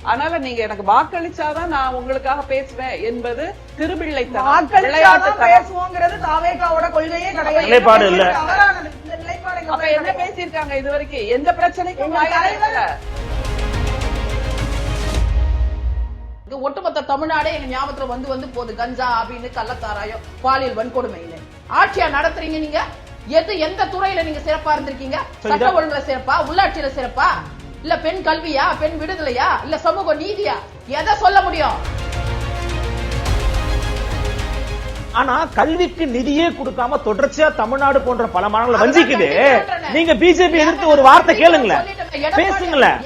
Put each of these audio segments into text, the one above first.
அதனால நீங்க எனக்கு வாக்களிச்சாதான் நான் உங்களுக்காக பேசுவேன் என்பது திருபிள்ளை பேசுவோங்கிறது தாவேகாவோட கொள்கையே கிடையாது. நிலைப்பாடு இல்ல. அப்ப என்ன பேசியிருக்காங்க இது வரைக்கும்? எந்த பிரச்சனைக்கும் ஒட்டுமொத்த தமிழ்நாடே எங்க ஞாபகத்துல வந்து போகுது. கஞ்சா அப்படின்னு, கள்ளத்தாராயம், பாலியல் வன்கொடுமைன்னு ஆட்சியா நடத்துறீங்க நீங்க. எந்த துறையில நீங்க சிறப்பா இருந்திருக்கீங்க? சட்ட ஒழுங்குல சிறப்பா, உள்ளாட்சியில சிறப்பா, இல்ல பெண் கல்வியா, பெண் விடுதலையா, இல்ல சமூக நீதியா? எதை சொல்ல முடியும்? ஆனா கல்விக்கு நிதியே கொடுக்காம தொடர்ச்சியா தமிழ்நாடு போன்ற பல மாநிலங்களை வஞ்சிக்குது. நீங்க பிஜேபி எதிர்த்து ஒரு வார்த்தை கேளுங்களேன், பேசுங்களேன்.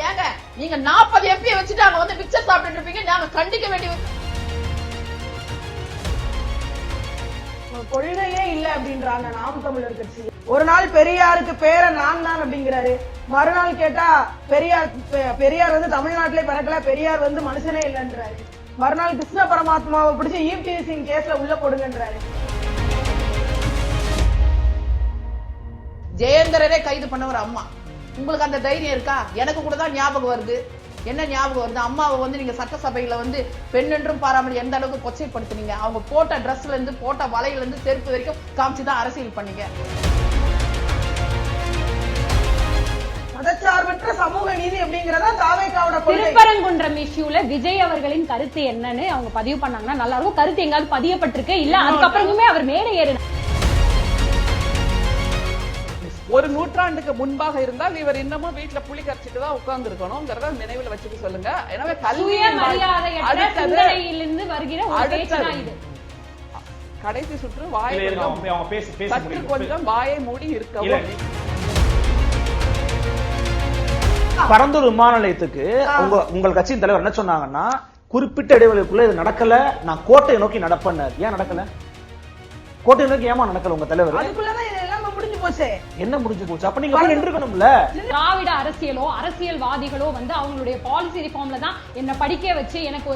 நீங்க 40 MP வச்சுட்டு அங்க வந்து பிக்சர் சாப்பிட்டு இருப்பீங்க. நாங்க கண்டிக்க வேண்டிய கொள்கையே இல்ல அப்படின்றாங்க நாம் தமிழர் கட்சி. ஒரு நாள் பெரியாருக்கு பேர நான் தான் அப்படிங்கிறாரு, மறுநாள் கேட்டா பெரியார் வந்து தமிழ்நாட்டிலே பிறக்கல, பெரியார் வந்து மனுஷனே இல்லைன்றாரு. மறுநாள் கிருஷ்ண பரமாத்மாவை பிடிச்சி ஈவ்டீசிங் கேஸ்ல உள்ள போடுங்கன்றாரு. ஜெயேந்திரரே கைது பண்ணவர் அம்மா. உங்களுக்கு அந்த தைரியம் இருக்கா? எனக்கு கூட தான் ஞாபகம் வருது. என்ன ஞாபகம் வருது? அம்மாவை வந்து நீங்க சட்டசபையில வந்து பெண் என்றும் பாராமல் எந்த அளவுக்கு கொச்சைப்படுத்தினீங்க. அவங்க போட்ட டிரெஸ்ல இருந்து, போட்ட வலையில இருந்து, செருப்பு வரைக்கும் காமிச்சுதான் அரசியல் பண்ணீங்க. மதச்சார்பற்ற சமூக நீதி அப்படிங்கறத தாவேகாவோட திருப்பரங்குன்றம் இஷ்யூல விஜய் அவர்களின் கருத்து என்னன்னு அவங்க பதிவு பண்ணாங்கன்னா நல்லா இருக்கும். கருத்து எங்காவது பதியப்பட்டிருக்கு இல்ல, அதுக்கப்புறமே அவர் மேடை ஏறு. ஒரு நூற்றாண்டுக்கு முன்பாக இருந்தால் இவர் இன்னமும் வீட்டுல புளி கரைச்சிட்டு தான் உட்கார்ந்து இருக்கணும்ங்கறத நினைவுல வச்சுட்டு சொல்லுங்க. எனவே கல்வி மரியாதையிலிருந்து வருகிற ஒரு பேச்சு தான் இது. கடைசி சுற்று சற்று கொஞ்சம் வாயை மூடி இருக்கவும். பரந்தூர் விமான நிலையத்துக்கு உங்கள் கட்சியின் தலைவர் என்ன சொன்னாங்கன்னா, குறிப்பிட்ட இடைவெளிக்குள்ள இது நடக்கல, நான் கோட்டையை நோக்கி நடப்பேன்னாரு. ஏன் நடக்கல? கோட்டையை நோக்கி ஏமா நடக்கல உங்க தலைவர்? அதுக்குள்ளதான் இதெல்லாம் முடிஞ்சு போச்சு. என்ன முடிஞ்சு போச்சு? அப்ப நீங்க நின்றுக்கணும்ல. திராவிட அரசியலோ அரசியல்வாதிகளோ வந்து அவங்களுடைய பாலிசி ரிஃபார்ம்ல தான் என்ன படிக்க வச்சு எனக்கு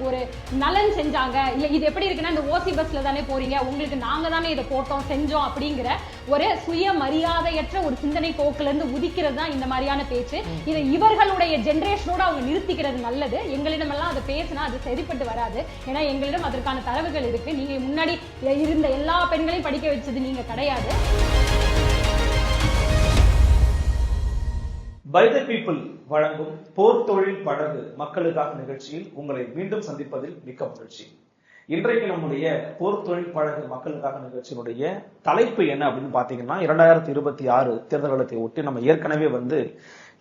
ஒரு நலன் செஞ்சாங்க. இல்ல இது எப்படி இருக்குன்னா, இந்த ஓசி பஸ்ல தானே போறீங்க, உங்களுக்கு நாங்க தானே இதை போட்டோம் செஞ்சோம் அப்படிங்கிற ஒரு சுய மரியாதையற்ற ஒரு சிந்தனை போக்குல இருந்து உதிக்கிறது தான் இந்த மாதிரியான பேச்சு. இதை இவர்களுடைய ஜெனரேஷனோட அவங்க நிறுத்திக்கிறது நல்லது. எங்களிடம் எல்லாம் அதை பேசினா அது சரிப்பட்டு வராது. ஏன்னா எங்களிடம் அதற்கான தரவுகள் இருக்கு. நீங்க முன்னாடி இருந்த எல்லா பெண்களையும் படிக்க வச்சது நீங்க கிடையாது. பை தி பீப்பிள் வழங்கும் போர் தொழில் படகு மக்களுக்காக நிகழ்ச்சியில் உங்களை மீண்டும் சந்திப்பதில் மிக்க மகிழ்ச்சி. இன்றைக்கு நம்முடைய போர் தொழில் பழகு மக்களுக்காக நிகழ்ச்சியினுடைய தலைப்பு என்ன அப்படின்னு பாத்தீங்கன்னா, 2026 தேர்தல்களை ஒட்டி நம்ம ஏற்கனவே வந்து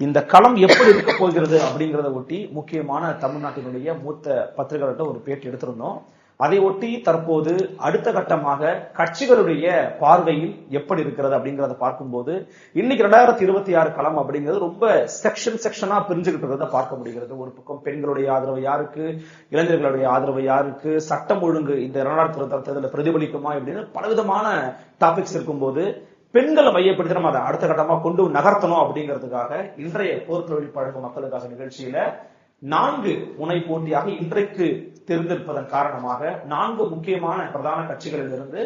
இந்த களம் எப்படி இருக்க போகிறது அப்படிங்கறத ஒட்டி முக்கியமான தமிழ்நாட்டினுடைய மூத்த பத்திரிகையாளர்கிட்ட ஒரு பேட்டி எடுத்திருந்தோம். அதை ஒட்டி தற்போது அடுத்த கட்டமாக கட்சிகளுடைய பார்வையில் எப்படி இருக்கிறது அப்படிங்கறத பார்க்கும்போது, இன்னைக்கு 2026 களம் அப்படிங்கிறது ரொம்ப செக்ஷனா பிரிஞ்சுக்கிட்டு இருக்கிறத பார்க்க முடிகிறது. ஒரு பக்கம் பெண்களுடைய ஆதரவு யாருக்கு, இளைஞர்களுடைய ஆதரவு யாருக்கு, சட்டம் ஒழுங்கு இந்த 2026 தேர்தலில் பிரதிபலிக்குமா இப்படின்னு பலவிதமான டாபிக்ஸ் இருக்கும்போது, பெண்களை மையப்படுத்தி நம்ம அதை அடுத்த கட்டமா கொண்டு நகர்த்தணும் அப்படிங்கிறதுக்காக இன்றைய போர் தொழில் பழகும் மக்களுக்காக நிகழ்ச்சியில 4 முனை போட்டியாக இன்றைக்கு தெரிந்திருப்பதன் காரணமாக 4 முக்கியமான பிரதான கட்சிகளிலிருந்து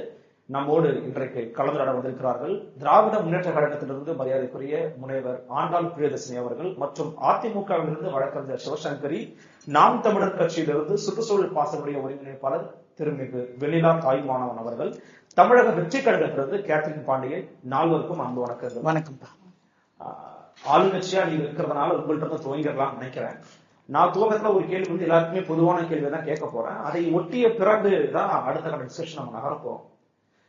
நம்மோடு இன்றைக்கு கலந்துரையாட வந்திருக்கிறார்கள். திராவிட முன்னேற்ற கழகத்திலிருந்து மரியாதைக்குரிய முனைவர் ஆண்டாள் பிரியதர்சினி அவர்கள் மற்றும் அதிமுகவிலிருந்து வழக்கறிஞர் சிவசங்கரி, நாம் தமிழர் கட்சியிலிருந்து சுற்றுச்சூழல் பாசனுடைய ஒருங்கிணைப்பாளர் திருமிகு வெண்ணிலா தாய்மானவன் அவர்கள், தமிழக வெற்றி கழகத்திலிருந்து கேத்ரின் பாண்டியன். 4 அன்பு வணக்கம். வணக்கம். ஆளுங்கட்சியா நீங்க இருக்கிறதுனால உங்கள்கிட்ட துவங்கிடலாம் நினைக்கிறேன். நான் துவக்கத்துல ஒரு கேள்வி வந்து எல்லாருக்குமே பொதுவான கேள்வி தான் கேட்க போறேன். அதை ஒட்டிய பிறகுதான் அடுத்த கட்ட டிஸ்கஷன் நம்ம நகரப்போம்.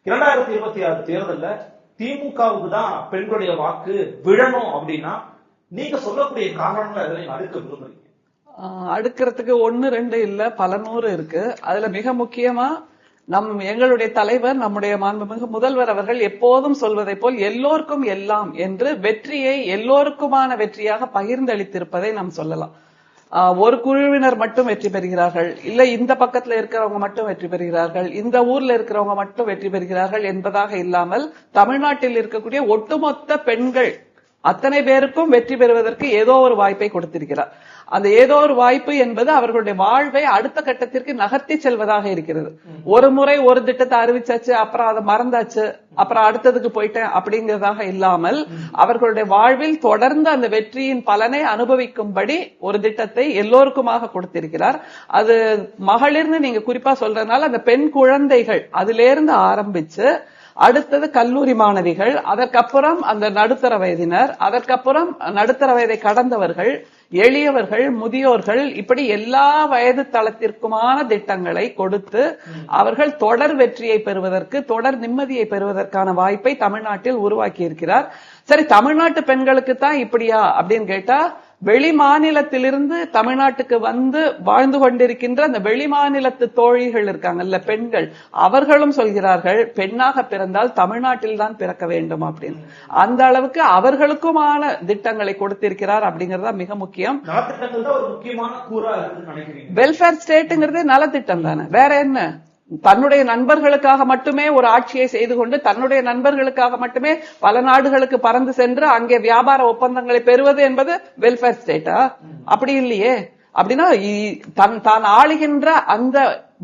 2026 தேர்தல்ல திமுகவுக்கு தான் பெண்களுடைய வாக்கு விழணும் அப்படின்னா நீங்க சொல்லக்கூடிய காரணங்கள் அதில் அடுக்க விரும்புறீங்க? அடுக்கிறதுக்கு 1 2 இல்ல, பல 100 இருக்கு. அதுல மிக முக்கியமா எங்களுடைய தலைவர், நம்முடைய மாண்புமிகு முதல்வர் அவர்கள் எப்போதும் சொல்வதை போல் எல்லோருக்கும் எல்லாம் என்று வெற்றியை எல்லோருக்குமான வெற்றியாக பகிர்ந்தளித்திருப்பதை நாம் சொல்லலாம். ஒரு குழுவினர் மட்டும் வெற்றி பெறுகிறார்கள், இல்ல இந்த பக்கத்துல இருக்கிறவங்க மட்டும் வெற்றி பெறுகிறார்கள், இந்த ஊர்ல இருக்கிறவங்க மட்டும் வெற்றி பெறுகிறார்கள் என்பதாக இல்லாமல் தமிழ்நாட்டில் இருக்கக்கூடிய ஒட்டுமொத்த பெண்கள் அத்தனை பேருக்கும் வெற்றி பெறுவதற்கு ஏதோ ஒரு வாய்ப்பை கொடுத்திருக்கிறார். அந்த ஏதோ ஒரு வாய்ப்பு என்பது அவர்களுடைய வாழ்வை அடுத்த கட்டத்திற்கு நகர்த்தி செல்வதாக இருக்கிறது. ஒரு முறை ஒரு திட்டத்தை அறிவிச்சாச்சு, அப்புறம் அதை மறந்தாச்சு, அப்புறம் அடுத்ததுக்கு போயிட்டேன் அப்படிங்கிறதாக இல்லாமல் அவர்களுடைய வாழ்வில் தொடர்ந்து அந்த வெற்றியின் பலனை அனுபவிக்கும்படி ஒரு திட்டத்தை எல்லோருக்குமாக கொடுத்திருக்கிறார். அது மகளிர்னு நீங்க குறிப்பா சொல்றதுனால அந்த பெண் குழந்தைகள் அதிலிருந்து ஆரம்பிச்சு அடுத்தது கல்லூரி மாணவிகள், அதற்கப்புறம் அந்த நடுத்தர வயதினர், அதற்கப்புறம் நடுத்தர வயதை கடந்தவர்கள், எளியவர்கள், முதியோர்கள், இப்படி எல்லா வயது தளத்திற்குமான திட்டங்களை கொடுத்து அவர்கள் தொடர் வெற்றியை பெறுவதற்கு, தொடர் நிம்மதியை பெறுவதற்கான வாய்ப்பை தமிழ்நாட்டில் உருவாக்கி இருக்கிறார். சரி, தமிழ்நாட்டு பெண்களுக்கு தான் இப்படியா அப்படின்னு கேட்டா, வெளி மாநிலத்திலிருந்து தமிழ்நாட்டுக்கு வந்து வாழ்ந்து கொண்டிருக்கின்ற அந்த வெளி மாநிலத்து தோழிகள் இருக்காங்கல்ல, பெண்கள், அவர்களும் சொல்கிறார்கள் பெண்ணாக பிறந்தால் தமிழ்நாட்டில் தான் பிறக்க வேண்டும் அப்படின்னு. அந்த அளவுக்கு அவர்களுக்குமான திட்டங்களை கொடுத்திருக்கிறார் அப்படிங்கறதா மிக முக்கியம். வெல்ஃபேர் ஸ்டேட்டுங்கிறது நலத்திட்டம் தானே, வேற என்ன? தன்னுடைய நண்பர்களுக்காக மட்டுமே ஒரு ஆட்சியை செய்து கொண்டு தன்னுடைய நண்பர்களுக்காக மட்டுமே பல நாடுகளுக்கு பறந்து சென்று அங்கே வியாபார ஒப்பந்தங்களை பெறுவது என்பது வெல்ஃபேர் ஸ்டேட்டா? அப்படி இல்லையே. அப்படின்னா தான் ஆளுகின்ற அந்த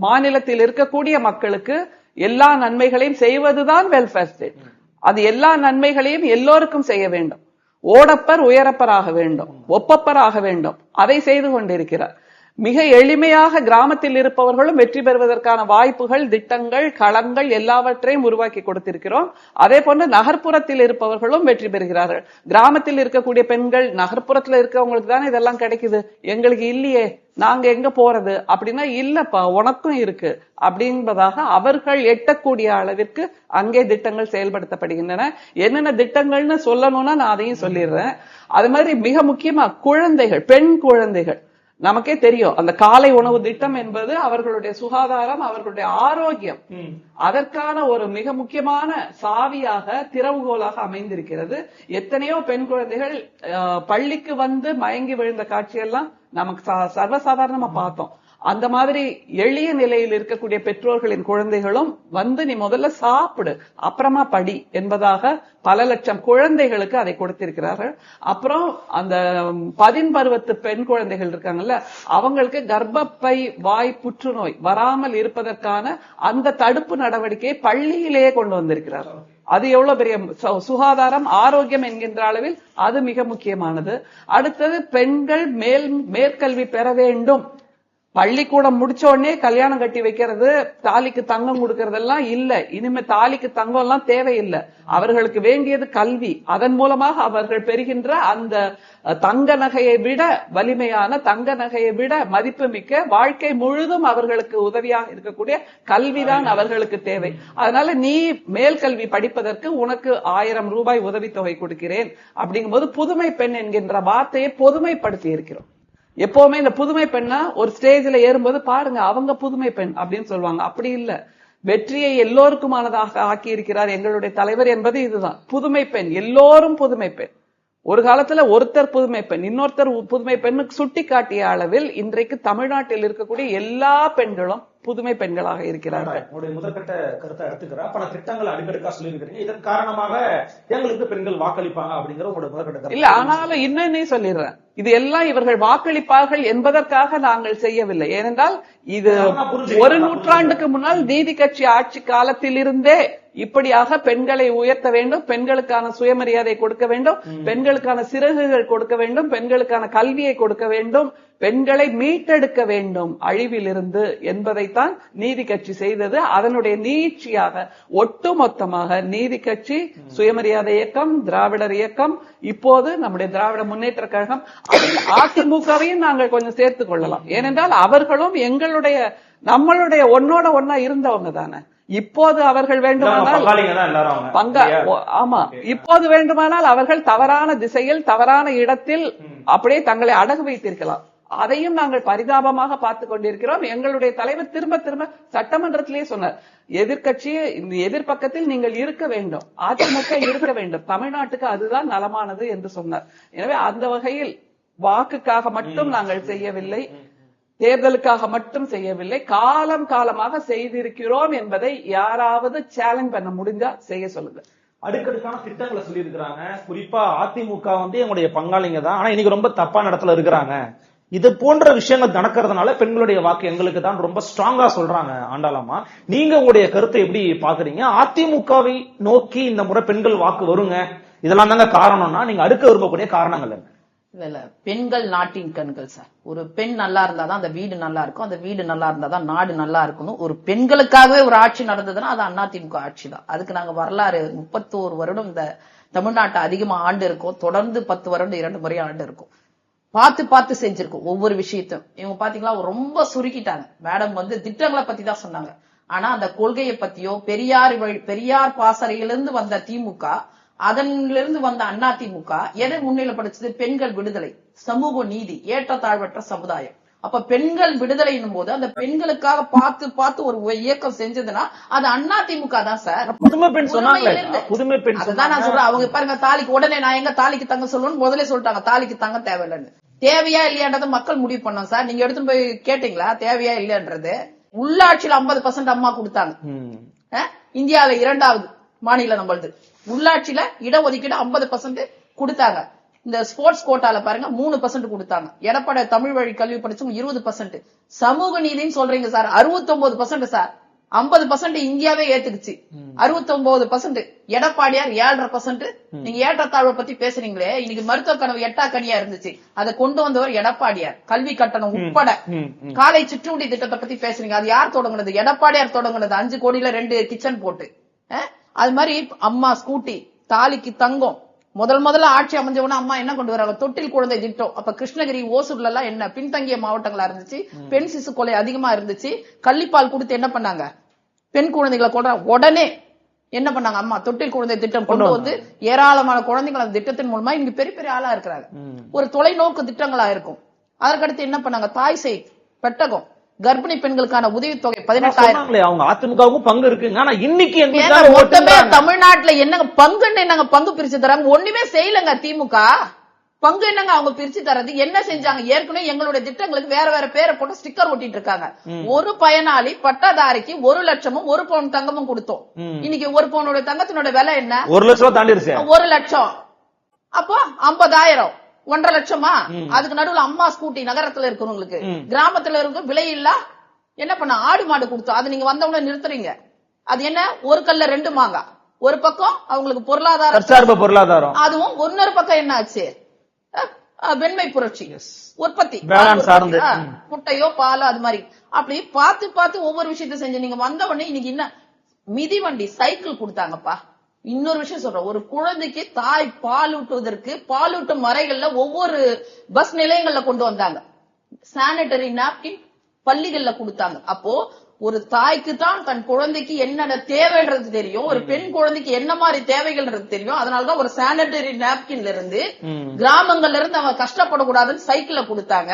மாநிலத்தில் இருக்கக்கூடிய மக்களுக்கு எல்லா நன்மைகளையும் செய்வதுதான் வெல்ஃபேர் ஸ்டேட். அது எல்லா நன்மைகளையும் எல்லோருக்கும் செய்ய வேண்டும். ஓடப்பர் உயரப்பராக வேண்டும், ஒப்பப்பராக வேண்டும், அதை செய்து கொண்டிருக்கிறார். மிக எளிமையாக கிராமத்தில் இருப்பவர்களும் வெற்றி பெறுவதற்கான வாய்ப்புகள், திட்டங்கள், களங்கள் எல்லாவற்றையும் உருவாக்கி கொடுத்திருக்கிறோம். அதே போன்று நகர்ப்புறத்தில் இருப்பவர்களும் வெற்றி பெறுகிறார்கள். கிராமத்தில் இருக்கக்கூடிய பெண்கள் நகர்ப்புறத்துல இருக்கவங்களுக்கு தானே இதெல்லாம் கிடைக்குது, எங்களுக்கு இல்லையே, நாங்க எங்க போறது அப்படின்னா, இல்லப்பா உனக்கும் இருக்கு அப்படின்பதாக அவர்கள் எட்டக்கூடிய அளவிற்கு அங்கே திட்டங்கள் செயல்படுத்தப்படுகின்றன. என்னென்ன திட்டங்கள்னு சொல்லணும்னா நான் அதையும் சொல்லிடுறேன். அது மாதிரி மிக முக்கியமா குழந்தைகள், பெண் குழந்தைகள், நமக்கே தெரியும் அந்த காலை உணவு திட்டம் என்பது அவர்களுடைய சுகாதாரம், அவர்களுடைய ஆரோக்கியம், அதற்கான ஒரு மிக முக்கியமான சாவியாக, திறவுகோலாக அமைந்திருக்கிறது. எத்தனையோ பெண் குழந்தைகள் பள்ளிக்கு வந்து மயங்கி விழுந்த காட்சியெல்லாம் நமக்கு சர்வசாதாரணமா பார்த்தோம். அந்த மாதிரி எளிய நிலையில் இருக்கக்கூடிய பெற்றோர்களின் குழந்தைகளும் வந்து நீ முதல்ல சாப்பிடு அப்புறமா படி என்பதாக பல லட்சம் குழந்தைகளுக்கு அதை கொடுத்திருக்கிறார்கள். அப்புறம் அந்த 10 பருவத்து பெண் குழந்தைகள் இருக்காங்கல்ல, அவங்களுக்கு கர்ப்பப்பை வாய் புற்றுநோய் வராமல் இருப்பதற்கான அந்த தடுப்பு நடவடிக்கையை பள்ளியிலேயே கொண்டு வந்திருக்கிறார்கள். அது எவ்வளவு பெரிய சுகாதாரம், ஆரோக்கியம் என்கின்ற அளவில் அது மிக முக்கியமானது. அடுத்தது பெண்கள் மேற்கல்வி பெற வேண்டும். பள்ளிக்கூடம் முடிச்ச உடனே கல்யாணம் கட்டி வைக்கிறது, தாலிக்கு தங்கம் கொடுக்கறதெல்லாம் இல்ல. இனிமே தாலிக்கு தங்கம் எல்லாம் தேவையில்லை. அவர்களுக்கு வேண்டியது கல்வி. அதன் மூலமாக அவர்கள் பெறுகின்ற அந்த தங்க நகையை விட வலிமையான, தங்க நகையை விட மதிப்புமிக்க, வாழ்க்கை முழுதும் அவர்களுக்கு உதவியாக இருக்கக்கூடிய கல்விதான் அவர்களுக்கு தேவை. அதனால நீ மேல் கல்வி படிப்பதற்கு உனக்கு 1000 ரூபாய் உதவித்தொகை கொடுக்கிறேன் அப்படிங்கும்போது புதுமை பெண் என்கின்ற வார்த்தையை பொதுமைப்படுத்தி இருக்கிறோம். எப்பவுமே இந்த புதுமை பெண்ணா ஒரு ஸ்டேஜ்ல ஏறும்போது பாருங்க அவங்க புதுமை பெண் அப்படின்னு சொல்லுவாங்க. அப்படி இல்ல, வெற்றியை எல்லோருக்குமானதாக ஆக்கி இருக்கிறார் எங்களுடைய தலைவர் என்பது இதுதான். புதுமை பெண், எல்லோரும் புதுமை பெண். ஒரு காலத்துல ஒருத்தர் புதுமை பெண், இன்னொருத்தர் புதுமை பெண்ணுக்கு சுட்டி காட்டிய அளவில் இன்றைக்கு தமிழ்நாட்டில் இருக்கக்கூடிய எல்லா பெண்களும் புதுமை பெண்களாக இருக்கிறார்கள். முதற்கட்ட கருத்தை எடுத்துக்கிறேன். பல திட்டங்கள் அடுக்கடுக்கா சொல்லியிருக்கிறீங்க. இதன் காரணமாக எங்களுக்கு பெண்கள் வாக்களிப்பாங்க அப்படிங்கிற உங்களுடைய முதற்கட்ட இல்ல. ஆனாலும் இன்னொன்னே சொல்லிடுறேன், இது எல்லாம் இவர்கள் வாக்களிப்பார்கள் என்பதற்காக நாங்கள் செய்யவில்லை. ஏனென்றால் இது ஒரு நூற்றாண்டுக்கு முன்னால் நீதி கட்சி ஆட்சி காலத்தில் இருந்தே இப்படியாக பெண்களை உயர்த்த வேண்டும், பெண்களுக்கான சுயமரியாதை கொடுக்க வேண்டும், பெண்களுக்கான சிறகுகள் கொடுக்க வேண்டும், பெண்களுக்கான கல்வியை கொடுக்க வேண்டும், பெண்களை மீட்டெடுக்க வேண்டும் அழிவில் இருந்து என்பதைத்தான் நீதி கட்சி செய்தது. அதனுடைய நீட்சியாக ஒட்டுமொத்தமாக நீதி கட்சி, சுயமரியாதை இயக்கம், திராவிடர் இயக்கம், இப்போது நம்முடைய திராவிட முன்னேற்ற கழகம், அதிமுகவையும் நாங்கள் கொஞ்சம் சேர்த்துக் கொள்ளலாம். ஏனென்றால் அவர்களும் நம்மளுடைய ஒன்னோட ஒன்னா இருந்தவங்க தானே. இப்போது அவர்கள் வேண்டுமானால் இப்போது வேண்டுமானால் அவர்கள் தவறான திசையில், தவறான இடத்தில் அப்படியே தங்களை அடகு வைத்திருக்கலாம். அதையும் நாங்கள் பரிதாபமாக பார்த்து கொண்டிருக்கிறோம். எங்களுடைய தலைவர் திரும்ப திரும்ப சட்டமன்றத்திலேயே சொன்னார், எதிர்கட்சியே எதிர்பக்கத்தில் நீங்கள் இருக்க வேண்டும், அதிமுக இருக்க வேண்டும், தமிழ்நாட்டுக்கு அதுதான் நலமானது என்று சொன்னார். எனவே அந்த வகையில் வாக்குக்காக மட்டும் நாங்கள் செய்யவில்லை, தேர்தலுக்காக மட்டும் செய்யவில்லை, காலமாக செய்திருக்கிறோம் என்பதை யாராவது சேலஞ்ச் பண்ண முடிஞ்சா செய்ய சொல்லுங்க. அடுக்கடுக்கான திட்டங்களை சொல்லி இருக்கிறாங்க. குறிப்பா அதிமுக வந்து எங்களுடைய பங்காளிங்க தான், ஆனா இன்னைக்கு ரொம்ப தப்பான இடத்துல இருக்கிறாங்க. இது போன்ற விஷயங்கள் நடக்கிறதுனால பெண்களுடைய வாக்கு எங்களுக்கு தான் ரொம்ப ஸ்ட்ராங்கா சொல்றாங்க ஆண்டாளம்மா. நீங்க உங்களுடைய கருத்தை எப்படி பாக்குறீங்க? அதிமுகவை நோக்கி இந்த முறை பெண்கள் வாக்கு வருங்க, இதெல்லாம் தாங்க காரணம்னா நீங்க அடுக்க விரும்பக்கூடிய காரணங்கள் என்ன? இல்ல பெண்கள் நாட்டின் கண்கள் சார். ஒரு பெண் நல்லா இருந்தாதான் அந்த வீடு நல்லா இருக்கும், அந்த வீடு நல்லா இருந்தாதான் நாடு நல்லா இருக்கணும். ஒரு பெண்களுக்காகவே ஒரு ஆட்சி நடந்ததுன்னா அது அதிமுக ஆட்சி தான். அதுக்கு நாங்க வரலாறு 31 வருடம் இந்த தமிழ்நாட்டை அதிகமா ஆண்டு இருக்கோம். தொடர்ந்து 10 வருடம் 2 முறை ஆண்டு இருக்கும். பார்த்து பார்த்து செஞ்சிருக்கோம் ஒவ்வொரு விஷயத்தையும். இவங்க பாத்தீங்களா ரொம்ப சுருக்கிட்டாங்க. மேடம் வந்து திட்டங்களை பத்தி தான் சொன்னாங்க. ஆனா அந்த கொள்கையை பத்தியோ பெரியார் பாசறையிலிருந்து வந்த திமுக, அதனிலிருந்து வந்த அதிமுக எதை முன்னிலைப்படுத்துது? பெண்கள் விடுதலை, சமூக நீதி, ஏற்றத்தாழ்வற்ற சமுதாயம். அப்ப பெண்கள் விடுதலைன்னும் போது அந்த பெண்களுக்காக பார்த்து பார்த்து ஒரு இயக்கம் செஞ்சதுன்னா அது அதிமுக தான் சார். புதுமை பெண் சொன்னாங்க, புதுமை பெண் அதுதான் நான் சொல்றேன். அவங்க பாருங்க, தாலிக்கு உடனே நான் எங்க தாலிக்கு தங்க சொல்லணும்னு முதல்ல சொல்லிட்டாங்க. தாலிக்கு தங்க தேவையில்லைன்னு. தேவையா இல்லையான்றத மக்கள் முடிவு பண்ணோம் சார். நீங்க எடுத்துட்டு போய் கேட்டீங்களா தேவையா இல்லைன்றது? உள்ளாட்சியில 50% அம்மா கொடுத்தாங்க. இந்தியாவில 2வது மாநிலம் நம்மளது. உள்ளாட்சியில இடஒதுக்கீடு 50% கொடுத்தாங்க. இந்த ஸ்போர்ட்ஸ் கோட்டால பாருங்க 3% கொடுத்தாங்க. எடப்பாடி தமிழ் வழி கல்வி படிச்சவங்க 20%. சமூக நீதினு சொல்றீங்க சார் 69% சார். 50% இந்தியாவே ஏத்துக்குச்சு. 69%. எடப்பாடியார் 7.5%. நீங்க ஏற்றத்தாழ்வை பத்தி பேசுறீங்களே, இன்னைக்கு மருத்துவ கனவு 8 கனியா இருந்துச்சு, அதை கொண்டு வந்தவர் எடப்பாடியார். கல்வி கட்டணம் உட்பட காலை சிற்றுண்டி திட்டத்தை பத்தி பேசுறீங்க, அது யார் தொடங்குனது? எடப்பாடியார் தொடங்குனது. 5 கோடியில 2 கிச்சன் போட்டு. அது மாதிரி அம்மா ஸ்கூட்டி, தாலிக்கு தங்கம். முதல்ல ஆட்சி அமைஞ்சவன அம்மா என்ன கொண்டு வராங்க? தொட்டில் குழந்தை திட்டம். அப்ப கிருஷ்ணகிரி ஓசூர்ல எல்லாம் என்ன பின்தங்கிய மாவட்டங்களா இருந்துச்சு, பெண் சிசு கொலை அதிகமா இருந்துச்சு. கள்ளிப்பால் கொடுத்து என்ன பண்ணாங்க? பெண் குழந்தைகளை கொண்ட உடனே என்ன பண்ணாங்க? அம்மா தொட்டில் குழந்தை திட்டம் கொண்டு வந்து ஏராளமான குழந்தைகள் அந்த திட்டத்தின் மூலமா இங்க பெரிய பெரிய ஆளா இருக்கிறாங்க. ஒரு தொலைநோக்கு திட்டங்களா இருக்கும். அதற்கடுத்து என்ன பண்ணாங்க? தாய் சேய் பெட்டகம், கர்ப்பிணி பெண்களுக்கான உதவித்தொகை 18,000. அவங்க அதிமுகவும் பங்கு இருக்குங்க. ஆனா இன்னைக்கு மொத்தமே தமிழ்நாட்டுல என்னங்க பங்குன்னு என்னங்க பங்கு பிரிச்சு தராங்க? ஒண்ணுமே செய்யலங்க திமுக. பங்கு என்னங்க அவங்க பிரிச்சு தரது? என்ன செஞ்சாங்க? ஏற்கனவே எங்களுடைய திட்டங்களுக்கு வேற வேற பேரை போட்டு ஸ்டிக்கர் ஒட்டிட்டு இருக்காங்க. ஒரு பயனாளி பட்டாதாரிக்கு 1 லட்சமும் 1 பவுன் தங்கமும் கொடுத்தோம். இன்னைக்கு 1 பவுனுடைய தங்கத்தினோட விலை என்ன? 1 லட்சம் தாண்டிருச்சு. 1 லட்சம். அப்போ 50,000, 1.5 லட்சமா? அதுக்கு நடுவுல அம்மா ஸ்கூட்டி நகரத்துல இருக்கிறவங்களுக்கு, கிராமத்துல இருக்க விலை இல்ல என்ன பண்ண? ஆடு மாடு கொடுத்தோம். அது நீங்க வந்தவங்க நிறுத்துறீங்க. அது என்ன? ஒரு கல்ல 2 மாங்கா. ஒரு பக்கம் அவங்களுக்கு பொருளாதாரம், அதுவும் இன்னொரு பக்கம் என்ன ஆச்சு? வெண்மை புரட்சி, உற்பத்தி, முட்டையோ பாலோ அது மாதிரி. அப்படி பார்த்து பார்த்து ஒவ்வொரு விஷயத்த செஞ்சு நீங்க வந்த உடனே இன்னைக்கு என்ன மிதிவண்டி சைக்கிள் கொடுத்தாங்கப்பா. இன்னொரு விஷயம் சொல்றேன், ஒரு குழந்தைக்கு தாய் பாலூட்டுவதற்கு பாலூட்டும் மறைகள்ல ஒவ்வொரு பஸ் நிலையங்கள்ல கொண்டு வந்தாங்க. சானிட்டரி நாப்கின் பள்ளிகள்ல கொடுத்தாங்க. அப்போ ஒரு தாய்க்கு தான் தன் குழந்தைக்கு என்னென்ன தேவைன்றது தெரியும், ஒரு பெண் குழந்தைக்கு என்ன மாதிரி தேவைகள்ன்றது தெரியும். அதனாலதான் ஒரு சானிட்டரி நாப்கின்ல இருந்து கிராமங்கள்ல இருந்து அவங்க கஷ்டப்படக்கூடாதுன்னு சைக்கிள கொடுத்தாங்க,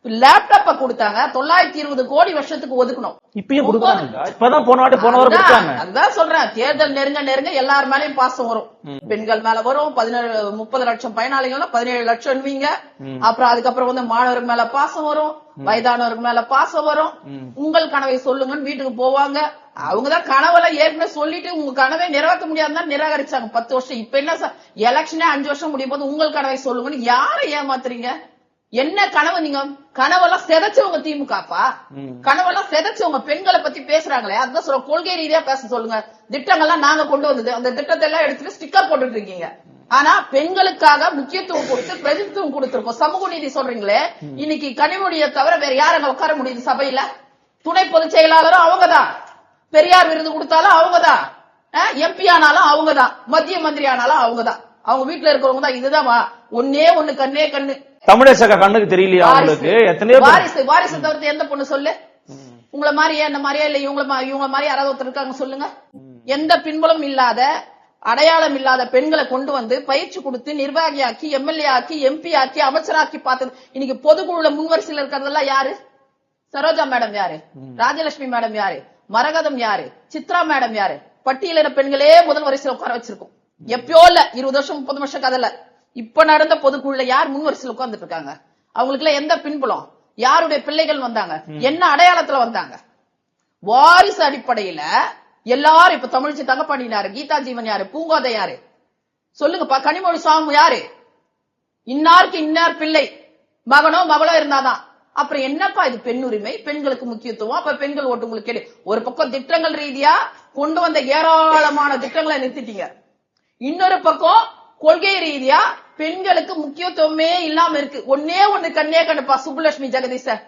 லேப்டாப்ப கொடுத்தாங்க. 920 கோடி வருஷத்துக்கு ஒதுக்கணும். இப்பயும் அதுதான் சொல்றேன், தேர்தல் நெருங்க நெருங்க எல்லார் மேலயும் பாசம் வரும். பெண்கள் மேல வரும். 30 லட்சம் பயனாளிகள் 17 லட்சம். அப்புறம் அதுக்கப்புறம் வந்து மாணவர்கள் மேல பாசம் வரும், வயதானவர்கள் மேல பாசம் வரும். உங்கள் கனவை சொல்லுங்கன்னு வீட்டுக்கு போவாங்க. அவங்கதான் கனவெல்லாம் ஏற்கனவே சொல்லிட்டு உங்க கனவை நிறைவேற்ற முடியாதுன்னு நிராகரிச்சாங்க 10 வருஷம். இப்ப என்ன சார், எலெக்ஷனே 5 வருஷம் முடியும் போது உங்கள் கனவை சொல்லுங்கன்னு யாரை ஏமாத்துறீங்க? என்ன கனவு? நீங்க கனவெல்லாம் செதைச்சவங்க திமுகப்பா. கனவெல்லாம் செதைச்சவங்க பெண்களை பத்தி பேசுறாங்களே, அதுதான் சொல்ற. கொள்கை ரீதியா பேச சொல்லுங்க. திட்டங்கள்லாம் நாங்க கொண்டு வந்தது, அந்த திட்டத்தை எல்லாம் எடுத்துட்டு ஸ்டிக்கர் போட்டுட்டு இருக்கீங்க. ஆனா பெண்களுக்காக முக்கியத்துவம் கொடுத்து பிரதித்துவம் கொடுத்திருக்கோம். சமூக நீதி சொல்றீங்களே, இன்னைக்கு கனிமொழியை தவிர வேற யாருங்க உட்கார முடியுது சபையில? துணை பொதுச் செயலாளரும் அவங்கதான், பெரியார் விருது கொடுத்தாலும் அவங்கதான், எம்பி ஆனாலும் அவங்கதான், மத்திய மந்திரி ஆனாலும் அவங்கதான். அவங்க வீட்டுல இருக்கிறவங்க தான். இதுதான் ஒன்னே ஒண்ணு கண்ணே கண்ணு. தமிழக கண்ணுக்கு தெரியலையா உங்களுக்கு? எத்தனையோ வாரிசு தவிர்த்து எந்த பொண்ணு சொல்லு? உங்களை மாதிரியா இந்த மாதிரியா இல்ல இவங்க மாதிரி யாராவது ஒருத்தர் இருக்காங்க சொல்லுங்க. எந்த பின்புலம் இல்லாத அடையாளம் இல்லாத பெண்களை கொண்டு வந்து பயிற்சி கொடுத்து நிர்வாகியாக்கி எம்எல்ஏ ஆக்கி எம்பி ஆக்கி அமைச்சராக்கி பார்த்தது. இன்னைக்கு பொதுக்குழுல முன்வரிசையில் இருக்கிறதெல்லாம் யாரு? சரோஜா மேடம் யாரு? ராஜலட்சுமி மேடம் யாரு? மரகதம் யாரு? சித்ரா மேடம் யாரு? பட்டியலின பெண்களே முதல் வரிசையில் உட்கார வச்சிருக்கோம். எப்பயோ இல்ல 20 வருஷம் 30 வருஷம் கதல. இப்ப நடந்த பொதுக்குழுல யார் முன்வரிசையில் உட்கார்ந்துட்டு இருக்காங்க? அவங்களுக்கு எல்லாம் எந்த பின்புலம்? யாருடைய பிள்ளைகள் வந்தாங்க? என்ன அடையாளத்துல வந்தாங்க? வாரிசு அடிப்படையில எல்லாரும் இப்ப தமிழ்ச்சி தங்கப்பாண்டியன் யாரு, கீதா ஜீவன் யாரு, பூங்கோதை யாரு சொல்லுங்கப்பா, கனிமொழி சுவாமி யாரு, இன்னாருக்கு இன்னார் பிள்ளை மகனோ மகளோ இருந்தாதான். அப்புறம் என்னப்பா இது பெண் உரிமை, பெண்களுக்கு முக்கியத்துவம், அப்ப பெண்கள் ஓட்டு உங்களுக்கு கேடு. ஒரு பக்கம் திட்டங்கள் ரீதியா கொண்டு வந்த ஏராளமான திட்டங்களை நிறுத்திட்டீங்க, இன்னொரு பக்கம் கொள்கை ரீதியா பெண்களுக்கு முக்கியத்துவமே இல்லாம இருக்கு. ஒன்னே ஒண்ணு கண்ணே கண்டுப்பா, சுப்புலட்சுமி ஜெகதீச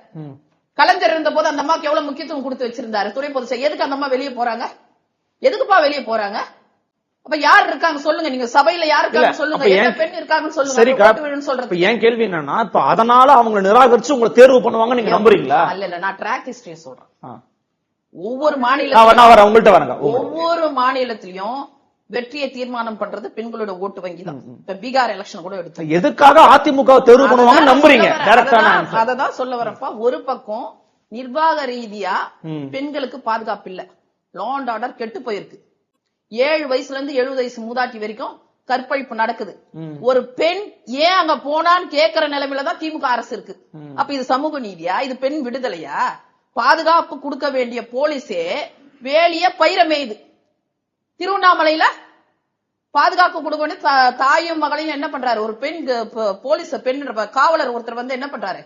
கலைஞர் இருந்த போது அந்த அம்மாக்கு எவ்வளவு முக்கியத்துவம் கொடுத்து வச்சிருந்தாரு துணை பொதுச் செயலர். எதுக்கு அந்த அம்மா வெளியே போறாங்க, எதுக்குப்பா வெளியே போறாங்க? அப்ப யார் இருக்காங்க சொல்லுங்க, நீங்க சபையில யாரு இருக்காங்க சொல்லுங்க, என்ன பெண் இருக்காங்கன்னு சொல்லுங்க. சொல்றது என் கேள்வி என்னன்னா, இப்ப அதனால அவங்க நிராகரிச்சு உங்களை தேர்வு பண்ணுவாங்க நீங்க நம்புறீங்களா? இல்ல நான் ட்ராக் ஹிஸ்டரி சொல்றேன். ஒவ்வொரு மாநிலத்திலும் ஒவ்வொரு மாநிலத்திலயும் வெற்றியை தீர்மானம் பண்றது பெண்களோட ஓட்டு வங்கி தான். இப்ப பீகார் எலெக்ஷன் கூட எடுத்து எதுக்காக அதிமுக தேர்வு பண்ணுவாங்க நம்புறீங்க? அததான் சொல்ல வரப்பா. ஒரு பக்கம் நிர்வாக ரீதியா பெண்களுக்கு பாதுகாப்பு இல்ல, லா அண்ட் ஆர்டர் கெட்டு போயிருக்கு. 7 வயசுல இருந்து 70 வயசு மூதாட்டி வரைக்கும் கற்பழிப்பு நடக்குது. ஒரு பெண் ஏன் அங்க போனான்னு கேக்குற நிலைமையில தான் திமுக அரசு இருக்கு. அப்ப இது சமூக நீதியா, இது பெண் விடுதலையா? பாதுகாப்பு கொடுக்க வேண்டிய போலீஸே வேலிய பயிர மேயுது. திருவண்ணாமலையில பாதுகாப்பு கொடுக்க வேண்டிய தாயும் மகளையும் என்ன பண்றாரு, ஒரு பெண் போலீஸ் பெண் காவலர் ஒருத்தர் என்ன பண்றாரு,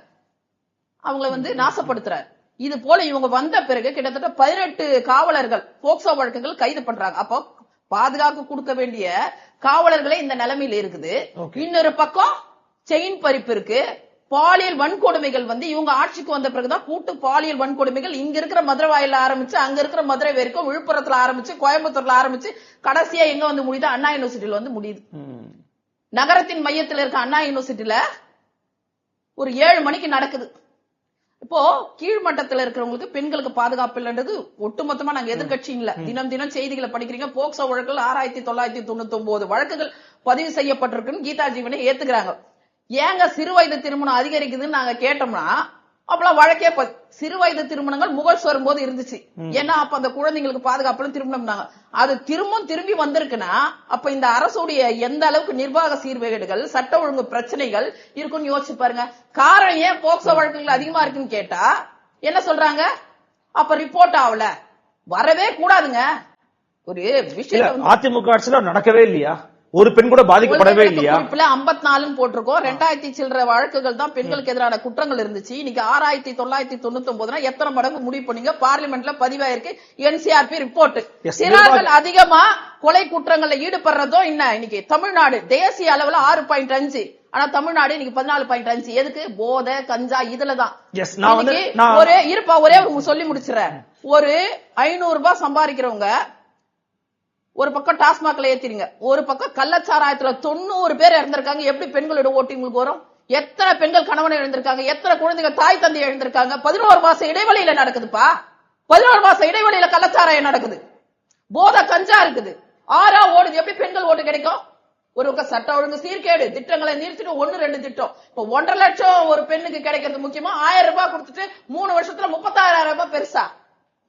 அவங்களை நாசப்படுத்துறாரு. இது போல இவங்க வந்த பிறகு கிட்டத்தட்ட 18 காவலர்கள் போக்சோ வழக்குகள் கைது பண்றாங்க. அப்போ பாதுகாப்பு கொடுக்க வேண்டிய காவலர்களே இந்த நிலைமையில இருக்குது. இன்னொரு பக்கம் செயின் பறிப்பு இருக்கு, பாலியல் வன்கொடுமைகள் இவங்க ஆட்சிக்கு வந்த பிறகுதான் கூட்டு பாலியல் வன்கொடுமைகள் இங்க இருக்கிற மதுரை வாயில ஆரம்பிச்சு, அங்க இருக்கிற மதுரை வரைக்கும், விழுப்புரத்துல ஆரம்பிச்சு, கோயம்புத்தூர்ல ஆரம்பிச்சு, கடைசியா எங்க முடியுது, அண்ணா யூனிவர்சிட்டியில முடியுது. நகரத்தின் மையத்தில் இருக்க அண்ணா யூனிவர்சிட்டியில ஒரு 7 மணிக்கு நடக்குது. இப்போ கீழ்மட்டத்தில் இருக்கிறவங்களுக்கு பெண்களுக்கு பாதுகாப்பு இல்லைன்றது ஒட்டுமொத்தமா நாங்க எதிர்கட்சி இல்ல. தினம் தினம் செய்திகளை படிக்கிறீங்க. போக்சோ வழக்குகள் 6999 வழக்குகள் பதிவு செய்யப்பட்டிருக்குன்னு கீதா ஜீவனை ஏத்துக்கிறாங்க. ஏங்க சிறு வயது திருமணம் அதிகரிக்குதுன்னு நாங்க கேட்டோம்னா அப்பெல்லாம் வழக்கே சிறு வயது திருமணங்கள் முகல் வரும்போது இருந்துச்சு. ஏன்னா அப்ப அந்த குழந்தைங்களுக்கு பாதுகாப்புல திருமணம்னாங்க. அது திரும்பி வந்திருக்குன்னா அப்ப இந்த அரசுடைய எந்த அளவுக்கு நிர்வாக சீர்கேடுகள், சட்ட ஒழுங்கு பிரச்சனைகள் இருக்குன்னு யோசிச்சு பாருங்க. காரணம் ஏன் போக்சோ வழக்குகள் அதிகமா இருக்குன்னு கேட்டா என்ன சொல்றாங்க, அப்ப ரிப்போர்ட் ஆகல, வரவே கூடாதுங்க. ஒரு விஷயம் அதிமுக ஆட்சியில நடக்கவே இல்லையா, ஒரு பெண் கூட பாதிக்கப்படவே இல்லையா? 54 போட்டிருக்கோம். 2000 சில்லற வழக்குகள் தான் பெண்களுக்கு எதிரான குற்றங்கள் இருந்துச்சு. இன்னைக்கு 6999 எத்தனை மடங்கு முடிவு பண்ணீங்க? பார்லிமெண்ட்ல பதிவாயிருக்கு என்சிஆர்பி ரிப்போர்ட். சிறார்கள் அதிகமா கொலை குற்றங்கள்ல ஈடுபடுறதோ இன்னைக்கு தமிழ்நாடு தேசிய அளவுல 6.5, ஆனா தமிழ்நாடு இன்னைக்கு 14.5. எதுக்கு? போதை கஞ்சா இதுலதான். ஒரே சொல்லி முடிச்சுறேன். ஒரு 500 ரூபாய் சம்பாதிக்கிறவங்க ஒரு பக்கம் டாஸ்மாக்ல ஏத்திருங்க, ஒரு பக்கம் கள்ளச்சாராயத்துல 90 பேர் இறந்திருக்காங்க. எப்படி பெண்களோட ஓட்டு உங்களுக்கு வரும்? எத்தனை பெண்கள் கணவனை இழந்திருக்காங்க, எத்தனை குழந்தைங்க தாய் தந்தை இழந்திருக்காங்க. 11 மாச இடைவெளியில நடக்குதுப்பா. 11 மாச இடைவெளியில கள்ளச்சாராயம் நடக்குது, போதை கஞ்சா இருக்குது, ஆறா ஓடுது. எப்படி பெண்கள் ஓட்டு கிடைக்கும்? ஒரு பக்கம் சட்ட ஒழுங்கு சீர்கேடு, திட்டங்களை நிறுத்திட்டு 1-2 திட்டம். இப்ப 1.5 லட்சம் ஒரு பெண்ணுக்கு கிடைக்கிறது முக்கியமா, 1000 ரூபாய் கொடுத்துட்டு 3 வருஷத்துல 36,000 ரூபாய் பெருசா?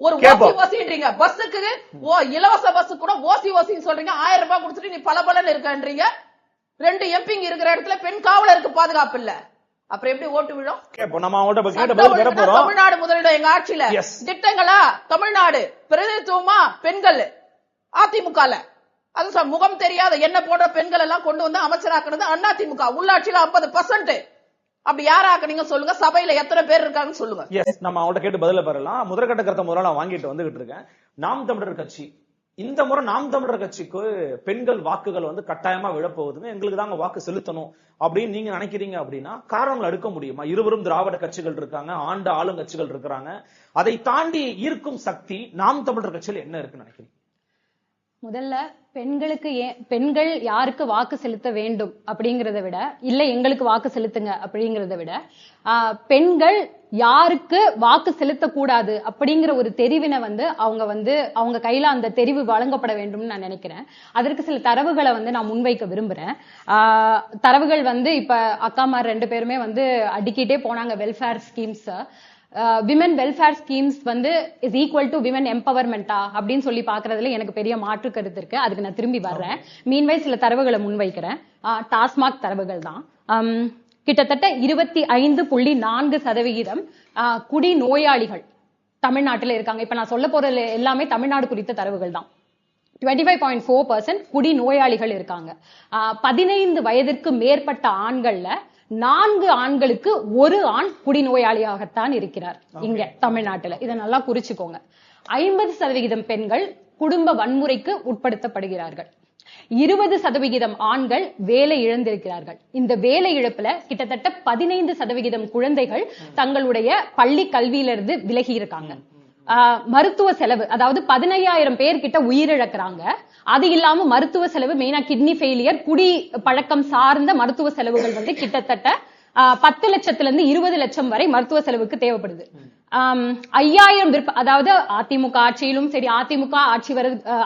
ஒரு ஓசின்றீங்க பஸ்ஸுக்கு, இலவச பஸ் கூட ஓசின்னு சொல்றீங்க. 1000 ரூபாய் கொடுத்துட்டு நீ பலபலன்னு இருக்கன்றீங்க. 2 எம்பிங்க இருக்கிற இடத்துல பெண் காவலருக்கு பாதுகாப்பு இல்ல, அப்புறம் எப்படி ஓட்டு விழும்? தமிழ்நாடு முதலிடம் எங்க ஆட்சியில திட்டங்களா? தமிழ்நாடு பிரதிநிதித்துவமா பெண்கள் அதிமுக அது முகம் தெரியாத என்ன போன்ற பெண்கள் எல்லாம் கொண்டு வந்து அமைச்சராக்குறது அதிமுக. உள்ளாட்சியில 50%. அப்படி யாராக்குனீங்க சொல்லுங்க, சபையில எத்தனை பேர் இருக்காங்கன்னு சொல்லுங்க. நம்ம அவங்கள்ட்ட கேட்டு பதில பெறலாம். முதற்கட்ட கருத்தை முதல்ல நான் வாங்கிட்டு வந்துகிட்டு இருக்கேன். நாம் தமிழர் கட்சி இந்த முறை நாம் தமிழர் கட்சிக்கு பெண்கள் வாக்குகள் கட்டாயமா விழப்போகுதுங்க, எங்களுக்கு தாங்க வாக்கு செலுத்தணும் அப்படின்னு நீங்க நினைக்கிறீங்க அப்படின்னா காரணங்கள் எடுக்க முடியுமா? இருவரும் திராவிட கட்சிகள் இருக்காங்க, ஆளுங்கட்சிகள் இருக்கிறாங்க. அதை தாண்டி ஈர்க்கும் சக்தி நாம் தமிழர் கட்சியில் என்ன இருக்குன்னு நினைக்கிறீங்க? முதல்ல பெண்கள் யாருக்கு வாக்கு செலுத்த வேண்டும் அப்படிங்கறத விட, இல்ல எங்களுக்கு வாக்கு செலுத்துங்க அப்படிங்கறத விட, பெண்கள் யாருக்கு வாக்கு செலுத்தக்கூடாது அப்படிங்கிற ஒரு தெரிவினை அவங்க கையில அந்த தெரிவு வழங்கப்பட வேண்டும்னு நான் நினைக்கிறேன். அதற்கு சில தரவுகளை நான் முன்வைக்க விரும்புறேன். தரவுகள் இப்ப அக்காமார் 2 பேருமே அடிக்கிட்டே போனாங்க. Welfare schemes, women welfare schemes is equal to women எம்பவர்மெண்டா அப்படின்னு சொல்லி பாக்குறதுல எனக்கு பெரிய மாற்று கருத்து இருக்கு. அதுக்கு நான் திரும்பி வர்றேன். மீன்வைல் சில தரவுகளை முன்வைக்கிறேன். டாஸ்மாக் தரவுகள் தான். கிட்டத்தட்ட 25.4% குடி நோயாளிகள் தமிழ்நாட்டுல இருக்காங்க. இப்ப நான் சொல்ல போற எல்லாமே தமிழ்நாடு குறித்த தரவுகள் தான். 25.4% குடி நோயாளிகள் இருக்காங்க. 15 வயதிற்கு மேற்பட்ட ஆண்கள்ல 4 ஆண்களுக்கு 1 ஆண் குடிநோயாளியாகத்தான் இருக்கிறார் இங்க தமிழ்நாட்டுல. இதை நல்லா குறிச்சுக்கோங்க. 50% பெண்கள் குடும்ப வன்முறைக்கு உட்படுத்தப்படுகிறார்கள். 20% ஆண்கள் வேலை இழந்திருக்கிறார்கள். இந்த வேலை இழப்புல கிட்டத்தட்ட 15% குழந்தைகள் தங்களுடைய பள்ளி கல்வியிலிருந்து விலகி இருக்காங்க. மருத்துவ செலவு, அதாவது 15,000 பேர் கிட்ட உயிரிழக்கிறாங்க. அது இல்லாம மருத்துவ செலவு, மெயினா கிட்னி ஃபெயிலியர், குடி பழக்கம் சார்ந்த மருத்துவ செலவுகள் வந்து கிட்டத்தட்ட 10 லட்சத்திலிருந்து 20 லட்சம் வரை மருத்துவ செலவுக்கு தேவைப்படுது. 5,000 அதாவது அதிமுக ஆட்சியிலும் சரி, அதிமுக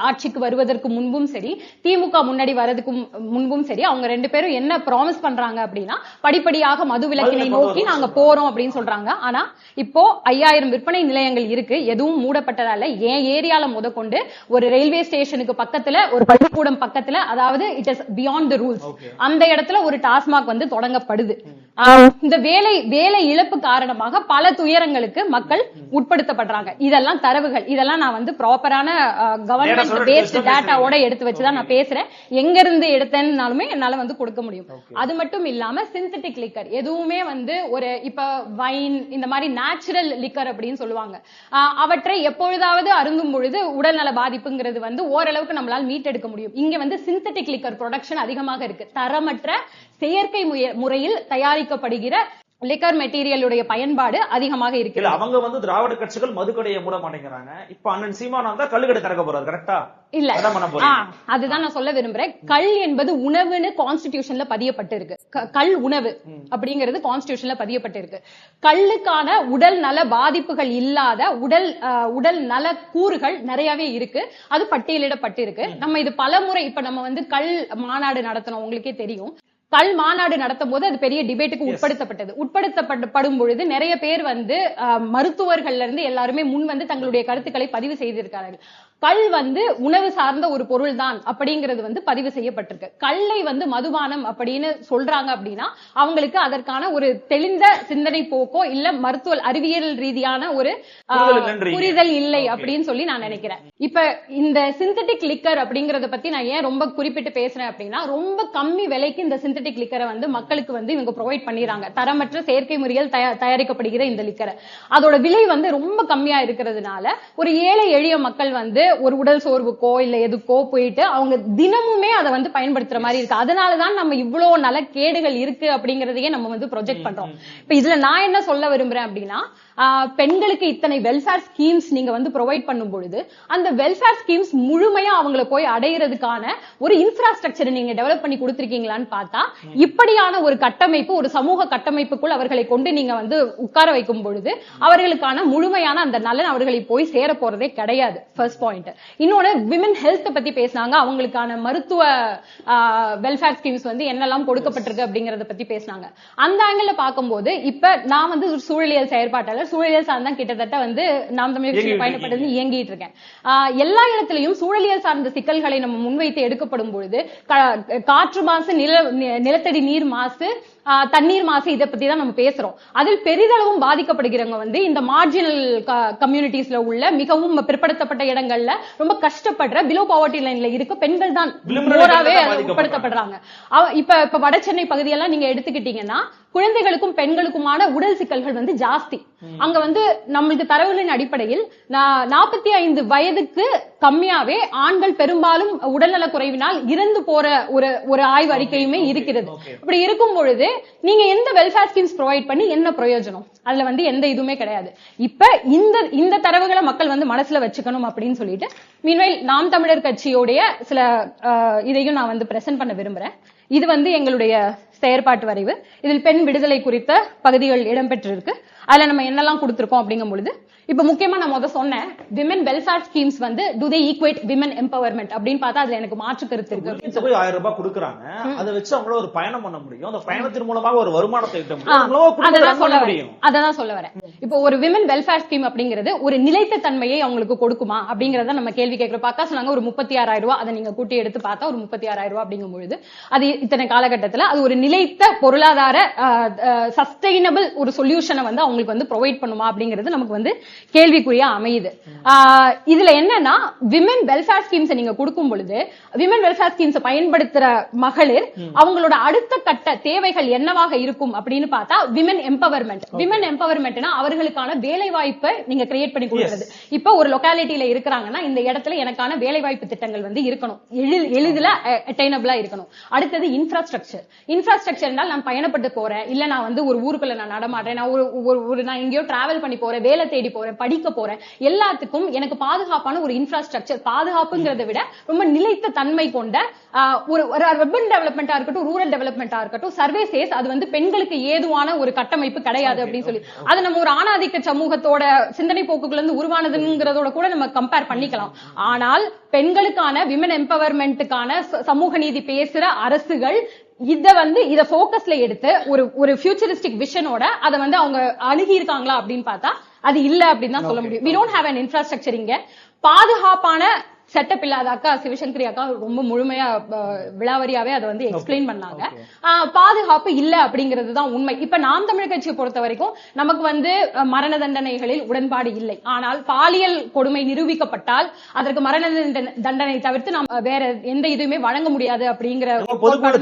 ஆட்சிக்கு வருவதற்கு முன்பும் சரி, திமுக முன்னாடி வரதுக்கு முன்பும் சரி, அவங்க 2 பேரும் என்ன ப்ராமிஸ் பண்றாங்க அப்படின்னா, படிப்படியாக மது விலக்கினை நோக்கி நாங்க போறோம் அப்படின்னு சொல்றாங்க. ஆனா இப்போ 5,000 விற்பனை நிலையங்கள் இருக்கு, எதுவும் மூடப்பட்டதால. என் ஏரியால முதற்கொண்டு ஒரு ரயில்வே ஸ்டேஷனுக்கு பக்கத்துல, ஒரு பள்ளிக்கூடம் பக்கத்துல, அதாவது it is beyond the rules, அந்த இடத்துல ஒரு டாஸ்மாக் வந்து தொடங்கப்படுது. இந்த வேலை இழப்பு காரணமாக பல துயரங்களுக்கு மக்கள் உட்படுத்தப்படுறாங்க. இதெல்லாம் தரவுகள், இதெல்லாம் நான் வந்து ப்ராப்பரான கவர்மெண்ட் பேஸ்ட் டேட்டாவோட எடுத்து வச்சுதான் நான் பேசுறேன். எங்க இருந்து எடுத்தேன்னாலுமே என்னால வந்து கொடுக்க முடியும். அது மட்டும் இல்லாம சிந்தட்டிக் லிக்கர் எதுவுமே வந்து ஒரு இப்ப வைன், இந்த மாதிரி நேச்சுரல் லிக்கர் அப்படின்னு சொல்லுவாங்க, அவற்றை எப்பொழுதாவது அருந்தும் பொழுது உடல்நல பாதிப்புங்கிறது வந்து ஓரளவுக்கு நம்மளால் மீட்டெடுக்க முடியும். இங்க வந்து சிந்தட்டிக் லிக்கர் ப்ரொடக்ஷன் அதிகமாக இருக்கு. தரமற்ற செயற்கை முறையில் தயாரிக்கப்படுகிற லிக்கர் மெட்டீரியலுடைய பயன்பாடு அதிகமாக இருக்கு. அவங்க வந்து திராவிட கட்சிகள் மதுக்கடையை மூட மாட்டேங்கிறாங்க. இப்ப அண்ணன் சீமான் வந்தா கள்ளுக்கடை திறக்க போறாரு, கரெக்டா? இல்ல, அதுதான் நான் சொல்ல விரும்புறேன். கள் என்பது உணவுன்னு கான்ஸ்டிடியூஷன்ல பதியப்பட்டு இருக்கு. கள் உணவு அப்படிங்கிறது கான்ஸ்டிடியூஷன்ல பதியப்பட்டு இருக்கு. கல்லுக்கான உடல் நல பாதிப்புகள் இல்லாத உடல் நல கூறுகள் நிறையவே இருக்கு. அது பட்டியலிடப்பட்டு இருக்கு. நம்ம இது பலமுறை, இப்ப நம்ம வந்து கள் மாநாடு நடத்தணும், உங்களுக்கே தெரியும். கல் மாநாடு நடத்தும் போது அது பெரிய டிபேட்டுக்கு உட்படுத்தப்படும் பொழுது நிறைய பேர் வந்து மருத்துவர்கள்ல இருந்து எல்லாருமே முன் வந்து தங்களுடைய கருத்துக்களை பதிவு செய்திருக்கிறார்கள். கல் வந்து உணவு சார்ந்த ஒரு பொருள் தான் அப்படிங்கிறது வந்து பதிவு செய்யப்பட்டிருக்கு. கல்லை வந்து மதுபானம் அப்படின்னு சொல்றாங்க அப்படின்னா அவங்களுக்கு அதற்கான ஒரு தெளிந்த சிந்தனை போக்கோ இல்ல மருத்துவ அறிவியல் ரீதியான ஒரு புரிதல் இல்லை அப்படின்னு சொல்லி நான் நினைக்கிறேன். இப்ப இந்த சிந்தட்டிக் லிக்கர் அப்படிங்கறத பத்தி நான் ஏன் ரொம்ப குறிப்பிட்டு பேசுறேன் அப்படின்னா, ரொம்ப கம்மி விலைக்கு இந்த சிந்தட்டிக் லிக்கரை வந்து மக்களுக்கு வந்து இவங்க ப்ரொவைட் பண்ணிடுறாங்க. தரமற்ற செயற்கை முறையில் தயாரிக்கப்படுகிற இந்த லிக்கரை அதோட விலை வந்து ரொம்ப கம்மியா இருக்கிறதுனால ஒரு ஏழை எளிய மக்கள் வந்து ஒரு உடல் சோர்வுக்கோ இல்ல எதுக்கோ போயிட்டு அவங்க தினமுமே அதை வந்து பயன்படுத்துற மாதிரி இருக்கு. அதனாலதான் நம்ம இவ்வளவு நல கேடுகள் இருக்கு அப்படிங்கறதையே நம்ம வந்து ப்ரொஜெக்ட் பண்றோம். இப்ப இதுல நான் என்ன சொல்ல விரும்புறேன் அப்படின்னா, பெண்களுக்கு இத்தனை வெல்ஃபேர் ஸ்கீம்ஸ் நீங்க வந்து ப்ரொவைட் பண்ணும் பொழுது அந்த வெல்ஃபேர் ஸ்கீம்ஸ் முழுமையா அவங்களை போய் அடையிறதுக்கான ஒரு இன்ஃப்ராஸ்ட்ரக்சர் நீங்க டெவலப் பண்ணி கொடுத்திருக்கீங்களான்னு பார்த்தா, இப்படியான ஒரு கட்டமைப்பு, ஒரு சமூக கட்டமைப்புக்குள் அவர்களை கொண்டு நீங்க வந்து உட்கார வைக்கும் பொழுது அவர்களுக்கான முழுமையான அந்த நலன் அவர்களை போய் சேர போறதே கிடையாது. First point. இன்னொன்னு, விமன் ஹெல்த் பத்தி பேசினாங்க. அவங்களுக்கான மருத்துவ வெல்ஃபேர் ஸ்கீம்ஸ் வந்து என்னெல்லாம் கொடுக்கப்பட்டிருக்கு அப்படிங்கறத பத்தி பேசினாங்க. அந்த ஆங்கிள் பார்க்கும்போது இப்ப நான் வந்து சூழலியல் செயற்பாட்டாளர், சூழலியல் சார்ந்த கிட்டத்தட்ட வந்து நாம் தமிழர் கட்சி பயணப்பட்டது இயங்கிட்டு இருக்கேன். எல்லா இடத்திலையும் சூழலியல் சார்ந்த சிக்கல்களை நம்ம முன்வைத்து எடுக்கப்படும் பொழுது காற்று மாசு, நிலத்தடி நீர் மாசு, தண்ணீர் மாசு, இதை பத்தி தான் நம்ம பேசுறோம். அதில் பெரிதளவும் பாதிக்கப்படுகிறவங்க வந்து இந்த மார்ஜினல் கம்யூனிட்டிஸ்ல உள்ள மிகவும் பிற்படுத்தப்பட்ட இடங்கள்ல ரொம்ப கஷ்டப்படுற பிலோ பாவர்ட்டி லைன்ல இருக்க பெண்கள் தான் மோராவே உட்படுத்தப்படுறாங்க. இப்ப வட சென்னை பகுதியெல்லாம் நீங்க எடுத்துக்கிட்டீங்கன்னா குழந்தைகளுக்கும் பெண்களுக்குமான உடல் சிக்கல்கள் வந்து ஜாஸ்தி. அங்க வந்து நம்மளுக்கு தரவுகளின் அடிப்படையில் 45 வயதுக்கு கம்மியாவே ஆண்கள் பெரும்பாலும் உடல்நல குறைவினால் இறந்து போற ஒரு ஆய்வு அறிக்கையுமே இருக்கிறது. அப்படி இருக்கும் பொழுது நீங்க எந்த வெல்ஃபேர் ஸ்கீம்ஸ் ப்ரொவைட் பண்ணி என்ன பிரயோஜனம்? அதுல வந்து எந்த இதுவுமே கிடையாது. இப்ப இந்த தரவுகளை மக்கள் வந்து மனசுல வச்சுக்கணும் அப்படின்னு சொல்லிட்டு மீன்வைல் நாம் தமிழர் கட்சியோடைய சில இதையும் நான் வந்து பிரசன்ட் பண்ண விரும்புறேன். இது வந்து எங்களுடைய செயற்பாட்டு வரைவு. இதில் பெண் விடுதலை குறித்த பகுதிகள் இடம்பெற்றிருக்கு. அதுல நம்ம என்னெல்லாம் கொடுத்திருக்கோம் அப்படிங்கும் பொழுது, இப்ப முக்கியமா நான் முதல்ல சொன்னேன், விமன் வெல்ஃபேர் ஸ்கீம்ஸ் வந்து to they equate women empowerment அப்படின்னு பார்த்தா அதுல எனக்கு மாற்று கருத்து இருக்கு. 1000 ரூபாய் கொடுக்குறாங்க, அதை வச்சு அவங்கள ஒரு பயணம் பண்ண முடியும், அந்த பயணத்தின் மூலமாக ஒரு வருமானத்தை ஈட்ட முடியும். அதான் சொல்ல வரேன். இப்போ ஒரு விமன் வெல்ஃபேர் ஸ்கீம் அப்படிங்கிறது ஒரு நிலைத்த தன்மையை அவங்களுக்கு கொடுக்குமா அப்படிங்கறத நம்ம கேள்வி கேட்கிறோம். பாக்கா சொன்னாங்க ஒரு 36,000 ரூபாய், அதை நீங்க கூட்டி எடுத்து பார்த்தா ஒரு 36,000 ரூபாய் அப்படிங்கும் பொழுது அது இத்தனை காலகட்டத்துல அது ஒரு நிலைத்த பொருளாதார சஸ்டைனபிள் ஒரு சொல்யூஷனை வந்து அவங்களுக்கு வந்து ப்ரொவைட் பண்ணுமா அப்படிங்கிறது நமக்கு வந்து கேள்விக்குறியா அமையுது. இதுல என்னன்னா விமன் வெல்ஃபேர் ஸ்கீம்ஸ் நீங்க கொடுக்கும் பொழுது விமன் வெல்ஃபேர் ஸ்கீம்ஸ் பயன்படுத்துற மகளிர் அவங்களோட அடுத்த கட்ட தேவைகள் என்னவாக இருக்கும் அப்படின்னு பார்த்தா விமன் எம்பவர்மெண்ட்னா அவர்களுக்கான வேலை வாய்ப்பை நீங்க கிரியேட் பண்ணி கொடுக்கிறது. இப்ப ஒரு லொகாலிட்டியில இருக்கிறாங்கன்னா இந்த இடத்துல எனக்கான வேலை வாய்ப்பு திட்டங்கள் வந்து இருக்கணும், எளிதில அட்டைனபிளா இருக்கணும். அடுத்தது இன்ஃப்ராஸ்ட்ரக்சர் என்றால் நான் பயணப்பட்டு போறேன், இல்ல நான் வந்து ஒரு ஊருக்குள்ள நான் நடமாடுறேன், நான் நான் எங்கேயோ டிராவல் பண்ணி போறேன், வேலை தேடி போறேன், படிக்க போறேன், எல்லாத்துக்கும் எனக்கு பாதுகாப்பான ஒரு இன்ஃப்ராஸ்ட்ரக்சர், பாதுகாப்புங்கிறத விட ரொம்ப நிலைத்த தன்மை கொண்ட ஒரு அர்பன் டெவலப்மெண்டா இருக்கட்டும், ரூரல் டெவலப்மெண்டா இருக்கட்டும், சர்வீசஸ் அது வந்து பெண்களுக்கு ஏதுவான ஒரு கட்டமைப்பு கிடையாது அப்படின்னு சொல்லி அது நம்ம ஒரு ஆணாதிக்க சமூகத்தோட சிந்தனை போக்குல இருந்து உருவானதுங்கிறதோட கூட நம்ம கம்பேர் பண்ணிக்கலாம். ஆனால் பெண்களுக்கான விமன் எம்பவர்மெண்ட்டுக்கான சமூக நீதி பேசுற அரசுகள் இத போக்கஸ்ல எடுத்து ஒரு ஃபியூச்சரிஸ்டிக் விஷனோட அதை வந்து அவங்க அணுகி இருக்காங்களா அப்படின்னு பார்த்தா அது இல்ல அப்படின்னு தான் சொல்ல முடியும். we don't have an infrastructure. இங்க பாதுகாப்பான செட்டப் இல்லாத அக்கா சிவசங்கரி அக்கா ரொம்ப முழுமையா விளாவரியாவே அதை வந்து எக்ஸ்பிளைன் பண்ணாங்க. பாதுகாப்பு இல்ல அப்படிங்கிறது தான் உண்மை. இப்ப நாம் தமிழர் கட்சியை பொறுத்த வரைக்கும் நமக்கு வந்து மரண தண்டனைகளில் உடன்பாடு இல்லை. ஆனால் பாலியல் கொடுமை நிரூபிக்கப்பட்டால் அதற்கு மரண தண்டனை தவிர்த்து நாம் வேற எந்த இதுவுமே வழங்க முடியாது அப்படிங்கிற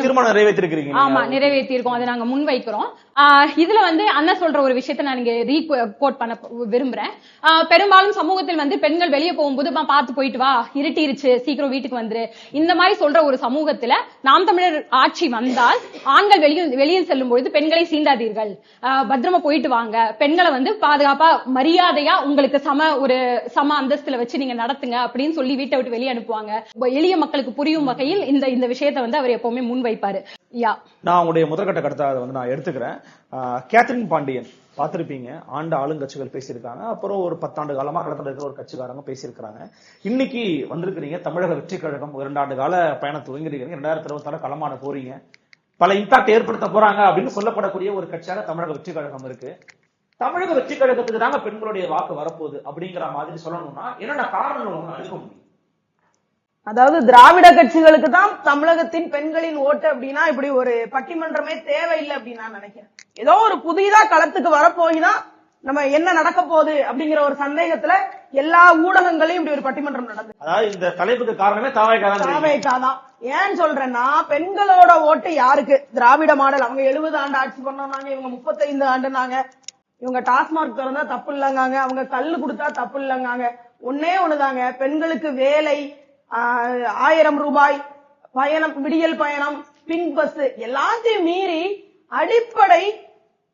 தீர்மானம் நிறைவேற்றிருக்கீங்க. ஆமா, நிறைவேற்றிருக்கோம், அதை நாங்க முன்வைக்கிறோம். இதுல வந்து அண்ணன் சொல்ற ஒரு விஷயத்தை நான் இங்க ரீகோட் பண்ண விரும்புறேன். பெரும்பாலும் சமூகத்தில் வந்து பெண்கள் வெளியே போகும்போது பார்த்து போயிட்டு வா, இருட்டிருச்சு, சீக்கிரம் வீட்டுக்கு வந்துரு, இந்த மாதிரி சொல்ற ஒரு சமூகத்துல நாம் தமிழர் ஆட்சி வந்தால் ஆண்கள் வெளியில் செல்லும் பொழுது பெண்களை சீண்டாதீர்கள், பத்திரமா போயிட்டு வாங்க, பெண்களை வந்து பாதுகாப்பா மரியாதையா உங்களுக்கு சம அந்தஸ்துல வச்சு நீங்க நடத்துங்க அப்படின்னு சொல்லி வீட்டை விட்டு வெளியே அனுப்புவாங்க. எளிய மக்களுக்கு புரியும் வகையில் இந்த விஷயத்தை வந்து அவர் எப்பவுமே முன்வைப்பாரு. நான் உங்களுடைய முதற்கட்ட கருத்தை வந்து நான் எடுத்துக்கிறேன். கேத்ரின் பாண்டியன் பார்த்திருப்பீங்க, ஆளுங்கட்சிகள் பேசியிருக்காங்க, அப்புறம் ஒரு 10 ஆண்டு காலமா களத்தில் இருக்கிற ஒரு கட்சிக்காரங்க பேசியிருக்கிறாங்க. இன்னைக்கு வந்திருக்கிறீங்க, தமிழக வெற்றி கழகம் 2 ஆண்டு கால பயணம் துவங்கிருக்கீங்க, 2026 களமான போறீங்க, பல இம்பாக்ட் ஏற்படுத்த போறாங்க அப்படின்னு சொல்லப்படக்கூடிய ஒரு கட்சியாக தமிழக வெற்றி கழகம் இருக்கு. தமிழக வெற்றி கழகத்துக்கு தாங்க பெண்களுடைய வாக்கு வரப்போகுது அப்படிங்கிற மாதிரி சொல்லணும்னா என்னென்ன காரணங்கள் அழுக முடியும்? அதாவது திராவிட கட்சிகளுக்கு தான் தமிழகத்தின் பெண்களின் ஓட்டு அப்படின்னா இப்படி ஒரு பட்டிமன்றமே தேவையில்லை அப்படின்னு நான் நினைக்கிறேன். ஏதோ ஒரு புதிதா களத்துக்கு வரப்போகிதான் நம்ம என்ன நடக்க போகுது அப்படிங்கிற ஒரு சந்தேகத்துல எல்லா ஊடகங்களையும் இப்படி ஒரு பட்டிமன்றம் நடந்தது. அதாவது இந்த தலைப்புக்கு காரணமே தாவேக்காதான். ஏன் சொல்றேன்னா பெண்களோட ஓட்டு யாருக்கு? திராவிட மாடல், அவங்க 70 ஆண்டு ஆட்சி பண்ணாங்க, இவங்க 35 ஆண்டுனாங்க, இவங்க டாஸ்மார்க் திறந்தா தப்பு இல்லைங்காங்க, அவங்க கல்லு கொடுத்தா தப்பு இல்லைங்காங்க. ஒன்னே ஒண்ணுதாங்க, பெண்களுக்கு வேலை, 1000 ரூபாய் பயணம், விடியல் பயணம், பிங்க் பஸ், எல்லாத்தையும் மீறி அடிப்படை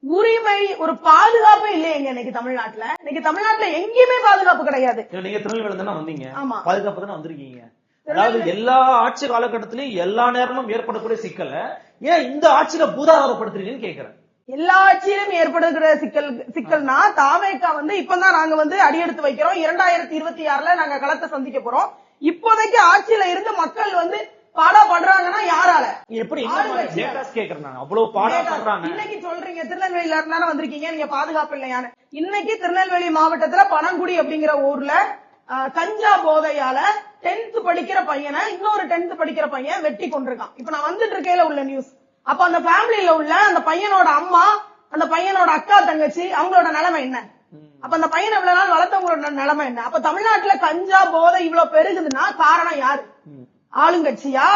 உரிமை ஒரு பாதுகாப்பு இல்லையங்க இன்னைக்கு தமிழ்நாட்டுல. இன்னைக்கு தமிழ்நாட்டுல எங்கேயுமே பாதுகாப்பு கிடையாது. நீங்க திருநெல்வேலி தானே வந்தீங்க, ஆமா, பாதுகாப்பு தானே வந்திருக்கீங்க. அதாவது எல்லா ஆட்சி காலகட்டத்திலயும் எல்லா நேரமும் ஏற்படக்கூடிய சிக்கலை ஏன் இந்த ஆட்சியில பூதாகரப்படுத்துறீங்கன்னு கேக்குறேன். எல்லா ஆட்சியிலும் ஏற்படுகிற சிக்கல்னா தாவேக்கா வந்து இப்பதான் நாங்க வந்து அடியெடுத்து வைக்கிறோம். 2026 நாங்க களத்தை சந்திக்க போறோம். இப்போதைக்கு ஆட்சியில இருந்து மக்கள் வந்து பாடா பண்றாங்கன்னா யாரால? எப்படி அவ்வளவு பாடா பண்றாங்க? இன்னைக்கு சொல்றீங்க திருநெல்வேலியில இருந்தாலும் வந்திருக்கீங்க, நீங்க பாதுகாப்பு இல்லையான்னு. இன்னைக்கு திருநெல்வேலி மாவட்டத்துல பனங்குடி அப்படிங்கிற ஊர்ல கஞ்சா போதையால 10th படிக்கிற பையனை இன்னொரு 10th படிக்கிற பையன் வெட்டி கொண்டிருக்கான். இப்ப நான் வந்துட்டு இருக்கையில உள்ள நியூஸ். அப்ப அந்த ஃபேமிலியில உள்ள அந்த பையனோட அம்மா, அந்த பையனோட அக்கா தங்கச்சி, அவங்களோட நிலைமை என்ன? அப்ப அந்த பையன் இவ்வளவு நாள் வளர்த்தவங்களோட நிலைமை என்ன? அப்ப தமிழ்நாட்டுல கஞ்சா போதை இவ்வளவு பெருகுதுன்னா காரணம் யாரு? ஆளுங்கட்சியா,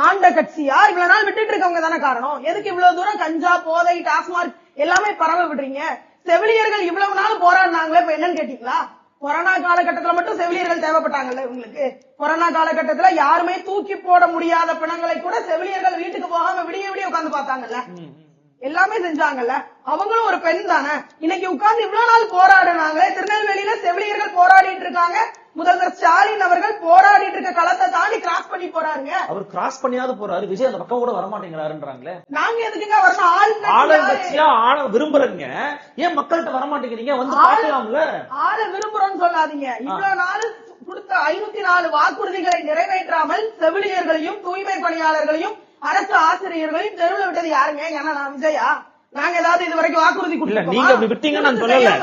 ஆண்ட கட்சியா? இவ்வளவு நாள் விட்டுட்டு இருக்கவங்க தானே காரணம். எதுக்கு இவ்வளவு தூரம் கஞ்சா போதை டாஸ்மார்க் எல்லாமே பரவ விடுறீங்க? செவிலியர்கள் இவ்வளவு நாள் போராடினாங்களே, இப்ப என்னன்னு கேட்டீங்களா? கொரோனா காலகட்டத்துல மட்டும் செவிலியர்கள் தேவைப்பட்டாங்கல்ல உங்களுக்கு. கொரோனா காலகட்டத்துல யாருமே தூக்கி போட முடியாத பிணங்களை கூட செவிலியர்கள் வீட்டுக்கு போகாம விடிய உட்கார்ந்து பார்த்தாங்கல்ல, எல்லாமே செஞ்சாங்கல்ல. அவங்களும் ஒரு பெண் தானே. இன்னைக்கு உட்கார்ந்து இவ்வளவு நாள் போராடினாங்களே, திருநெல்வேலியில செவிலியர்கள் போராடிட்டு இருக்காங்க. முதல்வர் ஸ்டாலின் அவர்கள் போராடிட்டு இருக்க களத்தை தாண்டி கிராஸ் பண்ணி போறாருங்க. அவர் கிராஸ் பண்ணியாவது போறாரு, விஜய் அந்த பக்கம் கூட வரமாட்டேங்கிறாருன்றாங்களே. நாங்க எதுக்குங்க வரணும்? ஆளுங்கட்சியா ஆள விரும்புறீங்க, ஏன் மக்கள்கிட்ட வரமாட்டேங்கிறீங்க? வந்து பாக்கலாம்ல. ஆள விரும்புறோம்னு சொல்லாதீங்க. இவ்வளவு நாள் கொடுத்த 504 வாக்குறுதிகளை நிறைவேற்றாமல் செவிலியர்களையும் தூய்மை பணியாளர்களையும் அரசு ஆசிரியர்களையும் தெருவில் விட்டது யாருங்க? ஏன்னா நான் விஜயா? நாங்க ஏதாவது இது வரைக்கும் வாக்குறுதி கொடுக்கல. நீங்க அப்படி விட்டீங்கன்னு நான் சொல்லல.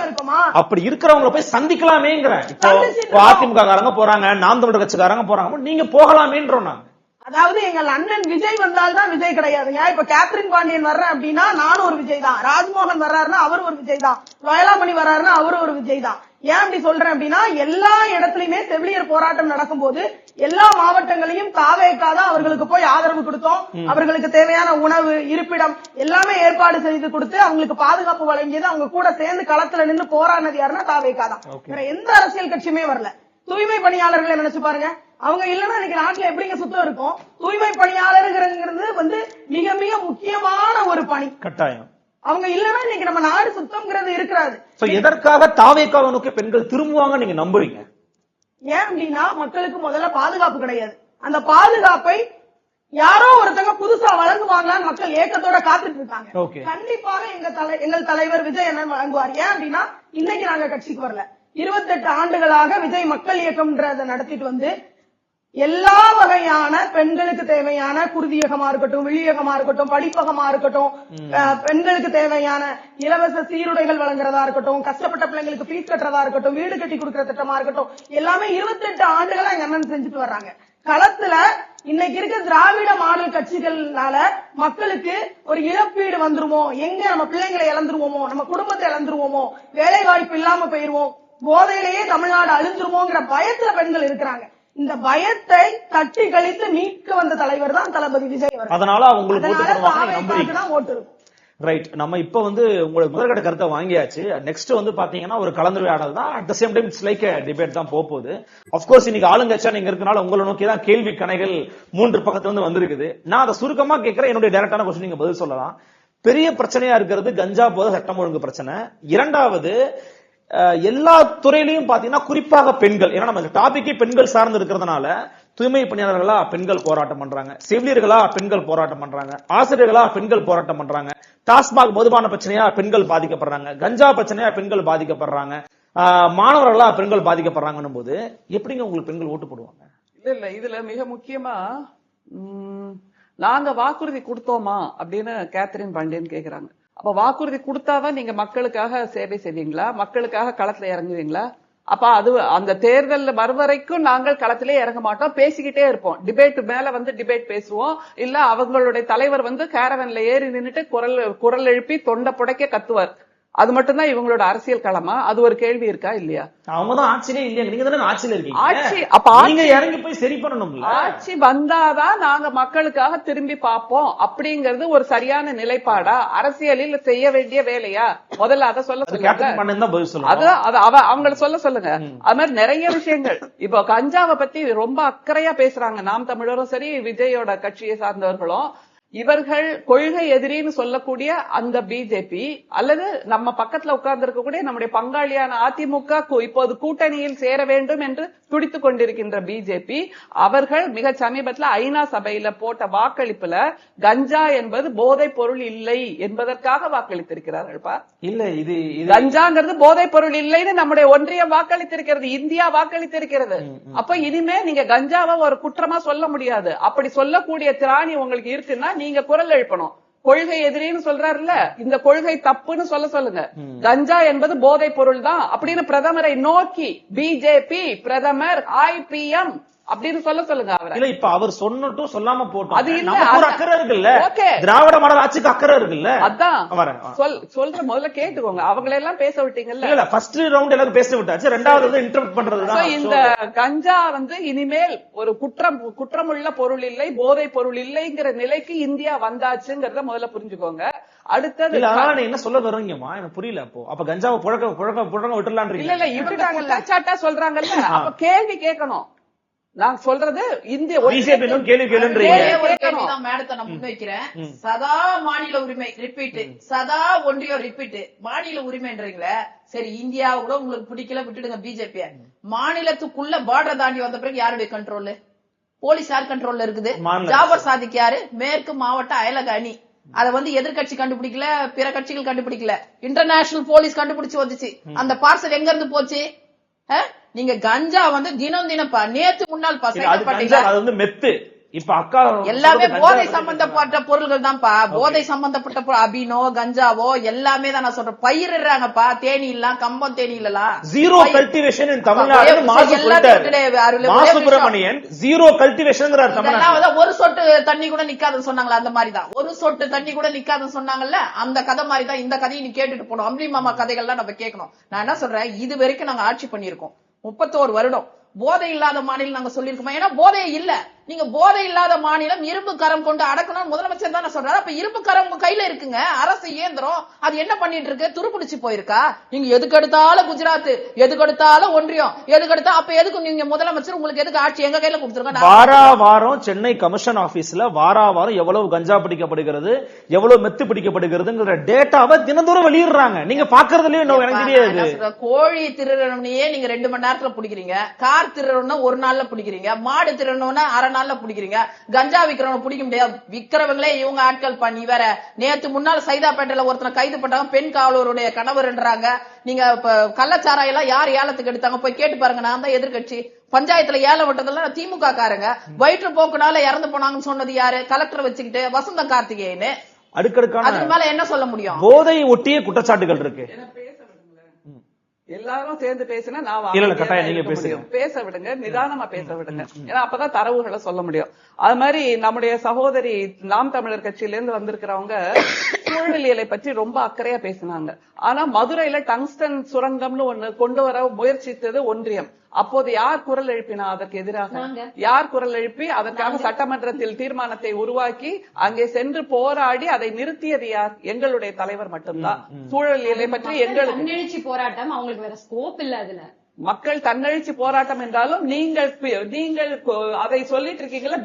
அப்படி இருக்கிறவங்க போய் சந்திக்கலாமேங்கிற. இப்போ அதிமுக காரங்க போறாங்க, நாம் தமிழர் கட்சிக்காரங்க போறாங்க, நீங்க போகலாமேன்றோம். நாங்க அதாவது எங்கள் அண்ணன் விஜய் வந்தால்தான் விஜய் கிடையாதுங்க. இப்ப கேத்ரின் பாண்டியன் வர்றேன் அப்படின்னா நானும் ஒரு விஜய் தான், ராஜ்மோகன் வர்றாருன்னா அவர் ஒரு விஜய் தான், லோயலாமணி வர்றாருன்னா அவரு ஒரு விஜய் தான். ஏன் அப்படி சொல்றேன் அப்படின்னா எல்லா இடத்துலயுமே செவிலியர் போராட்டம் நடக்கும் போது எல்லா மாவட்டங்களையும் தாவேக்காதான் அவர்களுக்கு போய் ஆதரவு கொடுத்தோம். அவர்களுக்கு தேவையான உணவு, இருப்பிடம் எல்லாமே ஏற்பாடு செய்து கொடுத்து அவங்களுக்கு பாதுகாப்பு வழங்கியது, அவங்க கூட சேர்ந்து களத்துல நின்று போராடினது யாருன்னா தாவேக்காதான். வேற எந்த அரசியல் கட்சியுமே வரல. தூய்மை பணியாளர்களை நினைச்சு பாருங்க, அவங்க இல்லன்னா இன்னைக்கு நாட்டுல எப்படிங்க சுத்தம் இருக்கும்? தூய்மை பணியாளருங்கிறது வந்து மிக மிக முக்கியமான ஒரு பணி, கட்டாயம். அவங்க இல்லன்னா இன்னைக்கு நம்ம நாடு சுத்தம்ங்கிறது இருக்கிறாது. எதற்காக தாவேக்காவை நோக்கி பெண்கள் திரும்புவாங்க நீங்க நம்புறீங்க? ஏன் அப்படின்னா மக்களுக்கு முதல்ல பாதுகாப்பு கிடையாது. அந்த பாதுகாப்பை யாரோ ஒருத்தங்க புதுசா வழங்குவாங்களான்னு மக்கள் ஏக்கத்தோட காத்துட்டு இருக்காங்க. கண்டிப்பாக எங்கள் தலைவர் விஜய் அண்ணன் வழங்குவார். ஏன் அப்படின்னா இன்னைக்கு நாங்க கட்சிக்கு வரல, 28 ஆண்டுகளாக விஜய் மக்கள் இயக்கம்ன்றத நடத்திட்டு வந்து எல்லா வகையான பெண்களுக்கு தேவையான குருதியகமா இருக்கட்டும், விழியகமா இருக்கட்டும், படிப்பகமா இருக்கட்டும், பெண்களுக்கு தேவையான இலவச சீருடைகள் வழங்குறதா இருக்கட்டும், கஷ்டப்பட்ட பிள்ளைங்களுக்கு ஃபீஸ் கட்டுறதா இருக்கட்டும், வீடு கட்டி கொடுக்கிற திட்டமா இருக்கட்டும், எல்லாமே 28 ஆண்டுகளா எங்க அண்ணன் செஞ்சுட்டு வர்றாங்க. களத்துல இன்னைக்கு இருக்க திராவிட மாடல் கட்சிகள்னால மக்களுக்கு ஒரு இழப்பீடு வந்துருமோ, எங்க நம்ம பிள்ளைங்களை இழந்துருவோமோ, நம்ம குடும்பத்தை இழந்துருவோமோ, வேலை வாய்ப்பு இல்லாம போயிருவோம், போதையிலேயே தமிழ்நாடு அழிந்துருமோங்கிற பயத்துல பெண்கள் இருக்கிறாங்க. இந்த பயத்தை தட்டி கழித்து மீட்க வந்த தலைவர் தான் தளபதி விஜய். அதனால அவங்களுக்கு ஓட்டு இருக்கும். ரைட். நம்ம இப்ப வந்து உங்களுக்கு முதற்கட்ட கருத்தை வாங்கியாச்சு. நெக்ஸ்ட் வந்து பாத்தீங்கன்னா ஒரு கலந்துரையாடல் தான். At the same time it's like debate தான் போகுது. அப்கோர்ஸ் இன்னைக்கு ஆளுங்கட்சியா நீங்க இருக்கனால உங்களை நோக்கி தான் கேள்வி கணைகள் 3 பக்கத்துல வந்து வந்திருக்குது. நான் அதை சுருக்கமா கேட்கிறேன், என்னுடைய டைரக்டான கொஸ்டின் நீங்க பதில் சொல்லலாம். பெரிய பிரச்சனையா இருக்கிறது கஞ்சா போத சட்டம் ஒழுங்கு பிரச்சனை. இரண்டாவது, எல்லா துறையிலையும் பாத்தீங்கன்னா குறிப்பாக பெண்கள், ஏன்னா நம்ம டாபிக்கே பெண்கள் சார்ந்து இருக்கிறதுனால தூய்மை பணியாளர்களா பெண்கள் போராட்டம் பண்றாங்க, செவிலியர்களா பெண்கள் போராட்டம் பண்றாங்க, ஆசிரியர்களா பெண்கள் போராட்டம் பண்றாங்க, டாஸ்மாக் மதுபான பிரச்சனையா பெண்கள் பாதிக்கப்படுறாங்க, கஞ்சா பிரச்சனையா பெண்கள் பாதிக்கப்படுறாங்க, மாணவர்களா பெண்கள் பாதிக்கப்படுறாங்கன்னும் போது எப்படிங்க உங்களுக்கு பெண்கள் ஓட்டு போடுவாங்க? இல்ல இதுல மிக முக்கியமா நாங்க வாக்குறுதி கொடுத்தோமா அப்படின்னு கேத்ரின் பாண்டியன் கேக்குறாங்க. அப்ப வாக்குறுதி கொடுத்தாதான் நீங்க மக்களுக்காக சேவை செய்வீங்களா, மக்களுக்காக களத்துல இறங்குவீங்களா? அப்ப அது அந்த தேர்தல் வரும் நாங்கள் களத்திலே இறங்க மாட்டோம், பேசிக்கிட்டே இருப்போம். டிபேட் மேல வந்து டிபேட் பேசுவோம், இல்ல அவங்களுடைய தலைவர் வந்து கேரவன்ல ஏறி நின்னுட்டு குரல் எழுப்பி தொண்டை புடைக்க கத்துவார். அது மட்டும்தான் இவங்களோட அரசியல் களமா? அது ஒரு கேள்வி இருக்கா இல்லையா? அவங்கதான் ஆட்சியிலே இல்லையா? நீங்க தானே ஆட்சியில இருக்கீங்க. ஆட்சி அப்ப நீங்க இறங்கி போய் சரி பண்ணணும்ல. ஆட்சி வந்தாதான் நாங்க மக்களுக்காக திரும்பி பார்ப்போம் அப்படிங்கறது ஒரு சரியான நிலைப்பாடா? அரசியலில் செய்ய வேண்டிய வேலையா? முதல்ல அதை சொல்ல சொல்லுங்க. அது அவங்கள சொல்ல சொல்லுங்க. அது மாதிரி நிறைய விஷயங்கள். இப்போ கஞ்சாவை பத்தி ரொம்ப அக்கறையா பேசுறாங்க நாம் தமிழரும் சரி, விஜயோட கட்சியை சார்ந்தவர்களும். இவர்கள் கொள்கை எதிரின்னு சொல்லக்கூடிய அந்த பிஜேபி அல்லது நம்ம பக்கத்துல உட்கார்ந்து இருக்கக்கூடிய நம்முடைய பங்காளியான அதிமுக இப்போது கூட்டணியில் சேர வேண்டும் என்று துடித்துக் கொண்டிருக்கின்ற பிஜேபி அவர்கள் மிக சமீபத்தில் ஐநா சபையில போட்ட வாக்களிப்புல கஞ்சா என்பது போதைப் பொருள் இல்லை என்பதற்காக வாக்களித்திருக்கிறார்கள்ப்பா. இல்ல இது கஞ்சாங்கிறது போதைப் பொருள் இல்லைன்னு நம்முடைய ஒன்றியம் வாக்களித்திருக்கிறது, இந்தியா வாக்களித்திருக்கிறது. அப்ப இனிமே நீங்க கஞ்சாவை ஒரு குற்றமா சொல்ல முடியாது. அப்படி சொல்லக்கூடிய திராணி உங்களுக்கு இருக்குன்னா நீங்க குரல் எழுப்பணும். கொள்கை எதிரின்னு சொல்றாருல்ல, இந்த கொள்கை தப்புன்னு சொல்ல சொல்லுங்க. கஞ்சா என்பது போதைப் பொருள் தான் அப்படின்னு பிரதமரை நோக்கி பிஜேபி பிரதமர் IPM அப்படின்னு சொல்ல சொல்லுங்க. அவரை இப்ப அவர் சொன்னட்டும் சொல்லாம போட்டோம், அது இல்ல, அக்கறை இருக்குல்ல, திராவிட மாடல் ஆட்சிக்கு அக்கறை இருக்குல்ல. அதான் சொல்ற முதல்ல கேட்டுக்கோங்க. அவங்களை எல்லாம் பேச விட்டீங்கல்ல. இல்ல ஃபர்ஸ்ட் ரவுண்ட் எல்லாரும் பேச விட்டாச்சு, ரெண்டாவது வந்து இன்டர்ப்ட் பண்றதுதான். இந்த கஞ்சா வந்து இனிமேல் ஒரு குற்றமுள்ள பொருள் இல்லை, போதை பொருள் இல்லைங்கிற நிலைக்கு இந்தியா வந்தாச்சுங்கிறத முதல்ல புரிஞ்சுக்கோங்க. அடுத்தது என்ன சொல்ல வருவீங்கம்மா? எனக்கு புரியல. அப்ப கஞ்சாவை புழங்க விட்டுலான் இல்ல இல்ல இவங்க சொல்றாங்கல்ல, அப்ப கேள்வி கேட்கணும். நான் சொல்றது இந்திய மேடத்தை நான் முன்வைக்கிறேன். சதா மாநில உரிமை ரிப்பீட், சதா ஒன்றியம் ரிப்பீட், மாநில உரிமைன்றீங்களே. சரி, இந்தியாவை கூட உங்களுக்கு பிடிக்கல, விட்டுடுங்க பிஜேபி. மாநிலத்துக்குள்ள பார்டர் தாண்டி வந்த பிறகு யாருடைய கண்ட்ரோல்? போலீஸ் யார் கண்ட்ரோல்ல இருக்குது? ஜாபர் சாதிக் யாரு? மேற்கு மாவட்ட அயலக அணி. அத வந்து எதிர்கட்சி கண்டுபிடிக்கல, பிற கட்சிகள் கண்டுபிடிக்கல, இன்டர்நேஷனல் போலீஸ் கண்டுபிடிச்சு வந்துச்சு. அந்த பார்சல் எங்க இருந்து போச்சு? நீங்க கஞ்சா வந்து தினம் நேத்து முன்னாள் மெத்து இப்ப அக்கா எல்லாமே போதை சம்பந்தப்பட்ட பொருள்கள் தான்ப்பா. போதை சம்பந்தப்பட்ட அபினோ கஞ்சாவோ எல்லாமே தான் நான் சொல்றேன். பயிரிடுறாங்கப்பா. தேனி இல்ல, கம்பம் தேனி இல்லலாம். ஜீரோ கல்டிவேஷன் இன் தமிழ்நாடு. சுப்பிரமணியன் ஜீரோ கல்டிவேஷன் ஒரு சொட்டு தண்ணி கூட நிக்காதுன்னு சொன்னாங்களா, அந்த மாதிரிதான். ஒரு சொட்டு தண்ணி கூட நிக்காதுன்னு சொன்னாங்கல்ல, அந்த கதை மாதிரிதான் இந்த கதையை நீ கேட்டுட்டு போனோம். அம்பி மாமா கதைகள்லாம் நம்ம கேட்கணும். நான் என்ன சொல்றேன், இது வரைக்கும் நாங்க ஆட்சி பண்ணிருக்கோம் 31 வருடம். போதை இல்லாத மாநிலம் நாங்க சொல்லிருக்கோம். ஏன்னா போதையே இல்ல. நீங்க போதை இல்லாத மாநிலம் இரும்பு கரம் கொண்டு அடக்கணும் முதலமைச்சர் தான் சொல்றாரு. அப்ப இரும்பு கரம் கையில இருக்குங்க, அரசு இயந்திரம். அது என்ன பண்ணிட்டு இருக்கு? துருப்பிடிச்சு போயிருக்கா? நீங்க எதுக்கு எடுத்தாலும் குஜராத், எதுக்கு எடுத்தாலும் ஒன்றியம், எதுக்கு எடுத்தா அப்ப எதுக்கு நீங்க முதலமைச்சர்? உங்களுக்கு எதுக்கு ஆட்சி எங்க கையில கொடுத்துருங்க? வாரா வாரம் சென்னை கமிஷன் ஆபீஸ்ல வாரா வாரம் எவ்வளவு கஞ்சா பிடிக்கப்படுகிறது, எவ்வளவு மெத்து பிடிக்கப்படுகிறதுங்கிற டேட்டாவை தினந்தோறும் வெளியிடுறாங்க. நீங்க பாக்குறதுலயே எனக்கு தெரியாது. கோழி திருடனையே நீங்க 2 மணி நேரத்துல பிடிக்கிறீங்க, கார் திருடணும் 1 நாள்ல பிடிக்கிறீங்க, மாடு திருடணும்னா அரை நாள்ல பிடிக்கிறீங்க, கஞ்சா விக்கிறவங்க பிடிக்க முடியாது. விக்கிறவங்களே இவங்க ஆட்கள் பண்ணி வேற. நேத்து முன்னாள் சைதாப்பேட்டையில ஒருத்தனை கைது பண்ணாங்க, பெண் காவலருடைய கணவர்ன்றாங்க. நீங்க கள்ளச்சாராயம் எல்லாம் யார் ஏலத்துக்கு எடுத்தாங்க போய் கேட்டு பாருங்க. நான் தான் எதிர்கட்சி. பஞ்சாயத்துல ஏலம் விட்டதெல்லாம் திமுக காரங்க. வயிற்று போக்குனால இறந்து போனாங்கன்னு சொன்னது யாரு? கலெக்டர் வச்சுக்கிட்டு வசந்த கார்த்திகேயன். அடுக்கடுக்கான அதுக்கு மேல என்ன சொல்ல முடியும்? போதை ஒட்டிய குற்றச்சாட்டுகள் இருக்கு. எல்லாரும் சேர்ந்து பேசினா நான் பேச விடுங்க, நிதானமா பேச விடுங்க. ஏன்னா அப்பதான் தரவுகளை சொல்ல முடியும். அது மாதிரி நம்முடைய சகோதரி நாம் தமிழர் கட்சியில இருந்து வந்திருக்கிறவங்க சூழலியலை பற்றி ரொம்ப அக்கறையா பேசினாங்க. ஆனா மதுரையில டங்ஸ்டன் சுரங்கம்னு ஒண்ணு கொண்டு வர முயற்சித்தது ஒன்றியம். அப்போது யார் குரல் எழுப்பினா அதற்கு எதிராக? யார் குரல் எழுப்பி அதற்காக சட்டமன்றத்தில் தீர்மானத்தை உருவாக்கி அங்கே சென்று போராடி அதை நிறுத்தியது யார்? எங்களுடைய தலைவர் மட்டும்தான். சூழலியலை பற்றி எங்களுக்கு போராட்டம், அவங்களுக்கு வேற ஸ்கோப் இல்ல. அதுல மக்கள் தன்னெழுச்சி போராட்டம் என்றாலும் நீங்கள் அதை சொல்லிட்டு இருக்கீங்களா?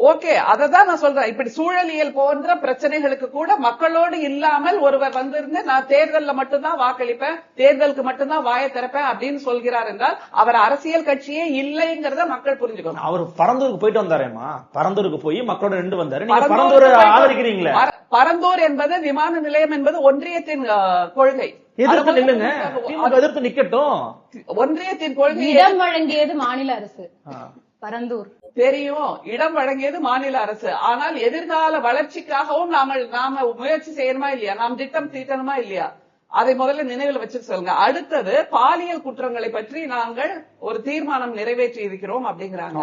ஓகே, அததான் நான் சொல்றேன். இப்படி சூழலியல் போன்ற பிரச்சனைகளுக்கு கூட மக்களோடு இல்லாமல் ஒருவர் வந்திருந்து நான் தேர்தல்ல மட்டும்தான் வாக்களிப்பேன், தேர்தலுக்கு மட்டும்தான் வாயை திறப்பேன் அப்படின்னு சொல்கிறார் என்றால் அவர் அரசியல் கட்சியே இல்லைங்கிறத மக்கள் புரிஞ்சுக்கணும். அவர் பரந்தூருக்கு போயிட்டு வந்தாரேமா, பரந்தூருக்கு போய் மக்களோட ரெண்டு வந்தாரு. பரந்தூர் ஆதரிக்கிறீங்களா? பரந்தூர் என்பது விமான நிலையம் என்பது ஒன்றியத்தின் கொள்கை. எதிர்த்து நிக்கட்டும். ஒன்றியத்தின் கொள்கை. இடம் வழங்கியது மாநில அரசு. பரந்தூர் தெரியும், இடம் வழங்கியது மாநில அரசு. ஆனால் எதிர்கால வளர்ச்சிக்காகவும் நாம முயற்சி செய்யணுமா இல்லையா? நாம் திட்டம் தீட்டணுமா இல்லையா? அதை முதல்ல நினைவில் வச்சு சொல்லுங்க. அடுத்தது பாலியல் குற்றங்களை பற்றி நாங்கள் ஒரு தீர்மானம் நிறைவேற்றி இருக்கிறோம் அப்படிங்கிறாங்க.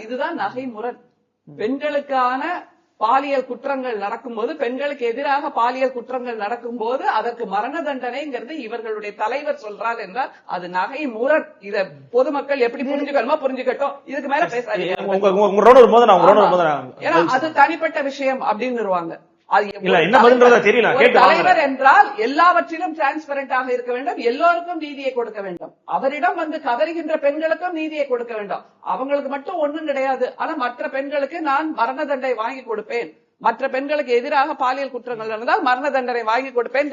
இதுதான் நகைமுறை. பெண்களுக்கான பாலியல் குற்றங்கள் நடக்கும்போது, பெண்களுக்கு எதிராக பாலியல் குற்றங்கள் நடக்கும்போது அதற்கு மரண தண்டனைங்கிறது இவர்களுடைய தலைவர் சொல்றார் என்றால் அது நகை முரண். இத பொதுமக்கள் எப்படி புரிஞ்சுக்கணுமோ புரிஞ்சுக்கட்டும். இதுக்கு மேல பேசாதீங்க. ஏன்னா அது தனிப்பட்ட விஷயம் அப்படின்னு தலைவர் என்றால் எல்லாவற்றிலும் டிரான்ஸ்பரண்டாக இருக்க வேண்டும், எல்லோருக்கும் நீதியை கொடுக்க வேண்டும். அவரிடம் வந்து கதறுகின்ற பெண்களுக்கும் நீதியை கொடுக்க வேண்டும். அவங்களுக்கு மட்டும் ஒண்ணும் கிடையாது. ஆனா மற்ற பெண்களுக்கு நான் மரண தண்டனை வாங்கி கொடுப்பேன், மற்ற பெண்களுக்கு எதிராக பாலியல் குற்றங்கள் நடந்தால் மரண தண்டனை வாங்கி கொடுப்பேன்.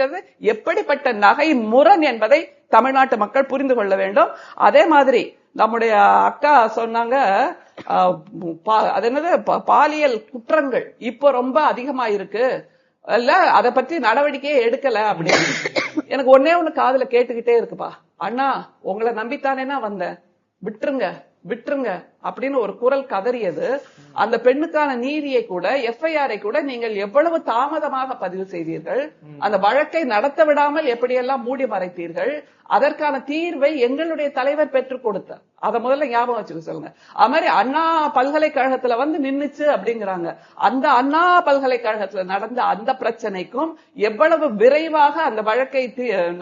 எப்படிப்பட்ட நகை முரண் என்பதை தமிழ்நாட்டு மக்கள் புரிந்து கொள்ள வேண்டும். அதே மாதிரி நம்முடைய அக்கா சொன்னாங்க, அது என்னது, பாலியல் குற்றங்கள் இப்ப ரொம்ப அதிகமா இருக்கு இல்ல, அதை பற்றி நடவடிக்கையே எடுக்கல அப்படின்னு. எனக்கு ஒன்னே ஒண்ணு காதுல கேட்டுக்கிட்டே இருக்குப்பா, அண்ணா உங்களை நம்பித்தானேனா வந்தேன், விட்டுருங்க விட்டுருங்க அப்படின்னு ஒரு குரல் கதறியது. அந்த பெண்ணுக்கான நீதியை கூட, எஃப்ஐஆரை கூட நீங்கள் எவ்வளவு தாமதமாக பதிவு செய்தீர்கள், அந்த வழக்கை நடத்த விடாமல் எப்படியெல்லாம் மூடி மறைத்தீர்கள், அதற்கான தீர்வை எங்களுடைய தலைவர் பெற்றுக் கொடுத்தார். அதை முதல்ல ஞாபகம் வச்சுக்க சொல்லுங்க. அது மாதிரி அண்ணா பல்கலைக்கழகத்துல வந்து நின்னுச்சு அப்படிங்கிறாங்க. அந்த அண்ணா பல்கலைக்கழகத்துல நடந்த அந்த பிரச்சனைக்கும் எவ்வளவு விரைவாக அந்த வழக்கை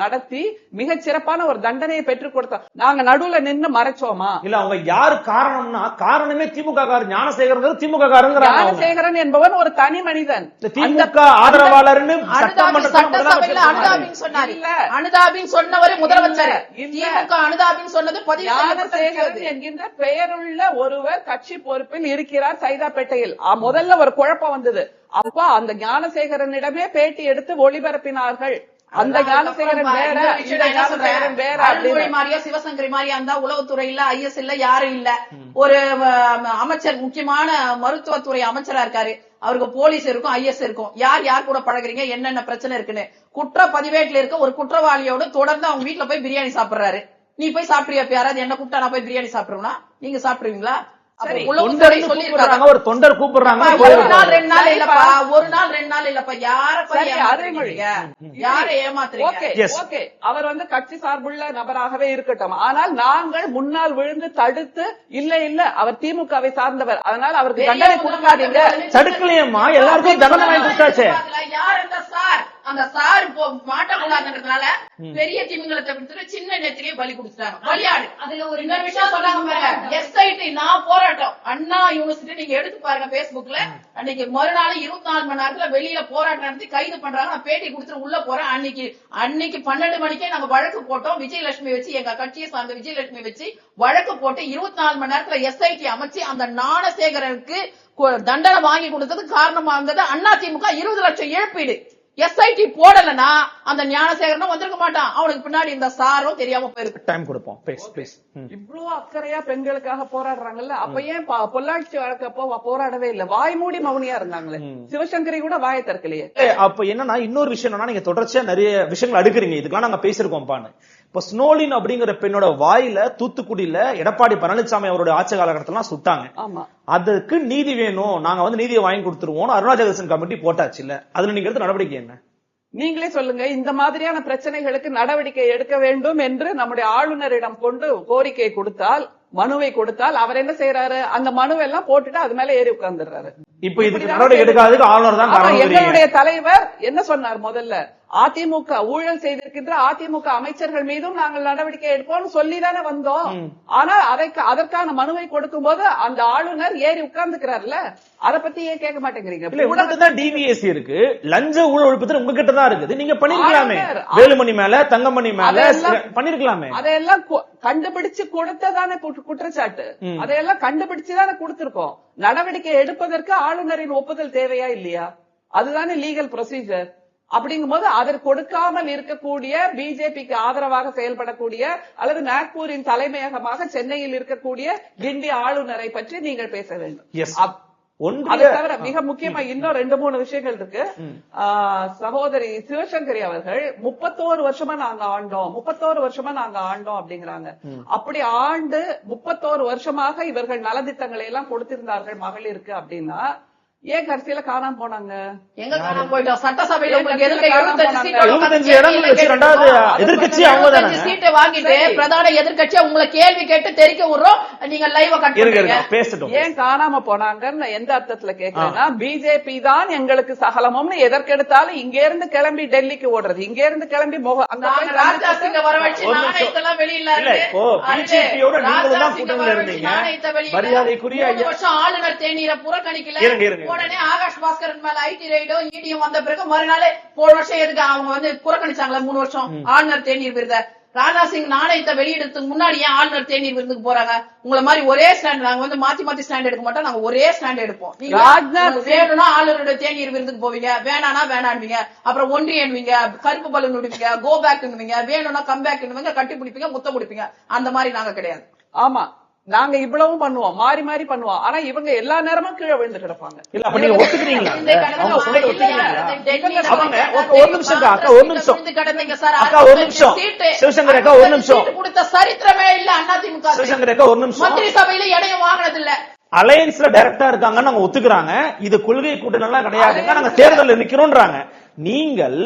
நடத்தி மிகச் சிறப்பான ஒரு தண்டனையை பெற்றுக் கொடுத்தார். நாங்க நடுவுல நின்று மறைச்சோமா? இல்ல, அவங்க யாரு காரணம்னா, காரணமே திமுக காரன் ஞானசேகரன். திமுக ஞானசேகரன் என்பவன் ஒரு தனி மனிதன், திமுக ஆதரவாளர்னு சட்டசபையில அனுதாபின்னு சொன்னார். அனுதாபின்னு சொன்னவர் முதலமைச்சர். திமுக அனுதாபின்னு சொன்னது ஞானசேகரன் என்கின்ற பெயருள்ள ஒருவர் கட்சி பொறுப்பில் இருக்கிறார் சைதாப்பேட்டையில். முதல்ல ஒரு குழப்பம் வந்தது. அப்ப அந்த ஞானசேகரனிடமே பேட்டி எடுத்து ஒளிபரப்பினார்கள். அந்த ஞானசேகரன் வேற, இந்த ஞானசேகரன் வேற. மாதிரியா சிவசங்கரி மாதிரியா இருந்தா உளவுத்துறை இல்ல, ஐஎஸ் இல்ல, யாரும் இல்ல. ஒரு அமைச்சர், முக்கியமான மருத்துவத்துறை அமைச்சரா இருக்காரு, அவருக்கு போலீஸ் இருக்கும், ஐஎஸ் இருக்கும். யார் யார் கூட பழகுறீங்க, என்னென்ன பிரச்சனை இருக்குன்னு குற்ற பதிவேட்டில் இருக்க ஒரு குற்றவாளியோடு தொடர்ந்து அவங்க வீட்டுல போய் பிரியாணி சாப்பிடுறாரு. நீ போய் சாப்பிடுறியா? யாராவது என்ன கூப்பிட்டா நான் போய் பிரியாணி சாப்பிடுறோம்னா நீங்க சாப்பிடுவீங்களா? சரி, ஒரு தொண்டர் கூப்பிடுறாங்க. ஒரு நாள் 2 நாள் இல்லப்பா, ஒரு நாள் 2 நாள் இல்லப்பா. யாரை ஏமாத்துறீங்க? அவர் கட்சி சார்புள்ள நபராகவே இருக்கட்டும், ஆனால் நாங்கள் முன்னால் விழுந்து தடுத்து இல்ல அவர் திமுகவை சார்ந்தவர், அதனால அவருக்கு தண்டனை கொடுக்காதீங்க. தடுக்கலையம்மா, எல்லாருக்கும் தண்டனை வாங்கி கொடுத்தாச்சு. யார் அந்த சார்? அந்த சார் மாட்டக்கூடாதுன்றதுனால பெரிய திமிங்கலத்தை விடுத்து சின்ன நேத்திலேயே பலி கொடுத்துட்டாங்க. பலியாடு. அதுல ஒரு இன்னொரு விஷயம் சொன்னாங்க பாருங்க, எஸ்ஐடி நான் போராட்டம் அண்ணா யூனிவர்சிட்டி நீங்க எடுத்து பாருங்க பேஸ்புக்ல. அன்னைக்கு மறுநாள் 24 மணி நேரத்துல வெளியில போராட்டம் நடத்தி கைது பண்றாங்க. நான் பேட்டி கொடுத்துட்டு உள்ள போறேன். அன்னைக்கு 12 மணிக்கே நாங்க வழக்கு போட்டோம். விஜயலட்சுமி வச்சு, எங்க கட்சியை சார்ந்த விஜயலட்சுமி வச்சு வழக்கு போட்டு 24 மணி நேரத்துல எஸ்ஐடி அமைச்சு அந்த ஞானசேகரனுக்கு தண்டனை வாங்கி கொடுத்தது காரணமா இருந்தது அதிமுக 20 லட்சம் இழப்பீடு. எஸ்ஐடி போடலனா அந்த ஞானசேகரனும் வந்திருக்க மாட்டான். அவனுக்கு பின்னாடி இந்த சாரும் தெரியாம போயிருக்கு. டைம் கொடுப்போம். இவ்வளவு அக்கறையா பெண்களுக்காக போராடுறாங்கல்ல, அப்ப ஏன் பொள்ளாச்சி வழக்கப்போ போராடவே இல்ல? வாய் மூடி மௌனியா இருந்தாங்களே. சிவசங்கரி கூட வாயை திறக்கலையே. அப்ப என்னன்னா இன்னொரு விஷயம் என்னன்னா, நீங்க தொடர்ச்சியா நிறைய விஷயங்கள் அடுக்குறீங்க. இதுக்கெல்லாம் நாங்க பேசிருக்கோம் பான்னு. இப்ப ஸ்னோலின் அப்படிங்கிற பெண்ணோட வாயில தூத்துக்குடியில எடப்பாடி பழனிசாமி அவருடைய ஆட்சி காலகட்டத்துல சுட்டாங்க. ஆமா, அதுக்கு நீதி வேணும், நாங்க நீதியை வாங்கி கொடுத்துருவோம். அருணாச்சல கமிட்டி போட்டாச்சு இல்ல, அதுல நீங்க எடுத்த நடவடிக்கை என்ன? நீங்களே சொல்லுங்க. இந்த மாதிரியான பிரச்சனைகளுக்கு நடவடிக்கை எடுக்க வேண்டும் என்று நம்முடைய ஆளுநரிடம் கொண்டு கோரிக்கை கொடுத்தால், மனுவை கொடுத்தால், அவர் என்ன செய்யறாரு? அந்த மனுவெல்லாம் போட்டுட்டு அது மேல ஏறி உட்கார்ந்துடுறாரு. இப்ப இதுக்கு நடவடிக்கை எடுக்காததுக்கு ஆளுநர் தான். எங்களுடைய தலைவர் என்ன சொன்னார்? முதல்ல அதிமுக ஊழல் செய்திருக்கின்ற அதிமுக அமைச்சர்கள் மீதும் நாங்கள் நடவடிக்கை எடுப்போம் சொல்லிதானே வந்தோம். ஆனால் அதற்கான மனுவை கொடுக்கும் போது அந்த ஆளுநர் ஏறி உட்கார்ந்துக்கிறார்ல, அதை பத்தி ஏன் கேட்க மாட்டேங்கிறீங்க? டிவிஎஸ்சி இருக்கு, லஞ்ச ஊழல் ஒழிப்பு உங்ககிட்ட தான் இருக்குது. நீங்க பண்ணிருக்கலாமே, வேலுமணி மேல, தங்கமணி மேல பண்ணிருக்கலாமே. அதையெல்லாம் கண்டுபிடிச்சு கொடுத்ததானே குற்றச்சாட்டு. அதையெல்லாம் கண்டுபிடிச்சுதானே கொடுத்திருக்கோம். நடவடிக்கை எடுப்பதற்கு ஆளுநரின் ஒப்புதல் தேவையா இல்லையா? அதுதானே லீகல் ப்ரொசீஜர். அப்படிங்கும் போது அதற்கு கொடுக்காமல் இருக்கக்கூடிய பிஜேபிக்கு ஆதரவாக செயல்படக்கூடிய அல்லது நாக்பூரின் தலைமையகமாக சென்னையில் இருக்கக்கூடிய கிண்டி ஆளுநரை பற்றி நீங்கள் பேச வேண்டும். அதை தவிர மிக முக்கியமா இன்னும் 2-3 விஷயங்கள் இருக்கு. சகோதரி சிவசங்கரி அவர்கள் 31 வருஷமா நாங்க ஆண்டோம் அப்படிங்கிறாங்க. அப்படி ஆண்டு 31 வருஷமாக இவர்கள் நலத்திட்டங்களை எல்லாம் கொடுத்திருந்தார்கள் மகளிருக்கு அப்படின்னா ஏன் கடைசியில காணாம போனாங்க? எங்க காணாம போயிட்டோம்? சட்டசபையில உங்களுக்கு எதிர்க்க 75 சீட்டை வாங்கிட்டு பிரதான எதிர்க்கட்சியா உங்களை கேள்வி கேட்டு தெரிக்க விடுறோம். நீங்க லைவ கட் பேசட்டும். ஏன் காணாம போனாங்கன்னு எந்த அர்த்தத்துல கேக்குறேன்னா, பிஜேபி தான் எங்களுக்கு சகலமும் எதற்கெடுத்தாலும் இங்க இருந்து கிளம்பி டெல்லிக்கு ஓடுறது, இங்க இருந்து கிளம்பி ராஜாசிங்க வர வச்சு நாணயத்தெல்லாம் வெளியில ஆளுநர் தேநீரை புறக்கணிக்கல. உடனே ஆகாஷ் பாஸ்கரன் மேல ஐடி ரைடோ இடியும் வந்த பிறகு மறுநாள் போன வருஷம் எதுக்கு அவங்க புறக்கணிச்சாங்களா 3 வருஷம் ஆளுநர் தேநீர் விருத? ராஜாசிங் நாணயத்தை வெளியிடறதுக்கு முன்னாடி ஏன் ஆளுநர் தேநீர் விருதுக்கு போறாங்க? உங்களை மாதிரி ஒரே ஸ்டாண்ட், நாங்க மாத்தி ஸ்டாண்ட் எடுக்க மாட்டோம். நாங்க ஒரே ஸ்டாண்ட் எடுப்போம். வேணும்னா ஆளுநருடைய தேநீர் விருதுக்கு போவீங்க, வேணானா வேணாடுவீங்க, அப்புறம் ஒன்றியன்வீங்க, கருப்பு பலூன் விடுவீங்க, கோ பேக், வேணும்னா கம் பேக், கட்டி பிடிப்பீங்க, முத்த பிடிப்பீங்க. அந்த மாதிரி நாங்க கிடையாது. ஆமா, நாங்க இவ்வளவும் பண்ணுவோம், மாறி மாறி பண்ணுவோம். ஆனா இவங்க எல்லா நேரமும் கீழே விழுந்து கிடப்பாங்க. கொடுத்த சரித்திரமே இல்ல அதிமுக. மந்திரி சபையில இடையும் வாங்கினது இல்ல. அலையன்ஸ்ல டைரக்டா இருக்காங்கன்னு நாங்க ஒத்துக்கிறாங்க. இது கொள்கை கூட்டணி எல்லாம் கிடையாது, நாங்க தேர்தலில் நிக்கிறோம்ன்றாங்க. நீங்கள்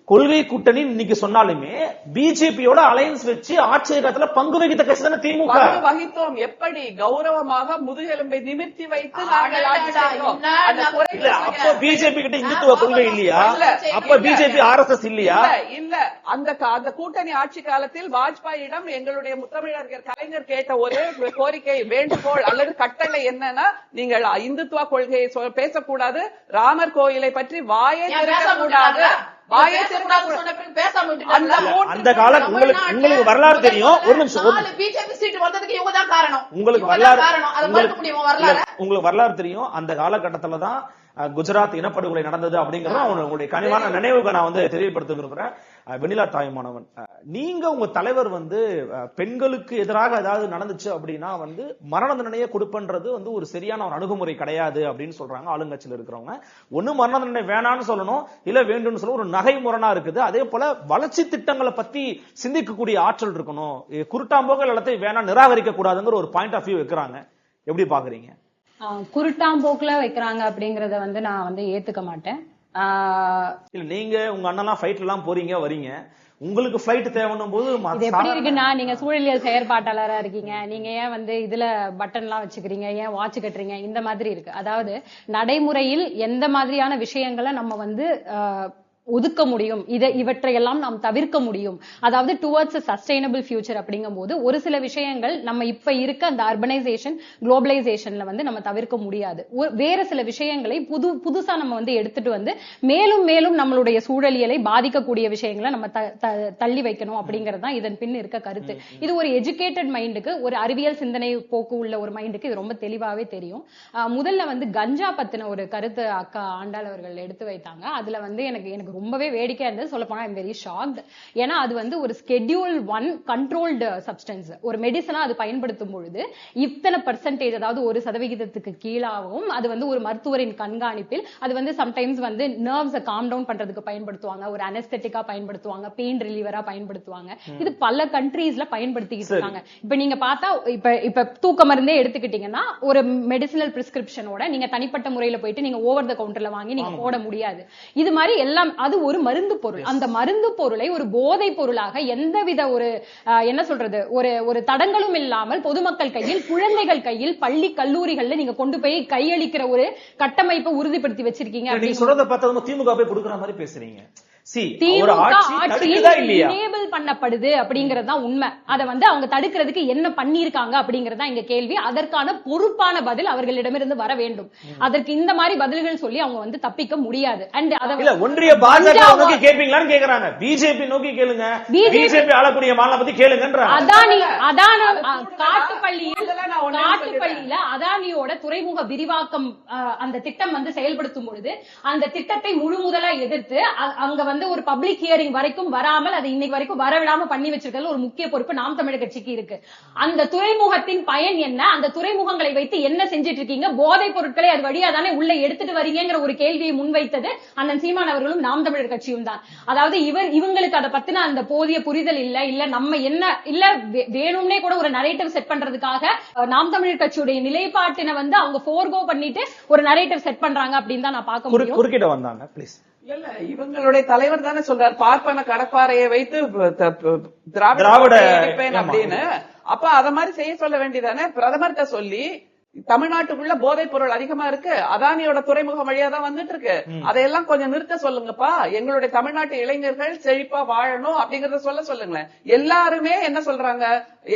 கொள்கை கூட்டணி இன்னைக்கு சொன்னாலுமே பிஜேபியோட அலையன்ஸ் வச்சு ஆட்சியகத்துல பங்கு வகித்த கட்சி தானே திமுக. வகித்தோம். எப்படி கௌரவமாக முதுகெலும்பை நிமிர்த்தி வைத்து நாங்கள் அப்ப பிஜேபி கிட்ட இந்துத்துவ கொள்கை இல்லையா? அப்ப பிஜேபி RSS இல்லையா? இல்ல. அந்த கூட்டணி ஆட்சி காலத்தில் வாஜ்பாயிடம் எங்களுடைய முத்தமிழர் கலைஞர் கேட்ட ஒரே கோரிக்கை, வேண்டுகோள் அல்லது கட்டளை என்னன்னா, நீங்கள் இந்துத்துவ கொள்கையை பேசக்கூடாது, ராமர் கோயிலை பற்றி வாயை திறக்கக்கூடாது. அந்த காலம் உங்களுக்கு வரலாறு தெரியும். ஒரு நிமிஷம், உங்களுக்கு வரலாறு தெரியும். அந்த காலகட்டத்துலதான் குஜராத் இனப்படுகொலை நடந்தது அப்படிங்கறது உங்களுடைய கனிவான நினைவுக்கு நான் தெரியப்படுத்த விரும்புறேன். வெண்ணிலா தாய்மானவன், நீங்க உங்க தலைவர் பெண்களுக்கு எதிராக ஏதாவது நடந்துச்சு அப்படின்னா மரண தண்டனையை கொடுப்பன்றது ஒரு சரியான ஒரு அணுகுமுறை கிடையாது அப்படின்னு சொல்றாங்க ஆளுங்கட்சியில் இருக்கிறவங்க. ஒண்ணு மரண தண்டனை வேணான்னு சொல்லணும், இல்ல வேண்டும்னு சொல்ல ஒரு நகை முரணா இருக்குது. அதே போல வளர்ச்சி திட்டங்களை பத்தி சிந்திக்கக்கூடிய ஆற்றல் இருக்கணும். குருட்டாம்போக்கள் எல்லாத்தையும் வேணா நிராகரிக்க கூடாதுங்கிற ஒரு பாயிண்ட் ஆஃப் வியூ வைக்கிறாங்க. எப்படி பாக்குறீங்க? குருட்டாம்போக்குல வைக்கிறாங்க அப்படிங்கறத நான் ஏத்துக்க மாட்டேன். இல்ல நீங்க உங்க அண்ணெல்லாம் ஃபைட்ல எல்லாம் போறீங்க வரீங்க, உங்களுக்கு ஃபிளைட் தேவைன்னும் போது இது எப்படி இருக்குன்னா, நீங்க சூழலியல் செயற்பாட்டாளரா இருக்கீங்க, நீங்க ஏன் இதுல பட்டன் எல்லாம் வச்சுக்கிறீங்க, ஏன் வாட்ச் கட்டுறீங்க, இந்த மாதிரி இருக்கு. அதாவது நடைமுறையில் எந்த மாதிரியான விஷயங்களை நம்ம ஒதுக்க முடியும், இவற்றையெல்லாம் நாம் தவிர்க்க முடியும். அதாவது டுவர்ட்ஸ் சஸ்டைனபிள் ஃபியூச்சர் அப்படிங்கும் போது ஒரு சில விஷயங்கள் நம்ம இப்ப இருக்க அந்த அர்பனைசேஷன் குளோபலைசேஷன்ல நம்ம தவிர்க்க முடியாது. வேற சில விஷயங்களை புதுசா நம்ம எடுத்துட்டு மேலும் மேலும் நம்மளுடைய சூழலியலை பாதிக்கக்கூடிய விஷயங்களை நம்ம தள்ளி வைக்கணும் அப்படிங்கறது தான் இதன் பின் இருக்க கருத்து. இது ஒரு எஜுகேட்டட் மைண்டுக்கு, ஒரு அறிவியல் சிந்தனை போக்கு உள்ள ஒரு மைண்டுக்கு இது ரொம்ப தெளிவாவே தெரியும். முதல்ல கஞ்சா பத்தின ஒரு கருத்து அக்கா ஆண்டாள் அவர்கள் எடுத்து வைத்தாங்க. அதுல எனக்கு ரொம்பவே வேடிக்கையா இருந்தது. சொல்ல போனா ஐம் வெரி ஷாக்ட். ஏன்னா அது ஒரு ஸ்கெட்யூல் 1 கண்ட்ரோல்டு சப்ஸ்டன்ஸ். ஒரு மெடிசனா அது பயன்படுத்தும் பொழுது இத்தனை %, அதாவது 1% கீழாகவும் அது ஒரு மருத்துவரின் கண்காணிப்பில் அது சம்டைம்ஸ் நர்வ்ஸ் காம் டவுன் பண்றதுக்கு பயன்படுத்துவாங்க, ஒரு அனஸ்தெட்டிக்கா பயன்படுத்துவாங்க, பெயின் ரிலீவரா பயன்படுத்துவாங்க. இது பல கண்ட்ரீஸ்ல பயன்படுத்திக்கிட்டு இருக்காங்க. இப்ப நீங்க பார்த்தா இப்ப தூக்க மருந்தே எடுத்துக்கிட்டீங்கன்னா ஒரு மெடிசினல் பிரிஸ்கிரிப்ஷனோட நீங்க தனிப்பட்ட முறையில போயிட்டு நீங்க ஓவர் த கவுண்டர்ல வாங்கி நீங்க போட முடியாது. இது மாதிரி எல்லாம் அது ஒரு மருந்து பொருள். அந்த மருந்து பொருளை ஒரு போதை பொருளாக எந்தவித ஒரு தடங்களும் இல்லாமல் பொதுமக்கள் கையில், குழந்தைகள் கையில், பள்ளி கல்லூரிகள்ல நீங்க கொண்டு போய் கையளிக்கிற ஒரு கட்டமைப்பை உறுதிப்படுத்தி வச்சிருக்கீங்க. நீங்க சொல்றத பார்த்தா திமுக போய் கொடுக்குற மாதிரி பேசுறீங்க. பண்ணப்படுது அப்படிங்கறது உண்மை. அதை அவங்க தடுக்கிறதுக்கு என்ன பண்ணிருக்காங்க அப்படிங்கறதா எங்க கேள்வி. அதற்கான பொறுப்பான பதில் அவர்களிடமிருந்து வர வேண்டும். அதற்கு இந்த மாதிரி பதில்கள் சொல்லி அவங்க தப்பிக்க முடியாது. அண்ட் ஒன்றிய பாஜக நோக்கி கேட்பீங்களான்னு கேக்குறாங்க. பிஜேபி நோக்கி கேளுங்க, பிஜேபி ஆளக்கூடிய மாநிலம் பத்தி கேளுங்க. காட்டுப்பள்ளியில அதானியோட துறைமுக விரிவாக்கம் அந்த திட்டம் செயல்படுத்தும் பொழுது அந்த திட்டத்தை முழு முதலா எதிர்த்து அங்க ஒரு பப்ளிக் ஹியரிங் வரைக்கும் வராமல் அது இன்னைக்கு வரைக்கும் வரவிடாம பண்ணி வச்சிருக்கிறது ஒரு முக்கிய பொறுப்பு நாம் தமிழர் கட்சிக்கு இருக்கு. அந்த துறைமுகத்தின் பயன் என்ன, அந்த துறைமுகங்களை வைத்து என்ன செஞ்சிட்டு இருக்கீங்க, போதைப் பொருட்களை அது வழியா தானே உள்ள எடுத்துட்டு வரீங்கிற ஒரு கேள்வியை முன்வைத்தது அண்ணன் சீமான் அவர்களும் நாம் தமிழர் கட்சியும் தான். அதாவது இவங்களுக்கு அதை பத்தின அந்த போதிய புரிதல் இல்ல நம்ம என்ன இல்ல வேணும்னே கூட ஒரு நரேட்டிவ் செட் பண்றதுக்காக நாம் தமிழர் கட்சியுடைய நிலைப்பாட்டினை அவங்க போர்கோ பண்ணிட்டு ஒரு நரேட்டிவ் செட் பண்றாங்க அப்படின்னு தான் நான் பார்க்க முடியும். குறுக்கிட வந்தாங்க ப்ளீஸ். இல்ல இவங்களுடைய தலைவர் தானே சொல்றாரு பார்ப்பன கடப்பாறையை வைத்து திராவிட அப்படின்னு. அப்ப அத மாதிரி செய்ய சொல்ல வேண்டியதானே, பிரதமர்கிட்ட சொல்லி தமிழ்நாட்டுக்குள்ள போதைப் பொருள் அதிகமா இருக்கு, அதானியோட துறைமுகம் வழியா தான் வந்துட்டு இருக்கு, அதையெல்லாம் கொஞ்சம் நிறுத்த சொல்லுங்கப்பா, எங்களுடைய தமிழ்நாட்டு இளைஞர்கள் செழிப்பா வாழணும் அப்படிங்கறத சொல்லுங்களேன். எல்லாருமே என்ன சொல்றாங்க,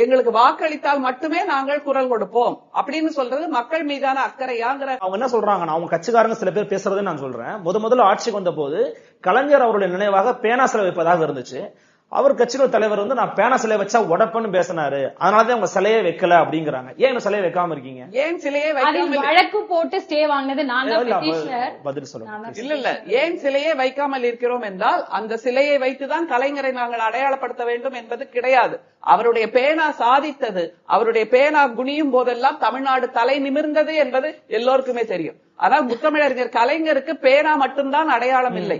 எங்களுக்கு வாக்களித்தால் மட்டுமே நாங்கள் குரல் கொடுப்போம் அப்படின்னு சொல்றது மக்கள் மீதான அக்கறையாங்கிற. அவங்க என்ன சொல்றாங்க, அவங்க கட்சிக்காரங்க சில பேர் பேசுறதை நான் சொல்றேன். முதல்ல ஆட்சிக்கு வந்த போது கலைஞர் அவருடைய நினைவாக பேனா சிலை வைப்பதாக இருந்துச்சு. அவர் கட்சியோட தலைவர் நான் பேனா சிலையை வச்சா உடப்பன்னு பேசினாரு, அதனாலதான் அவங்க சிலையே வைக்கல அப்படிங்கிறாங்க. ஏன் சிலையை வைக்காம இருக்கீங்க? ஏன் சிலையே வைக்காம வழக்கு போட்டு ஸ்டே வாங்கினது நான் பதில் சொல்லுங்க. இல்ல ஏன் சிலையே வைக்காமல் இருக்கிறோம் என்றால் அந்த சிலையை வைத்துதான் கலைஞரை நாங்கள் அடையாளப்படுத்த வேண்டும் என்பது கிடையாது. அவருடைய பேனா சாதித்தது, அவருடைய பேனா குனியும் போதெல்லாம் தமிழ்நாடு தலை நிமிர்ந்தது என்பது எல்லோருக்குமே தெரியும். ஆனால் முத்தமிழறிஞர் கலைஞருக்கு பேனா மட்டும்தான் அடையாளம் இல்லை,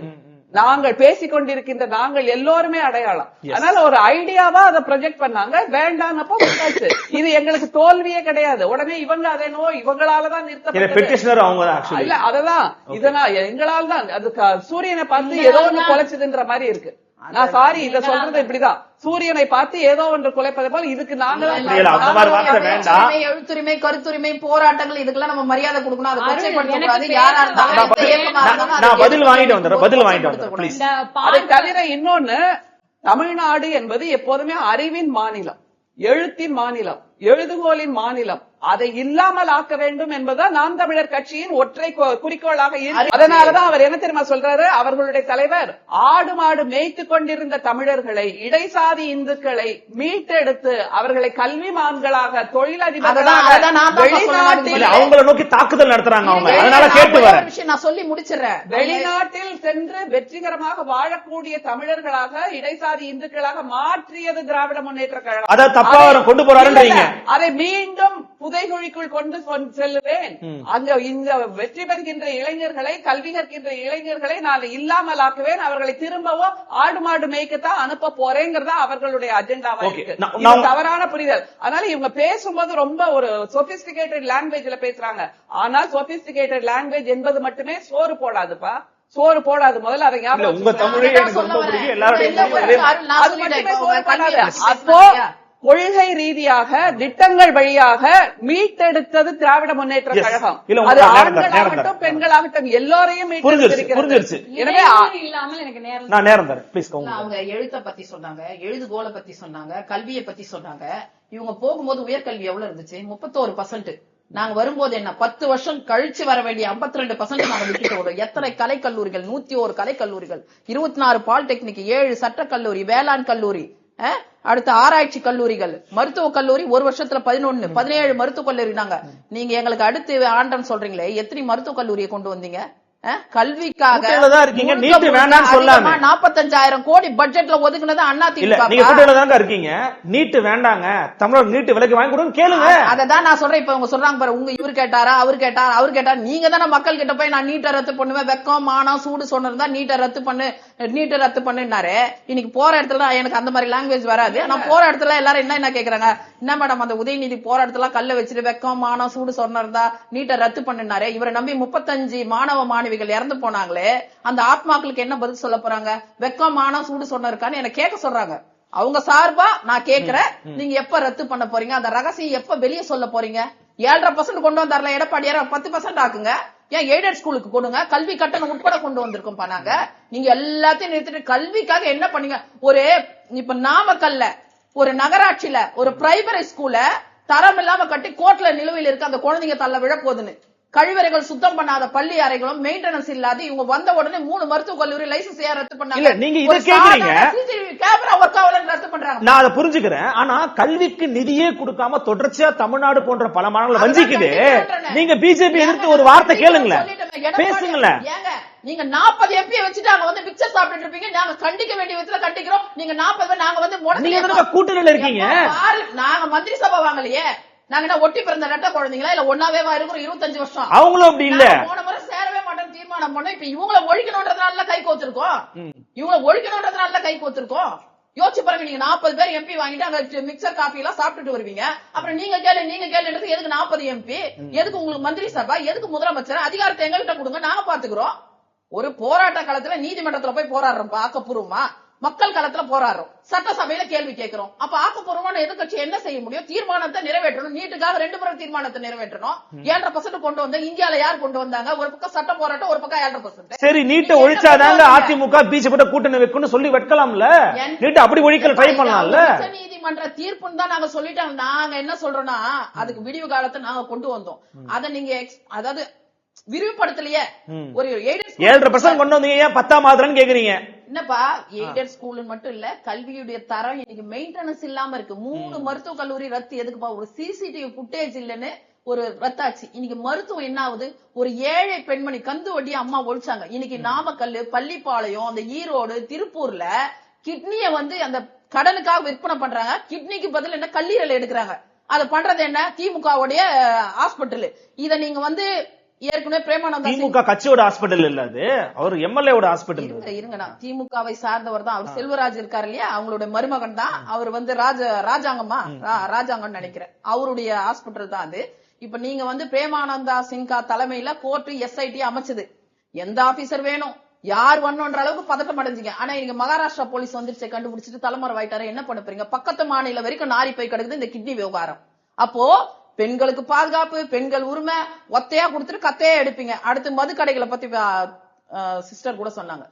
நாங்கள் பேசிக்கொண்டிருக்கின்ற நாங்கள் எல்லோருமே அடையாளம். அதனால ஒரு ஐடியாவா அதை ப்ரொஜெக்ட் பண்ணாங்க, வேண்டாம்னப்போ விட்டாச்சு. இது எங்களுக்கு தோல்வியே கிடையாது. உடனே இவங்க அதை இவங்களாலதான் நிறுத்தப்பட்டது. இல்ல அததான் இதனால் எங்களால் தான் அது சூரியனை பார்த்து ஏதோ ஒண்ணு குலைச்சதுன்ற மாதிரி இருக்கு. நான் சாரி இத சொல்றது இப்படிதான், சூரியனை பார்த்து ஏதோ ஒன்று குலைப்பதை போல இதுக்கு நாங்களும் எழுத்துரிமை கருத்துரிமை போராட்டங்கள் இதுக்கெல்லாம் நம்ம மரியாதை கொடுக்கணும். அதை தவிர இன்னொன்னு, தமிழ்நாடு என்பது எப்போதுமே அறிவின் மாநிலம், எழுத்தின் மாநிலம், எழுதுகோலின் மாநிலம், அதை இல்லாமல் ஆக்க வேண்டும் என்பதுதான் நாம் தமிழர் கட்சியின் ஒற்றை குறிக்கோளாக இருக்கு. அதனாலதான் அவர் என்ன தெரியுமா சொல்றாரு, அவர்களுடைய தலைவர் ஆடு மாடு மேய்த்து கொண்டிருந்த தமிழர்களை, இடைசாதி இந்துக்களை மீட்டெடுத்து அவர்களை கல்விமான்களாக, தொழிலதிபர்களாக வெளிநாட்டில் அவங்களை நோக்கி தாக்குதல் நடத்துறாங்க அவங்க. அதனால கேட்டு வர விஷயம் நான் சொல்லி முடிச்சிடறேன். வெளிநாட்டில் சென்று வெற்றிகரமாக வாழக்கூடிய தமிழர்களாக, இடைசாதி இந்துக்களாக மாற்றியது திராவிட முன்னேற்ற கழகம். அதை தப்பா கொண்டு போறாருன்றீங்க. அதை மீண்டும் புதைகுழிக்குள் கொண்டு செல்லுவேன். அங்க இந்த வெற்றி பெறுகின்ற இளைஞர்களை, கல்வி கற்கின்ற இளைஞர்களை நான் இல்லாமல் ஆக்குவேன். அவர்களை திரும்பவும் ஆடு மாடு மேய்க்கத்தான் அனுப்ப போறேங்கிறதா அவர்களுடைய அஜெண்டாவா இருக்கு. தவறான புரிதல். அதனால இவங்க பேசும்போது ரொம்ப ஒரு சொபிஸ்டிகேட்டட் லாங்குவேஜ்ல பேசுறாங்க. ஆனால் சொபிஸ்டிகேட்டட் லாங்குவேஜ் என்பது மட்டுமே சோறு போடாதுப்பா, சோறு போடாது. முதல்ல அதை ஞாபகம். உங்க தமிழே எனக்கு ரொம்ப பிடிக்கும், எல்லாரும் அது மட்டுமே சோறு போடாது. அப்போ கொள்கை ரீதியாக திட்டங்கள் வழியாக மீட்டெடுத்தது திராவிட முன்னேற்ற கழகம். அது ஆண்களாகட்டும் பெண்களாகட்டும் எல்லோரையும் மீட்டெடுத்திருக்கிறது. எனவே இல்லாமல் எனக்கு நான் நேரம் தரேன் ப்ளீஸ். அவங்க எழுத்த பத்தி சொன்னாங்க, எழுதுகோலை பத்தி சொன்னாங்க, கல்வியை பத்தி சொன்னாங்க. இவங்க போகும்போது உயர்கல்வி எவ்வளவு இருந்துச்சு? 31%. நாங்க வரும்போது என்ன 10 வருஷம் கழிச்சு வர வேண்டிய 52% நாங்க விட்டுட்டு வரோம். எத்தனை கலைக்கல்லூரிகள்? 101 கலைக்கல்லூரிகள், 24 பாலிடெக்னிக், 7 சட்டக்கல்லூரி, வேளாண் கல்லூரி, அடுத்த ஆராய்ச்சி கல்லூரிகள், மருத்துவக் கல்லூரி ஒரு வருஷத்துல 11, 17 மருத்துவக் கல்லூரி. நீங்க எங்களுக்கு அடுத்து ஆண்டன்னு சொல்றீங்களே, எத்தனை மருத்துவக் கல்லூரியை கொண்டு வந்தீங்க? கல்விக்காக 45,000 கோடி பட்ஜெட்ல ஒதுக்குனது அதிமுக இருக்கீங்க. நீட்டு வேண்டாங்க, தமிழர் நீட்டு விலைக்கு வாங்கி கொடுங்க கேளுங்க. அததான் நான் சொல்றேன். இப்ப இவங்க சொல்றாங்க பாரு, உங்க இவரு கேட்டாரா, அவரு கேட்டாரா, அவரு கேட்டாரா? நீங்க தானே மக்கள் கிட்ட போய் நான் நீட்டை ரத்து பண்ணுவேன், வெக்கம் மானம் சூடு சொன்னதா நீட்டை ரத்து பண்ணு, நீட்டை ரத்து பண்ணுனாரு. இன்னைக்கு போற இடத்துல எனக்கு அந்த மாதிரி லாங்குவேஜ் வராது. நான் போற இடத்துல எல்லாரும் என்ன கேக்குறாங்க, என்ன மேடம் அந்த உதயநிதி போற இடத்துல கல்ல வச்சுட்டு வெக்கம் மானம் சூடு சொன்னதா நீட்டை ரத்து பண்ணுனாரு. இவரை நம்பி 35 மாணவ மாணவிகள் இறந்து போனாங்களே, அந்த ஆத்மாக்களுக்கு என்ன பதில் சொல்ல போறாங்க? வெக்கமான சூடு சொன்னிருக்கான்னு என்ன கேட்க சொல்றாங்க. அவங்க சார்பா நான் கேக்குறேன், நீங்க எப்ப ரத்து பண்ண போறீங்க? அந்த ரகசியம் எப்ப வெளியே சொல்ல போறீங்க? 7.5% கொண்டு வந்தார்ல எடப்பாடியார், 10% ஆக்குங்க. ஏன் எய்டட் ஸ்கூலுக்கு கொடுங்க, கல்வி கட்டணம் உட்பட கொண்டு வந்திருக்கோம் நாங்க. நீங்க எல்லாத்தையும் நிறுத்திட்டு கல்விக்காக என்ன பண்ணீங்க? இப்ப நாமக்கல்ல ஒரு நகராட்சியில ஒரு பிரைமரி ஸ்கூல தரம் இல்லாம கட்டி கோர்ட்ல நிலுவையில் இருக்கு, அந்த குழந்தைங்க தள்ள விழ போகுதுன்னு. கழிவறைகள் சுத்தம் பண்ணாத பள்ளி அறைகளும் மெயின்டெனன்ஸ் இல்லாத இவங்க வந்த உடனே 3 மருத்துவக் கல்லூரி லைசன்ஸ் ரத்து பண்ணாங்க. நீங்க இத கேக்குறீங்க, கேமரா ஒர்க் ஆகலன்னு ரத்து பண்றாங்க. நான் அதை புரிஞ்சுக்கிறேன். ஆனா கல்விக்கு நிதியே கொடுக்காம தொடர்ச்சியா தமிழ்நாடு போன்ற பல மாநிலங்களை வஞ்சிக்குது. நீங்க பிஜேபி எதிர்த்து ஒரு வார்த்தை கேளுங்களேன், பேசுங்களேன். நீங்க 40 MP வச்சுட்டாங்க வந்து பிக்சர் சாப்பிட்டு இருப்பீங்க. நாங்க கண்டிக்க வேண்டிய விதத்துல கண்டிக்கிறோம். நீங்க 40 நாங்க வந்து கூட்டணியில இருக்கீங்க. நாங்க மந்திரி சபை வாங்கலையே, நாங்க என்ன ஒட்டி பிறந்த ரெட்ட குழந்தைங்களா? இல்ல ஒன்னாவே இருக்கிறோம் 25 வருஷம். அவங்களும் அப்படி இல்ல, போன முறை சேரவே மாட்டேன்னு தீர்மானம் பண்ணோம். இப்ப இவங்களை ஒழிக்கணும்ன்றதுனால கை கோத்திருக்கோம், இவங்களை ஒழிக்கணும்ன்றதுனால கை கோத்திருக்கோம். யோசிச்சு பாருங்க, நீங்க 40 பேர் MP வாங்கிட்டு அங்க மிக்சர் காஃபி எல்லாம் சாப்பிட்டுட்டு வருவீங்க. அப்புறம் நீங்க கேள்வி எதுக்கு 40 MP? எதுக்கு உங்களுக்கு மந்திரி சபை? எதுக்கு முதலமைச்சர்? அதிகாரத்தை எங்ககிட்ட கொடுங்க, நாங்க பாத்துக்கிறோம். ஒரு போராட்ட காலத்துல நீதிமன்றத்துல போய் போராடுறோம், ஆக்கப்பூர்வமா மக்கள் களத்துல போராடுறோம், சட்டசபையில கேள்வி கேட்கிறோம். அப்ப ஆக்கப்பூர்வமான எதிர்கட்சி என்ன செய்ய முடியும்? தீர்மானத்தை நிறைவேற்றணும். நீட்டுக்காக 2 முறை தீர்மானத்தை நிறைவேற்றணும். 7.5% கொண்டு வந்த இந்தியால யார் கொண்டு வந்தாங்க? ஒரு பக்கம் சட்ட போராட்டம், ஒரு பக்கம் 7.5%. சரி, நீட்டை ஒழிச்சாதாங்க அதிமுக பிஜேபி கூட்டணி வைக்கணும்னு சொல்லி வைக்கலாம்ல. நீட்டு அப்படி ஒழிக்கல ட்ரை பண்ணலாம்ல. நீதிமன்ற தீர்ப்புன்னு தான் நாங்க சொல்லிட்டாங்க. நாங்க என்ன சொல்றோம்னா, அதுக்கு விடிவு காலத்தை நாங்க கொண்டு வந்தோம். அதை நீங்க அதாவது விரிவுபடுத்தலையே. ஒரு 7% கொண்டு வந்தீங்க, 10ஆம் ஆதரன்னு கேக்குறீங்க. என்னப்பா எய்டட் ஸ்கூல் மட்டும் இல்ல, கல்வியுடைய தரம் இன்னைக்கு மெயின்டெனன்ஸ் இல்லாம இருக்கு. 3 மருத்துவக் கல்லூரி ரத்து. எதுக்குப்பா? ஒரு சிசிடிவி புட்டேஜ் இல்லன்னு ஒரு ரத்தாச்சு. இன்னைக்கு மருத்துவம் என்ன ஆகுது? ஒரு ஏழை பெண்மணி கந்து வட்டி அம்மா ஒழிச்சாங்க. இன்னைக்கு நாமக்கல், பள்ளிப்பாளையம், அந்த ஈரோடு, திருப்பூர்ல கிட்னிய வந்து அந்த கடனுக்காக விற்பனை பண்றாங்க. கிட்னிக்கு பதில் என்ன கல்லீரல் எடுக்கிறாங்க. அதை பண்றது என்ன? திமுகவுடைய ஹாஸ்பிட்டல். இத நீங்க வந்து ஏற்கனவே பிரேமானந்தா திமுக கட்சியோட ஹாஸ்பிட்டல் இல்ல, அது அவர் எம்எல்ஏவோட ஹாஸ்பிட்டல். இருங்கண்ணா, திமுகவை சார்ந்தவர் தான் அவர். செல்வராஜ் இருக்காரு இல்லையா, அவங்களுடைய மருமகன் தான் அவர். வந்து ராஜாங்கம் நினைக்கிறேன், அவருடைய ஹாஸ்பிட்டல் தான் அது. இப்ப நீங்க வந்து பிரேமானந்தா சின்ஹா தலைமையில கோர்ட் SIT அமைச்சது. எந்த ஆபீசர் வேணும், யார் வரணும்ன்ற அளவுக்கு பதட்டம் அடைஞ்சிங்க. ஆனா இங்க மகாராஷ்டிரா போலீஸ் வந்துருச்சு, கண்டுபிடிச்சிட்டு தலைமுறை வாயிட்டாரு. என்ன பண்ண போறீங்க? பக்கத்து மாநில வரைக்கும் நாரி போய் கிடக்குது இந்த கிட்னி விவகாரம். அப்போ பெண்களுக்கு பாதுகாப்பு, பெண்கள் உரிமை ஒத்தையா கொடுத்துட்டு கத்தையா எடுப்பீங்க. அடுத்து மது கடைகளை பத்தி சிஸ்டர் கூட சொன்னாங்க.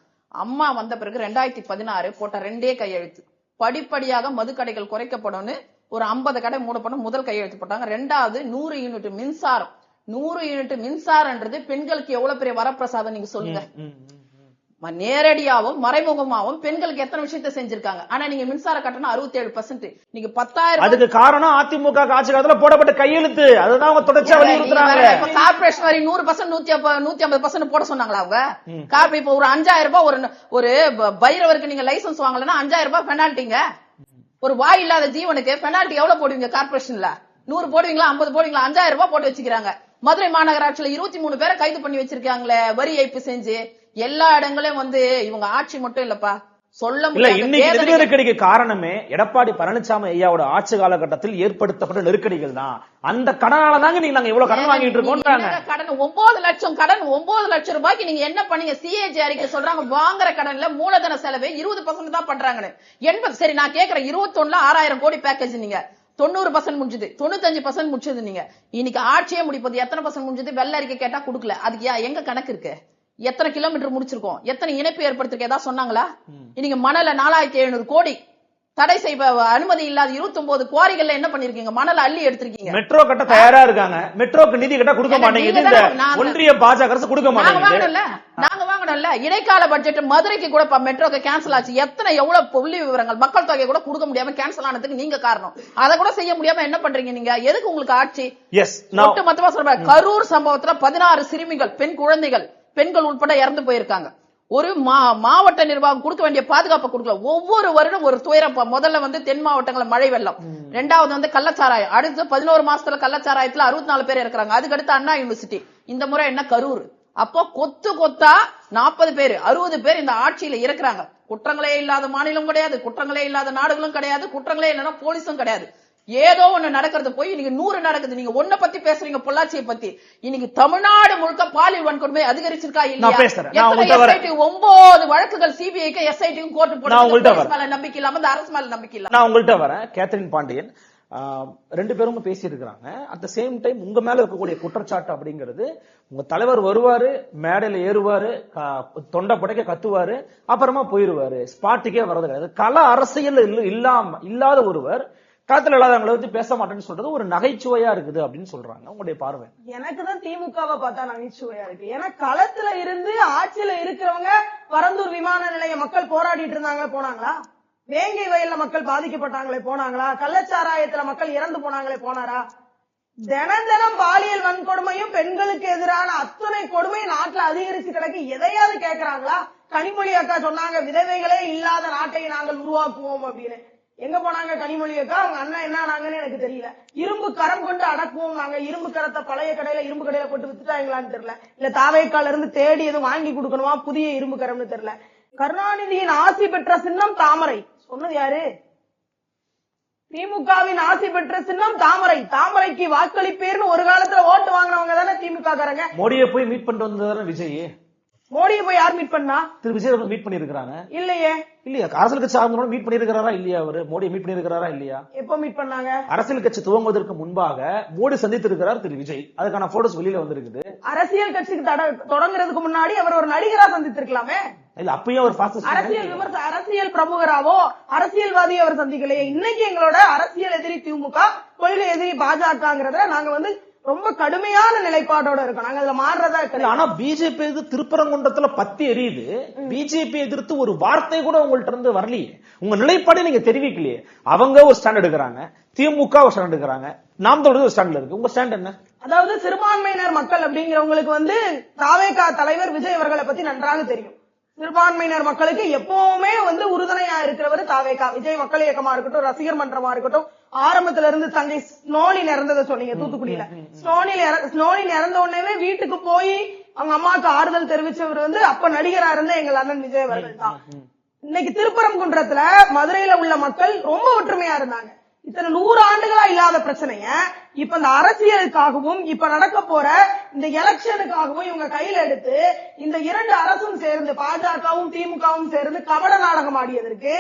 அம்மா வந்த பிறகு 2016 போட்ட 2 கையெழுத்து, படிப்படியாக மது கடைகள் குறைக்கப்படும். ஒரு 50 கடை மூடப்பட்ட முதல் கையெழுத்து போட்டாங்க. ரெண்டாவது 100 யூனிட் மின்சாரம். 100 யூனிட் மின்சாரம்ன்றது பெண்களுக்கு எவ்வளவு பெரிய வரப்பிரசாதம் நீங்க சொல்லுங்க. நேரடியாவும் மறைமுகமாவும் பெண்களுக்கு எத்தனை விஷயத்த செஞ்சிருக்காங்க. ஆனா நீங்க மின்சார கட்டணம் 67%. நீங்க 10,000. அதுக்கு காரணம் அதிமுக ஆட்சி காலத்துல போடப்பட்ட கையெழுத்து. அதுதான் அவங்க தொடர்ச்சியா வலியுறுத்துறாங்க. இப்ப கார்பரேஷன் வரி 100%, 150% போட சொன்னாங்களா அவங்க? இப்ப ஒரு 5,000 ரூபாய் ஒரு பைரவருக்கு நீங்க லைசன்ஸ் வாங்கலன்னா 5,000 ரூபாய் பெனால்ட்டிங்க. ஒரு வாய் இல்லாத ஜீவனுக்கு பெனால்ட்டி எவ்வளவு போடுவீங்க கார்பரேஷன்ல? 100 போடுவீங்களா, 50 போடுவீங்களா? 5,000 ரூபாய் போட்டு வச்சுக்கிறாங்க. மதுரை மாநகராட்சியில 23 பேரை கைது பண்ணி வச்சிருக்காங்களே வரி ஏய்ப்பு செஞ்சு. எல்லா இடங்களையும் வந்து இவங்க ஆட்சி மட்டும் இல்லப்பா சொல்ல முடியல. இன்னைக்கு நெருக்கடிக்கு காரணமே எடப்பாடி பழனிசாமி ஐயாவோட ஆட்சி காலகட்டத்தில் ஏற்படுத்தப்பட்ட நெருக்கடிகள் தான். அந்த கடனால தாங்க நீங்க நாங்க இவ்வளவு கடன் வாங்கிட்டு இருக்கோம். கடன் 9 லட்சம் கடன் 9 லட்சம் ரூபாய்க்கு நீங்க என்ன பண்ணீங்க? சிஏஜி அறிக்கை சொல்றாங்க வாங்குற கடன்ல மூலதன செலவே 20% தான் பண்றாங்கன்னு. 80 சரி நான் கேக்குறேன் 21ல 6,000 கோடி பேக்கேஜ் நீங்க 90% முடிஞ்சது, 95% முடிச்சது. நீங்க இன்னைக்கு ஆட்சியே முடிப்பது எத்தனை பர்சன்ட் முடிஞ்சது? வெள்ள அறிக்கை கேட்டா கொடுக்கல. அதுக்கு எங்க கணக்கு இருக்கு? எத்தனை கிலோமீட்டர் முடிச்சிருக்கோம்? எத்தனை இணைப்பு ஏற்படுத்திருக்க ஏதாவது சொன்னாங்களா? இன்னைக்கு மணல 4,700 கோடி தடை செய்ய அனுமதி இல்லாத 29 குவாரிகள்ல என்ன பண்ணிருக்கீங்க? மணல அள்ளி எடுத்திருக்கீங்க. மெட்ரோ கட்ட தயாரா இருக்காங்க. மெட்ரோக்கு நிதி கட்ட கொடுக்க மாட்டேங்குது. இந்த ஒன்றிய பாஜக அரசு கொடுக்க மாட்டேங்குது. நாங்க வாங்கணும்ல இடைக்கால பட்ஜெட் மதுரைக்கு கூட மெட்ரோக்கு கேன்சல் ஆச்சு. எவ்வளவு புள்ளி விவரங்கள் மக்கள் தொகை கூட கொடுக்க முடியாம கேன்சல் ஆனதுக்கு நீங்க காரணம். அதை கூட செய்ய முடியாம என்ன பண்றீங்க நீங்க? எதுக்கு உங்களுக்கு ஆட்சி? ஒட்டுமொத்தமா சொல்ற கரூர் சம்பவத்துல 16 சிறுமிகள் பெண்கள் உட்பட இறந்து போயிருக்காங்க. ஒரு மாவட்ட நிர்வாகம் கொடுக்க வேண்டிய பாதுகாப்பை கொடுக்கல. ஒவ்வொரு வருடம் ஒரு துயரம். முதல்ல வந்து தென் மாவட்டங்கள மழை வெள்ளம், ரெண்டாவது வந்து கள்ளச்சாராயம், அடுத்து 11 மாசத்துல கள்ளச்சாராயத்துல 64 பேர் இருக்கிறாங்க. அதுக்கு அடுத்து அண்ணா யூனிவர்சிட்டி, இந்த முறை என்ன கரூர். அப்போ கொத்தா 40 பேர் 60 பேர் இந்த ஆட்சியில இருக்கிறாங்க. குற்றங்களே இல்லாத மாநிலம் கிடையாது, குற்றங்களே இல்லாத நாடுகளும் கிடையாது, குற்றங்களே இல்லைன்னா போலீஸும் கிடையாது. ஏதோ ஒண்ணு நடக்கிறது போய் இன்னைக்கு 100 நடக்குது. நீங்க ஒன்ன பத்தி பேசுறீங்க, பொள்ளாச்சியை பத்தி. இன்னைக்கு தமிழ்நாடு முழுக்க பாலியல் வன்கொடுமை அதிகரிச்சிருக்கா இல்லையா? 9 வழக்குகள் சிபிஐக்கு எஸ்ஐடிக்கும் கோர்ட் போட்டு நம்பிக்கை இல்லாம இந்த அரசு மேல நம்பிக்கை இல்ல. நான் உங்கள்கிட்ட வரேன். கேத்ரின் பாண்டியன் 2 பேரும் பேசி இருக்கிறாங்க. அட் த சேம் டைம் உங்க மேல இருக்கக்கூடிய குற்றச்சாட்டு அப்படிங்கிறது, உங்க தலைவர் வருவாரு, மேடையில ஏறுவாரு, தொண்டை புடைக்க கத்துவாரு, அப்புறமா போயிருவாரு, ஸ்பாட்டுக்கே வர்றது கிடையாது. கள அரசியல் இல்லாத ஒருவர் களத்துல இல்லாதவங்களை பத்தி பேச மாட்டேன்னு சொல்றது ஒரு நகைச்சுவையா இருக்குது அப்படின்னு சொல்றாங்க. உங்களுடைய பார்வை? எனக்குதான் திமுகவை பார்த்தா நகைச்சுவையா இருக்கு. ஏன்னா களத்துல இருந்து ஆட்சியில இருக்கிறவங்க பரந்தூர் விமான நிலைய மக்கள் போராடிட்டு இருந்தாங்களே போனாங்களா? வேங்கை வயல்ல மக்கள் பாதிக்கப்பட்டாங்களே போனாங்களா? கள்ளச்சாராயத்துல மக்கள் இறந்து போனாங்களே போனாரா? தினம் பாலியல் வன்கொடுமையும் பெண்களுக்கு எதிரான அத்தனை கொடுமை நாட்டுல அதிகரிச்சு கிடக்கு. எதையாவது கேக்குறாங்களா? கனிமொழி அக்கா சொன்னாங்க விதவைகளே இல்லாத நாட்டை நாங்கள் உருவாக்குவோம் அப்படின்னு. எங்க போனாங்க கனிமொழி அக்கா? அவங்க அண்ணா என்ன ஆனாங்கன்னு எனக்கு தெரியல. இரும்பு கரம் கொண்டு அடக்குவோம் நாங்க. இரும்பு கரத்தை பழைய கடையில இரும்பு கடையில போட்டு வித்துட்டாங்களான்னு தெரியல. இல்ல தாவேக்கால இருந்து தேடி எதுவும் வாங்கி கொடுக்கணுமா புதிய இரும்பு கரம்னு தெரியல. கருணாநிதியின் ஆசி பெற்ற சின்னம் தாமரை சொன்னது யாரு? திமுகவின் ஆசி பெற்ற சின்னம் தாமரை. தாமரைக்கு வாக்களிப்பேர்னு ஒரு காலத்துல ஓட்டு வாங்கினவங்க தானே திமுக காரங்க. மோடியை போய் மீட் பண்ணிட்டு வந்ததானே விஜய். மோடியை போய் யார் மீட் பண்ணா? திரு விஜய் மீட் பண்ணிருக்காங்க இல்லையா? அரசியல் கட்சி ஆரம்பிச்சோட மீட் பண்ணிருக்காரா இல்லையா? அவரு மோடியை மீட் பண்ணிருக்காரா இல்லையா? எப்ப மீட் பண்ணாங்க? அரசியல் கட்சி துவங்குவதற்கு முன்பாக மோடி சந்தித்திருக்கிறார் திரு விஜய். அதுக்கான போட்டோஸ் வெளியில வந்திருக்குது. அரசியல் கட்சிக்கு தொடங்குறதுக்கு முன்னாடி அவர் ஒரு நடிகரா சந்தித்திருக்கலாமே. இல்ல அப்பயும் ஒரு அரசியல் பிரமுகராவோ அரசியல்வாதி அவர் சந்திக்கலையே. இன்னைக்கு எங்களோட அரசியல் எதிரி திமுக, கொள்கை எதிரி பாஜகங்கிறத நாங்க வந்து ரொம்ப கடுமையான நிலைப்பாடோட இருக்கோம். நாங்க அதுல மாறுறதா இருக்கு. ஆனா பிஜேபி திருப்பரங்குன்றத்துல பத்தி எரியுது. பிஜேபி எதிர்த்து ஒரு வார்த்தை கூட உங்கள்ட்ட இருந்து வரலையே. உங்க நிலைப்பாடு நீங்க தெரிவிக்கலையே. அவங்க ஒரு ஸ்டாண்ட் எடுக்கிறாங்க, திமுக ஒரு ஸ்டாண்ட் எடுக்கிறாங்க, நாம் தமிழர் ஒரு ஸ்டாண்ட்ல இருக்கு. உங்க ஸ்டாண்ட் என்ன? அதாவது சிறுபான்மையினர் மக்கள் அப்படிங்கிறவங்களுக்கு வந்து தாவேகா தலைவர் விஜய் அவர்களை பத்தி நன்றாக தெரியும். சிறுபான்மையினர் மக்களுக்கு எப்பவுமே வந்து உறுதுணையா இருக்கிறவர் தாவேகா. விஜய் மக்கள் இயக்கமா இருக்கட்டும், ரசிகர் மன்றமா இருக்கட்டும், ஆரம்பத்துல இருந்து தங்கை ஸ்னோலின் இறந்ததை சொன்னீங்க தூத்துக்குடியில. ஸ்னோலின் இறந்த உடனே வீட்டுக்கு போய் அவங்க அம்மாவுக்கு ஆறுதல் தெரிவிச்சவர் வந்து அப்ப நடிகரா இருந்த எங்கள் அண்ணன் விஜய் அவர்கள் தான். இன்னைக்கு திருப்பரங்குன்றத்துல மதுரையில உள்ள மக்கள் ரொம்ப ஒற்றுமையா இருந்தாங்க. இத்தனை 100 ஆண்டுகளா இல்லாத பிரச்சனைய இப்ப இந்த அரசியலுக்காகவும் இப்ப நடக்க போற இந்த எலெக்ஷனுக்காகவும் இவங்க கையில எடுத்து இந்த 2 அரசும் சேர்ந்து பாஜகவும் திமுகவும் சேர்ந்து கபட நாடகம் ஆடியதற்கு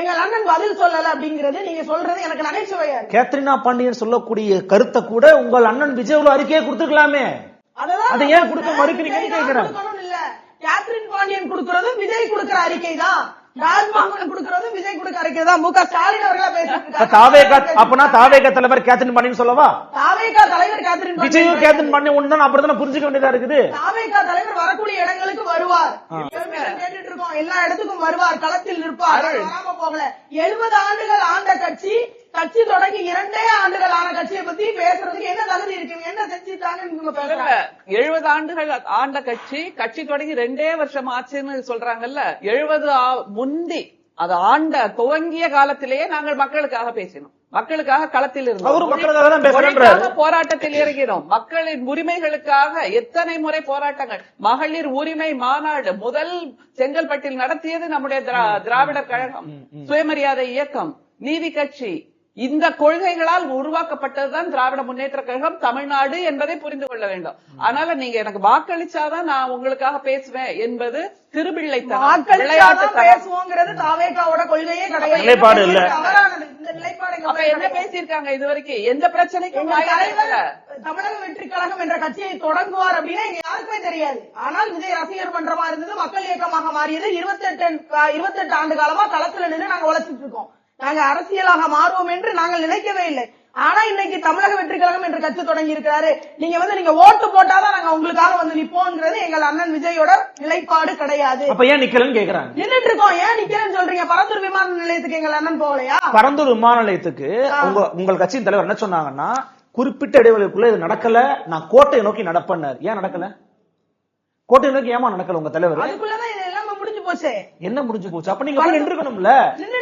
எங்கள் அண்ணன் பதில் சொல்லல அப்படிங்கிறது நீங்க சொல்றது எனக்கு நகைச்சுவையா இருக்கு. கேத்ரினா பாண்டியன் சொல்லக்கூடிய கருத்தை கூட உங்கள் அண்ணன் விஜய் அறிக்கையை கொடுத்துக்கலாமே. அதை ஏன் கொடுக்க மறுக்கிறீங்கன்னு கேக்குறேன். இல்ல கேத்ரின் பாண்டியன் கொடுக்கறது விஜய் கொடுக்கிற அறிக்கை தான். ராஜ்மோகன் கொடுக்கறதும் விஜய் கொடுக்க அரைக்கிறதா மு.க. ஸ்டாலின் அவர்களா பேசிட்டு தாவேகா அப்பனா தாவேகா தலைவர் கேத்ரின் பண்ணின்னு சொல்லவா? தாவேகா தலைவர் கேத்ரின் விஜயும் கேத்ரின் பண்ணி ஒண்ணுதான் அப்படிதான் புரிஞ்சுக்க வேண்டியதா இருக்குது. தாவேகா தலைவர் வரக்கூடிய இடங்களுக்கு வருவார், கேட்டுட்டு இருக்கோம், எல்லா இடத்துக்கும் வருவார், களத்தில் இருப்பார், வராம போகல. 70 ஆண்டுகள் ஆண்ட கட்சி தொடங்கி 2 ஆண்டுகள் ஆன கட்சியை பத்தி பேசுறதுக்கு என்ன தகுதி இருக்கு? என்ன செஞ்சுட்டாங்கன்னு பேசுறாங்க. 70 ஆண்டுகள் ஆண்ட கட்சி தொடங்கி 2 வருஷம் ஆச்சுன்னு சொல்றாங்கல்ல. 70 முந்தி அது ஆண்ட துவங்கிய காலத்திலேயே நாங்கள் மக்களுக்காக பேசினோம், மக்களுக்காக களத்தில் இருந்தோம், போராட்டத்தில் இறங்கினோம், மக்களின் உரிமைகளுக்காக எத்தனை முறை போராட்டங்கள். மகளிர் உரிமை மாநாடு முதல் செங்கல்பட்டில் நடத்தியது நம்முடைய திராவிடர் கழகம், சுயமரியாதை இயக்கம், நீதி கட்சி. இந்த கொள்கைகளால் உருவாக்கப்பட்டதுதான் திராவிட முன்னேற்ற கழகம் தமிழ்நாடு என்பதை புரிந்து கொள்ள வேண்டும். அதனால நீங்க எனக்கு வாக்களிச்சாதான் நான் உங்களுக்காக பேசுவேன் என்பது திருபிள்ளைத்தனம். வாக்களிச்சாதான் பேசுவோங்கிறது தாவேகாவோட கொள்கையே கிடையாது. அப்ப என்ன பேசியிருக்காங்க இது வரைக்கும்? எந்த பிரச்சனைக்கும் தமிழக வெற்றி கழகம் என்ற கட்சியை தொடங்குவார் அப்படின்னா எங்க யாருக்குமே தெரியாது. ஆனால் விஜய் ரசிகர் மன்றமா இருந்தது, மக்கள் இயக்கமாக மாறியது. 28 ஆண்டு காலமா களத்துல நின்று நாங்க உழைச்சிட்டு இருக்கோம். நாங்க அரசியலாக மாறுவோம் என்று நாங்கள் நினைக்கவே இல்லை. ஆனா இன்னைக்கு தமிழக வெற்றி கழகம் என்ற கட்சி தொடங்கி இருக்கிறாரு. நீங்க ஓட்டு போட்டாதான் நாங்க உங்களுக்காக வந்து நிப்போங்கிறது எங்கள் அண்ணன் விஜயோட நிலைப்பாடு கிடையாது. அப்ப ஏன் நிக்கலன்னு கேக்குறாங்க. நின்னுட்டு இருக்கோம், ஏன் நிக்கிறேன்னு சொல்றீங்க? பரந்தூர் விமான நிலையத்துக்கு எங்கள் அண்ணன் போகலையா? பரந்தூர் விமான நிலையத்துக்கு உங்கள் கட்சியின் தலைவர் என்ன சொன்னாங்கன்னா, குறிப்பிட்ட இடைவெளிக்குள்ள இது நடக்கல, நான் கோட்டையை நோக்கி நடப்பேன்னாரு. ஏன் நடக்கல? கோட்டையை நோக்கி ஏமா நடக்கல உங்க தலைவர்? அதுக்குள்ளதான் இதெல்லாம் முடிஞ்சு போச்சு. என்ன முடிஞ்சு போச்சு? அப்ப நீங்க போய் நின்றுக்கணும்ல.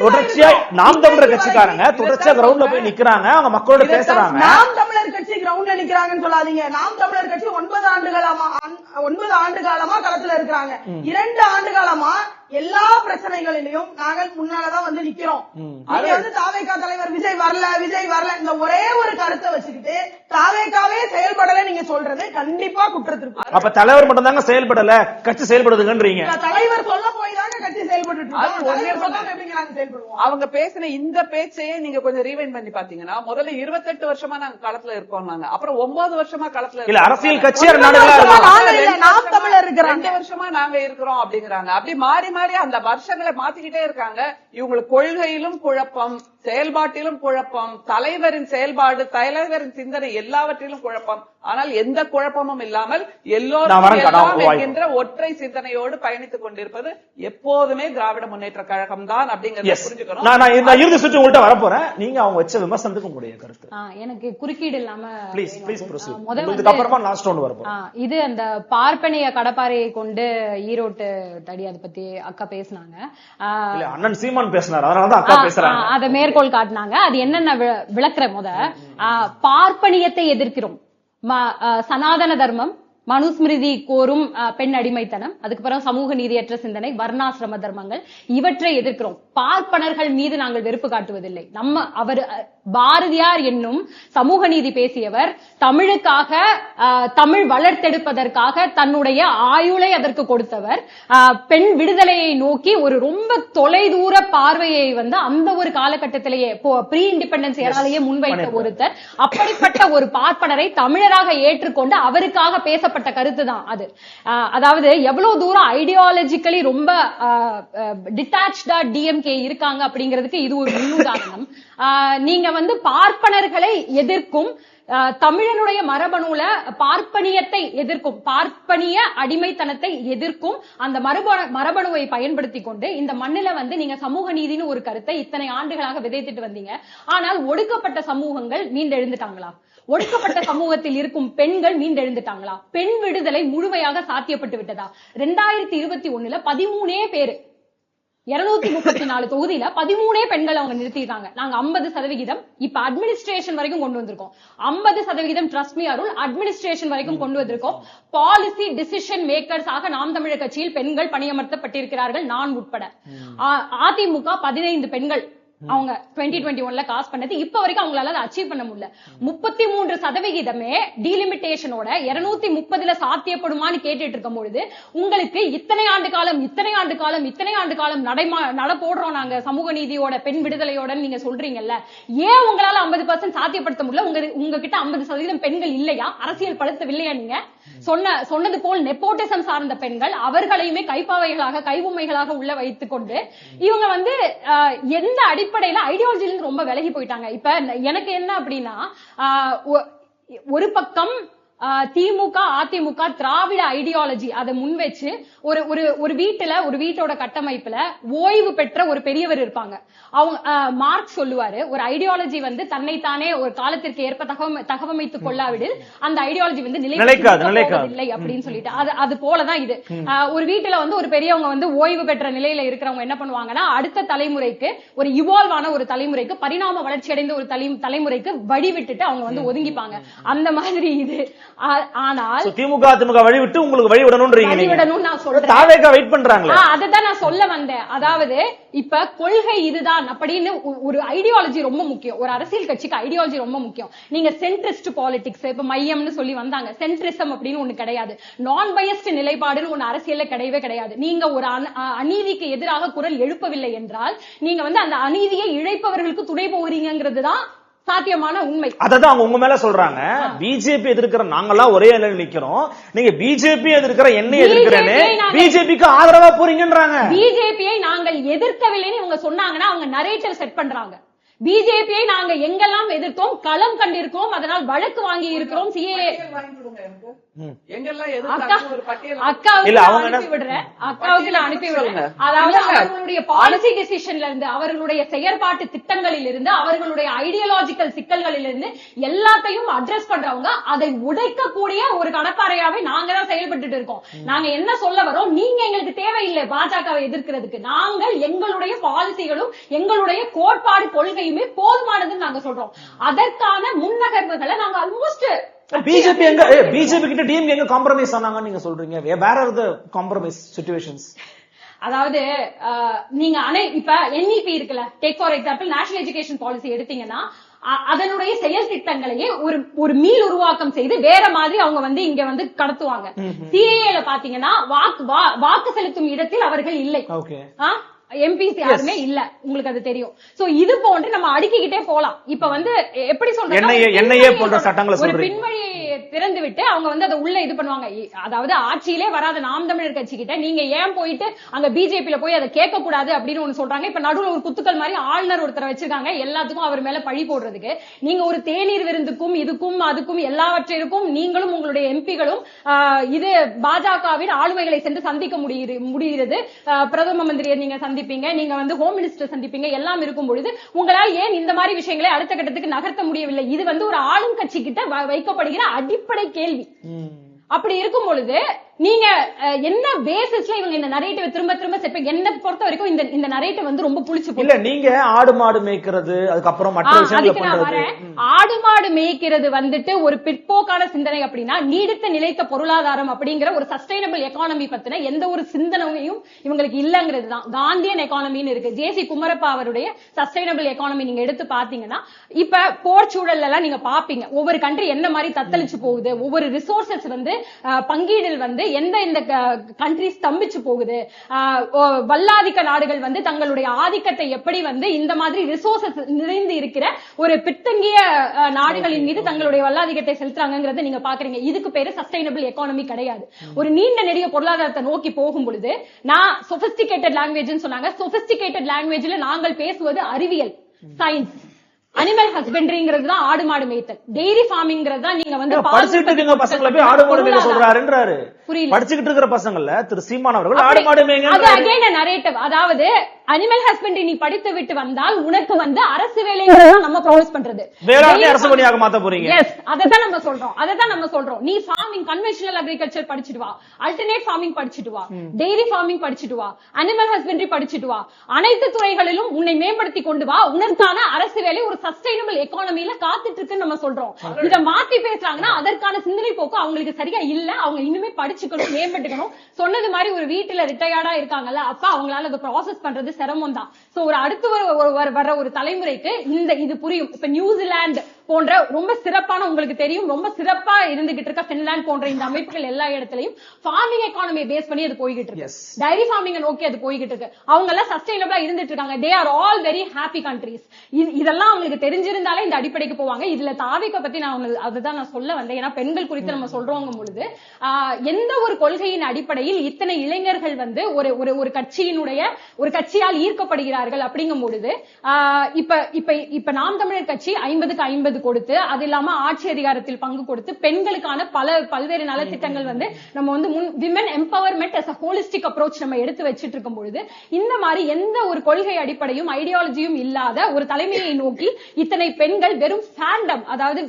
தொடர்ச்சியா நாம் தமிழர் கட்சிக்காரங்க தொடர்ச்சியா கிரவுண்ட்ல போய் நிக்கிறாங்க, அவங்க மக்களோட பேசுறாங்க. நாம் தமிழர் கட்சி கிரவுண்ட்ல நிக்கிறாங்கன்னு சொல்லாதீங்க. நாம் தமிழர் கட்சி 9 ஆண்டு காலமா களத்துல இருக்கிறாங்க. 2 ஆண்டு காலமா எல்லா பிரச்சனைகளிலும் நாங்கள் முன்னாலதான் வந்து நிக்கிறோம். அது வந்து தாவேகா தலைவர் விஜய் வரல இந்த ஒரே ஒரு கருத்தை வச்சுக்கிட்டு தாவேகாவே செயல்படல நீங்க சொல்றது கண்டிப்பா குற்றத்திற்கு. அப்ப தலைவர் மட்டும் தாங்க செயல்படல, கட்சி செயல்படுதுங்கன்றீங்க. தலைவர் சொல்ல போய் தாங்க கட்சி செயல்பட்டு செயல்படுவோம். அவங்க பேசின இந்த பேச்சையே நீங்க கொஞ்சம் ரீவைண்ட் பண்ணி பாத்தீங்கன்னா, முதல்ல 28 வருஷமா நாங்க களத்துல இருக்கோம், நாங்க அப்புறம் 9 வருஷமா களத்துல இல்ல அரசியல் கட்சி 2 வருஷமா நாங்க இருக்கிறோம் அப்படிங்கிறாங்க. அப்படி மாறி மாறி அந்த வருஷங்களை மாத்திக்கிட்டே இருக்காங்க. இவங்களுக்கு கொள்கையிலும் குழப்பம், செயல்பாட்டிலும் குழப்பம், தலைவரின் செயல்பாடு, தலைவரின் சிந்தனை எல்லாவற்றிலும் குழப்பம். ஆனால் எந்த குழப்பமும் இல்லாமல் எல்லோரும் என்கின்ற ஒற்றை சிந்தனையோடு பயணித்துக் கொண்டிருப்பது எப்போதுமே திராவிட முன்னேற்ற கழகம் தான் அப்படிங்கறத புரிஞ்சுக்கணும். நான் இந்த இறுதி சுற்று உங்கள்கிட்ட வரப்போறேன். நீங்க அவங்க வச்ச விமர்சனத்துக்கு உங்களுடைய கருத்து. எனக்கு குறுக்கீடு இல்லாம அப்புறமா லாஸ்ட் ஒன்று வரப்போம். இது அந்த பார்ப்பனிய கடப்பாறையை கொண்டு ஈரோட்டு தடி அதை பத்தி அக்கா பேசினாங்க. அண்ணன் சீமான் பேசினார், அதனாலதான் அக்கா பேசுறாங்க. அதை மேற்கோள் காட்டினாங்க. அது என்னென்ன விளக்குற பார்ப்பனியத்தை எதிர்க்கிறோம், சனாதன தர்மம், மனுஸ்மிருதி கோரும் பெண் அடிமைத்தனம், அதுக்கப்புறம் சமூக நீதியற்ற சிந்தனை, வர்ணாசிரம தர்மங்கள், இவற்றை எதிர்க்கிறோம். பார்ப்பனர்கள் மீது நாங்கள் வெறுப்பு காட்டுவதில்லை. அவர் பாரதியார் என்னும் சமூக நீதி பேசியவர் தமிழுக்காக, தமிழ் வளர்த்தெடுப்பதற்காக தன்னுடைய ஆயுளை அதற்கு கொடுத்தவர். பெண் விடுதலையை நோக்கி ஒரு ரொம்ப தொலைதூர பார்வையை வந்து அந்த ஒரு காலகட்டத்திலேயே ப்ரீ இண்டிபெண்டன்ஸ் ஏராலேயே முன்வைத்த ஒருத்தர். அப்படிப்பட்ட ஒரு பார்ப்பனரை தமிழராக ஏற்றுக்கொண்டு அவருக்காக பேசப்பட்ட கருத்து தான் அது. அதாவது எவ்வளவு தூரம் ஐடியாலஜிக்கலி ரொம்ப டிட்டாச்சா டிஎம்கே இருக்காங்க அப்படிங்கிறதுக்கு இது ஒரு முன்னுதாரணம். நீங்க வந்து பார்ப்பனர்களை எதிர்க்கும், தமிழனுடைய மரபணுல பார்ப்பனியத்தை எதிர்க்கும், பார்ப்பனிய அடிமைத்தனத்தை எதிர்க்கும் அந்த மரபணுவை பயன்படுத்தி கொண்டு இந்த மண்ணில வந்து நீங்க சமூக நீதினு ஒரு கருத்தை இத்தனை ஆண்டுகளாக விதைத்துட்டு வந்தீங்க. ஆனால் ஒடுக்கப்பட்ட சமூகங்கள் மீண்டெழுந்துட்டாங்களா? ஒடுக்கப்பட்ட சமூகத்தில் இருக்கும் பெண்கள் மீண்டெழுந்துட்டாங்களா? பெண் விடுதலை முழுமையாக சாத்தியப்பட்டு விட்டதா? 2021 13 பேரு 234 தொகுதியில 13 பெண்கள் அவங்க நிறுத்திட்டாங்க. நாங்க 50% இப்ப அட்மினிஸ்ட்ரேஷன் வரைக்கும் கொண்டு வந்திருக்கோம். 50% ட்ரஸ்ட் மீ அருள் அட்மினிஸ்ட்ரேஷன் வரைக்கும் கொண்டு வந்திருக்கோம். பாலிசி டிசிஷன் மேக்கர்ஸ் ஆக நாம் தமிழர் கட்சியில் பெண்கள் பணியமர்த்தப்பட்டிருக்கிறார்கள், நான் உட்பட. அதிமுக 15 பெண்கள் அவங்க 2021 காசு பண்ணது இப்ப வரைக்கும் அவங்களால அதை அச்சீவ் பண்ண முடியல. 33% டீலிமிட்டேஷனோட 230 சாத்தியப்படுமான்னு கேட்டுட்டு இருக்கும் பொழுது உங்களுக்கு இத்தனை ஆண்டு காலம் நட போடுறோம் நாங்க சமூக நீதியோட பெண் விடுதலையோட நீங்க சொல்றீங்கல்ல, ஏன் உங்களால 50% சாத்தியப்படுத்த முடியல? உங்ககிட்ட 50% பெண்கள் இல்லையா? அரசியல் படுத்தவில்லையா? நீங்க சொன்னது போல் நெப்போட்டிசம் சார்ந்த பெண்கள் அவர்களையுமே கைப்பாவைகளாக கைவுமைகளாக உள்ள வைத்துக் கொண்டு இவங்க வந்து எந்த அடிப்படையில ஐடியாலஜில ரொம்ப விலகி போயிட்டாங்க. இப்ப எனக்கு என்ன அப்படின்னா, ஒரு பக்கம் திமுக அதிமுக திராவிட ஐடியாலஜி அதை முன் வச்சு ஒரு வீட்டோட கட்டமைப்புல ஓய்வு பெற்ற ஒரு பெரியவர் இருப்பாங்க. அவங்க மார்க் சொல்லுவாரு, ஒரு ஐடியாலஜி வந்து தன்னைத்தானே ஒரு காலத்திற்கு ஏற்ப தகவமைத்துக் கொள்ளாவிடில் அந்த ஐடியாலஜி வந்து நிலைக்காது அப்படின்னு சொல்லிட்டு அது போலதான் இது. ஒரு வீட்டுல வந்து ஒரு பெரியவங்க வந்து ஓய்வு பெற்ற நிலையில இருக்கிறவங்க என்ன பண்ணுவாங்கன்னா, அடுத்த தலைமுறைக்கு ஒரு இவால்வ் ஆன ஒரு தலைமுறைக்கு பரிணாம வளர்ச்சி அடைந்த ஒரு தலைமுறைக்கு வழி விட்டுட்டு அவங்க வந்து ஒதுங்கிப்பாங்க. அந்த மாதிரி இது. ஆனால் திமுக அதிமுக வழி விட்டு உங்களுக்கு வழி விடணும்னு நான் சொல்றேன். வெயிட் பண்றாங்களே, அததான் நான் சொல்ல வந்தேன். அதாவது இப்ப கொள்கை இதுதான் அப்படின்னு ஒரு ஐடியாலஜி ரொம்ப முக்கியம். ஒரு அரசியல் கட்சிக்கு ஐடியாலஜி ரொம்ப முக்கியம். நீங்க சென்ட்ரிஸ்ட் பாலிடிக்ஸ் இப்ப மையம்னு சொல்லி வந்தாங்க. சென்ட்ரிசம் அப்படின்னு ஒண்ணு கிடையாது. நான் பையஸ்ட் நிலைப்பாடுன்னு ஒண்ணு அரசியல்ல கிடையவே கிடையாது. நீங்க ஒரு அநீதிக்கு எதிராக குரல் எழுப்பவில்லை என்றால் நீங்க வந்து அந்த அநீதியை இழைப்பவர்களுக்கு துணை போகிறீங்கிறது தான் சாத்தியமான உண்மை. அதான் அவங்க உங்க மேல சொல்றாங்க, பிஜேபி எதிர்க்கிற நாங்கெல்லாம் ஒரே நிலையில் நிக்கிறோம், நீங்க பிஜேபி எதிர்க்கிற என்ன எதிர்க்கிறேன்னு பிஜேபிக்கு ஆதரவா போறீங்கன்றாங்க. பிஜேபியை நாங்கள் எதிர்க்கவில்லைன்னு இவங்க சொன்னாங்கன்னா அவங்க நரேட்டிவ் செட் பண்றாங்க. பிஜேபியை நாங்க எங்கெல்லாம் எதிர்த்தோம், களம் கண்டிருக்கோம், அதனால் வழக்கு வாங்கி இருக்கிறோம். சிஏஏ அக்காவுக்கு நான் அனுப்பி விடுறேன். அதாவது அவர்களுடைய பாலிசி டெசிஷன்ல இருந்து, அவர்களுடைய செயற்பாட்டு திட்டங்களில் இருந்து, அவர்களுடைய ஐடியாலஜிக்கல் சிக்கல்களில் இருந்து எல்லாத்தையும் அட்ரஸ் பண்றவங்க, அதை உடைக்கக்கூடிய ஒரு கடப்பாறையாவே நாங்க தான் செயல்பட்டு இருக்கோம். நாங்க என்ன சொல்ல வரோம், நீங்க எங்களுக்கு தேவையில்லை பாஜகவை எதிர்க்கிறதுக்கு. நாங்கள் எங்களுடைய பாலிசிகளும் எங்களுடைய கோட்பாடு கொள்கையுமே போதுமானதுன்னு நாங்க சொல்றோம். அதற்கான முன்னகர்வுகளை நாங்க ஆல்மோஸ்ட் பிஜேபி கிட்ட டிஎம்கே எங்க காம்ப்ரமைஸ் ஆனாங்கன்னு நீங்க சொல்றீங்க. வேற ஆர் தி காம்ப்ரமைஸ் சிச்சுவேஷன்ஸ்? அதாவது நீங்க இப்ப என்இபி இருக்குல்ல, take for example national education policy எடுத்தீங்கன்னா அதனுடைய செயல் திட்டங்களையே ஒரு மீள் உருவாக்கம் செய்து வேற மாதிரி அவங்க வந்து இங்க வந்து கடத்துவாங்க. சிஏஏல பாத்தீங்கன்னா வாக்கு செலுத்தும் இடத்தில் அவர்கள் இல்லை, எம்பிசி யாருமே இல்ல, உங்களுக்கு அது தெரியும். சோ இது போன்று நம்ம அடுக்கிக்கிட்டே போலாம். இப்ப வந்து எப்படி சொல்றாங்க, ஒரு பின்வழியை திறந்து விட்டு அவங்க வந்து அதை உள்ள இது பண்ணுவாங்க. அதாவது ஆட்சியிலே வராத நாம் தமிழர் கட்சி கிட்ட நீங்க ஏன் போயிட்டு அங்க பிஜேபியில போய் அதை கேட்க கூடாது அப்படின்னு ஒண்ணு சொல்றாங்க. இப்ப நடுவுல ஒரு குத்துக்கள் மாதிரி ஆளுநர் ஒருத்தரை வச்சிருக்காங்க எல்லாத்துக்கும் அவர் மேல பழி போடுறதுக்கு. நீங்க ஒரு தேநீர் விருந்துக்கும் இதுக்கும் அதுக்கும் எல்லாவற்றிற்கும் நீங்களும் உங்களுடைய எம்பிகளும் இது பாஜகவின் ஆளுமைகளை சென்று சந்திக்க முடிகிறது. பிரதம மந்திரியை நீங்க சந்திப்பீங்க, நீங்க வந்து ஹோம் மினிஸ்டர் சந்திப்பீங்க, எல்லாம் இருக்கும் பொழுது உங்களால் ஏன் இந்த மாதிரி விஷயங்களை அடுத்த கட்டத்துக்கு நகர்த்த முடியவில்லை? இது வந்து ஒரு ஆளும் கட்சி கிட்ட வைக்கப்படுகிற அடிப்படை கேள்வி. அப்படி இருக்கும் பொழுது நீங்க என்ன பேசிஸ்ல இவங்க இந்த நரேட்டிவ் திரும்ப திரும்ப செப்பீங்க? என்ன பொறுத்த வரைக்கும் இந்த நரேட்டிவ் வந்து ரொம்ப புளிச்சு போச்சு. இல்ல நீங்க ஆடு மாடு மேய்க்கிறது, அதுக்கப்புறம் மற்ற விஷயங்களை பண்றது. ஆடு மாடு மேய்க்கிறது வந்துட்டு ஒரு பிற்போக்கான சிந்தனை அப்படின்னா, நீடித்த நிலைத்த பொருளாதாரம் அப்படிங்கிற ஒரு சஸ்டைனபிள் எக்கானமி பத்தின எந்த ஒரு சிந்தனையும் இவங்களுக்கு இல்லங்கிறது தான். காந்தியன் எக்கானமின்னு இருக்கு. ஜேசி குமரப்பா அவருடைய சஸ்டைனபிள் எக்கானமி நீங்க எடுத்து பாத்தீங்கன்னா, இப்ப போர் சூழல் எல்லாம் நீங்க பாப்பீங்க. ஒவ்வொரு கண்ட்ரி என்ன மாதிரி தத்தளிச்சு போகுது, ஒவ்வொரு ரிசோர்சஸ் வந்து பங்கீடில் வந்து எந்த கண்ட்ரி ஸ்தம்பிச்சு போகுது, வல்லாதிக்க நாடுகள் வந்து தங்களுடைய ஆதிக்கத்தை எப்படி வந்து இந்த மாதிரி ரிசோர்சஸ் நிறைந்து இருக்கிற ஒரு பின்தங்கிய நாடுகளின் மீது தங்களுடைய வல்லாதிக்கத்தை செலுத்துறாங்கிறத நீங்க பாக்குறீங்க. இதுக்கு பேரு சஸ்டைனபிள் எக்கானமி கிடையாது. ஒரு நீண்ட நெடிய பொருளாதாரத்தை நோக்கி போகும் பொழுது, நான் சொபிஸ்டிகேட்டட் லாங்குவேஜ் சொன்னாங்க. சொபிஸ்டிகேட்டட் லாங்குவேஜ்ல நாங்கள் பேசுவது அறிவியல், சயின்ஸ், அனிமல் ஹஸ்பண்டரிங்கிறது தான் ஆடு மாடு மேய்த்தல், டெய்ரி ஃபார்மிங்கிறது தான். நீங்க வந்து படிச்சுட்டு இருக்க பசங்களை போய் ஆடு மாடு மேய்க்க சொல்றாருன்றாரு. படிச்சுக்கிட்டு இருக்கிற பசங்கள்ல திரு சீமான் அவர்கள் ஆடு மாடு மேய்ங்க. அது அகைன் a narrative. அதாவது அனிமல் ஹஸ்பண்டரி நீ படித்து விட்டு வந்தால் உனக்கு வந்து அரசு வேலைங்கிறத நம்ம ப்ராமிஸ் பண்றது. வேளாண்மை அரசு பணியாக மாத்த போறீங்க. எஸ், அததான் நம்ம சொல்றோம். நீ ஃபார்மிங், கன்வென்ஷனல் அக்ரிகல்ச்சர் படிச்சிட்டு வா, அல்டர்னேட் ஃபார்மிங் படிச்சிட்டு வா, டெய்ரி ஃபார்மிங் படிச்சிட்டு வா, அனிமல் ஹஸ்பண்டரி படிச்சிட்டு வா, அனைத்து துறைகளிலும் உன்னை மேம்படுத்தி கொண்டு வா. உனக்கான அரசு வேலை ஒரு சஸ்டைனபிள் எக்கானமில காத்துட்டு இருக்குன்னு நம்ம சொல்றோம். இத மாத்தி பேசுறாங்கன்னா அதற்கான சிந்தனை போக்கு அவங்களுக்கு சரியா இல்ல. அவங்க இன்னுமே படிச்சுக்கணும், மேம்பட்டுக்கணும். சொன்னது மாதிரி ஒரு வீட்டுல ரிட்டையர்டா இருக்காங்கல்ல, அப்ப அவங்களால அதை ப்ராசஸ் பண்றது சிரமம் தான். சோ ஒரு அடுத்து வர ஒரு தலைமுறைக்கு இது புரியும். இப்ப நியூசிலாந்து போன்ற ரொம்ப சிறப்பான, உங்களுக்கு தெரியும், ரொம்ப சிறப்பா இருந்துகிட்டு இருக்க பின்லாந்து போன்ற இந்த அமைப்புகள் எல்லா இடத்துலயும் ஃபார்மிங் எக்கானமியை பேஸ் பண்ணி அது போய்கிட்டு இருக்கு. டைரி ஃபார்மிங் நோக்கி அது போய்கிட்டு இருக்கு. அவங்க எல்லாம் சஸ்டைனபிளா இருந்துட்டு இருக்காங்க. They are all very happy countries. இதெல்லாம் அவங்களுக்கு தெரிஞ்சிருந்தாலே இந்த அடிப்படைக்கு போவாங்க. இதுல தாவிக்க பத்தி நான் அதுதான் நான் சொல்ல வந்தேன். ஏன்னா பெண்கள் குறித்து நம்ம சொல்றோங்க பொழுது எந்த ஒரு கொள்கையின் அடிப்படையில் இத்தனை இளைஞர்கள் வந்து ஒரு கட்சியினுடைய ஒரு கட்சியால் ஈர்க்கப்படுகிறார்கள் அப்படிங்கும் பொழுது இப்ப நாம் தமிழர் கட்சி 50க்கு 50 கொடுத்து, அது இல்லாம ஆட்சி அதிகாரத்தில் பங்கு கொடுத்து பெண்களுக்கான பல்வேறு நலத்திட்டங்கள் வந்து நம்ம வந்து women empowerment as a holistic approach நம்ம எடுத்து வச்சிட்டு இருக்கும் பொழுது இந்த மாதிரி எந்த ஒரு கொள்கை அடிப்படையும் ஐடியாலஜியும் இல்லாத ஒரு தலைமையை நோக்கி இத்தனை பெண்கள் வெறும் ஃபேண்டம், அதாவது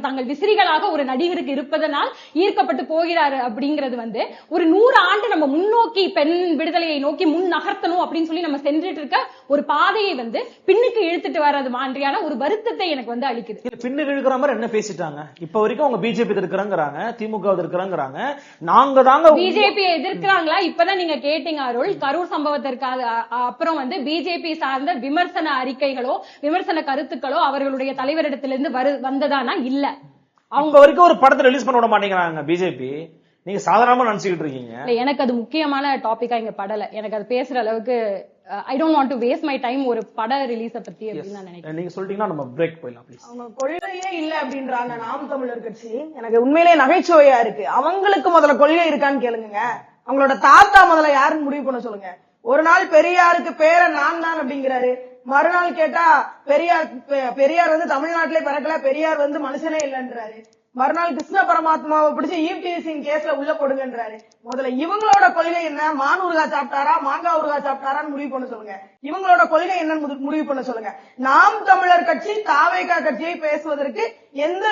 தங்கள் விசிறிகளாக ஒரு நடிகருக்கு இருப்பதனால் ஈர்க்கப்பட்டு போகிறாரு அப்படிங்கிறது வந்து ஒரு 100 ஆண்டு நம்ம முன்னோக்கி பெண் விடுதலையை நோக்கி முன் நகர்த்தணும் அப்படின்னு சொல்லி நம்ம சென்றுட்டு இருக்க ஒரு பாதையை வந்து பின்னுக்கு இழுத்துட்டு வர்றது மாதிரியான ஒரு வருத்தத்தை எனக்கு வந்து அளிக்குது. பின்னுக்கு இழுக்கிற மாதிரி என்ன பேசிட்டாங்க இப்ப வரைக்கும்? அவங்க பிஜேபி எதிர்க்கிறாங்க, திமுக எதிர்க்கிறாங்க, நாங்க தாங்க பிஜேபி எதிர்க்கிறாங்களா? இப்பதான் நீங்க கேட்டீங்க அருள். கரூர் சம்பவத்திற்கு அப்புறம் வந்து பிஜேபி சார்ந்த விமர்சன அறிக்கைகளோ விமர்சன கருத்துக்களோ அவர்களுடைய தலைவரிடத்திலிருந்து வந்ததானா? இல்ல. அவங்க வரைக்கும் ஒரு படத்தை ரிலீஸ் பண்ண விட மாட்டேங்கிறாங்க பிஜேபி. நீங்க சாதாரணமா நினைச்சுக்கிட்டு இருக்கீங்க. எனக்கு அது முக்கியமான டாபிக்கா இங்க படல. எனக்கு அது பேசுற அளவுக்கு I don't want to waste my time ஒரு பட ரிலீஸ பத்தி அப்படின்னு நான் நினைக்கிறேன். நீங்க சொல்லிட்டீங்கன்னா நம்ம பிரேக் போயிடலாம் ப்ளீஸ். அவங்க கொள்கையே இல்ல அப்படின்றாங்க நாம் தமிழர் கட்சி. எனக்கு உண்மையிலேயே நகைச்சுவையா இருக்கு. அவங்களுக்கு முதல்ல கொள்கை இருக்கான்னு கேளுங்க. அவங்களோட தாத்தா முதல்ல யாருன்னு முடிவு பண்ண சொல்லுங்க. ஒரு நாள் பெரியாருக்கு பேரன் நான் தான் அப்படிங்கிறாரு. மறுநாள் கேட்டா பெரியார் வந்து தமிழ்நாட்டிலே பிறக்கல, பெரியார் வந்து மனுஷனே இல்லைன்றாரு. மறுநாள் கிருஷ்ண பரமாத்மாவை பிடிச்சி ஈவ்டீசிங் கேஸ்ல உள்ள போடுங்கன்றாரு. முதல்ல இவங்களோட கொள்கை என்ன? மான் ஊறுகாய் சாப்பிட்டாரா மாங்காய் ஊறுகாய் சாப்பிட்டாரான்னு முடிவு பண்ண சொல்லுங்க. இவங்களோட கொள்கை என்னன்னு முடிவு பண்ண சொல்லுங்க. நாம் தமிழர் கட்சி தாவேகா கட்சியை பேசுவதற்கு எந்த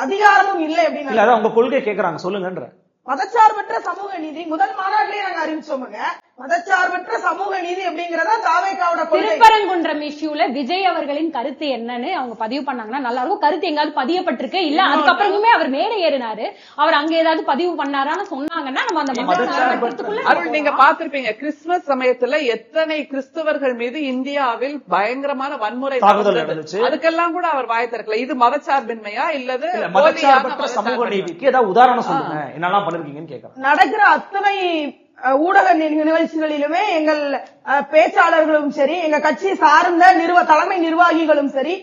அதிகாரமும் இல்லை அப்படின்னு உங்க கொள்கை கேக்குறாங்க, சொல்லுங்கன்ற. மதச்சார்பற்ற சமூக நீதி முதல் மாநாட்டிலேயே நாங்க அறிவிச்சோமுங்க. மதச்சார்பற்ற சமூக நீதி அப்படிங்கறதா தாவேகாவோட கொள்கை. திருப்பரங்குன்றம் இஷ்யூல விஜய் அவர்களின் கருத்து என்னன்னு அவங்க பதிவு பண்ணாங்கன்னா நல்லா இருக்கும். கருத்து எங்காவது பதியப்பட்டிருக்கு இல்ல அதுக்கப்புறமே அவர் மேடை ஏறினாரு, அவர் அங்க ஏதாவது பதிவு பண்ணாரான்னு சொன்னாங்கன்னா நம்ம அந்த அருள் நீங்க பாத்திருப்பீங்க கிறிஸ்துமஸ் சமயத்துல எத்தனை கிறிஸ்தவர்கள் மீது இந்தியாவில் பயங்கரமான வன்முறை நடந்துச்சு. அதுக்கெல்லாம் கூட அவர் வாய் திறக்கல. இது மதச்சார்பின்மையா இல்லது மதச்சார்பற்ற சமூக நீதிக்கு ஏதாவது உதாரணம் சொல்லுங்க, என்னெல்லாம் பண்ணிருக்கீங்கன்னு கேக்குறேன். நடக்கிற அத்தனை ஊடக நிகழ்ச்சிகளிலுமே எங்கள் பேச்சாளர்களும் சரி, எங்க கட்சி சார்ந்த தலைமை நிர்வாகிகளும் சரி,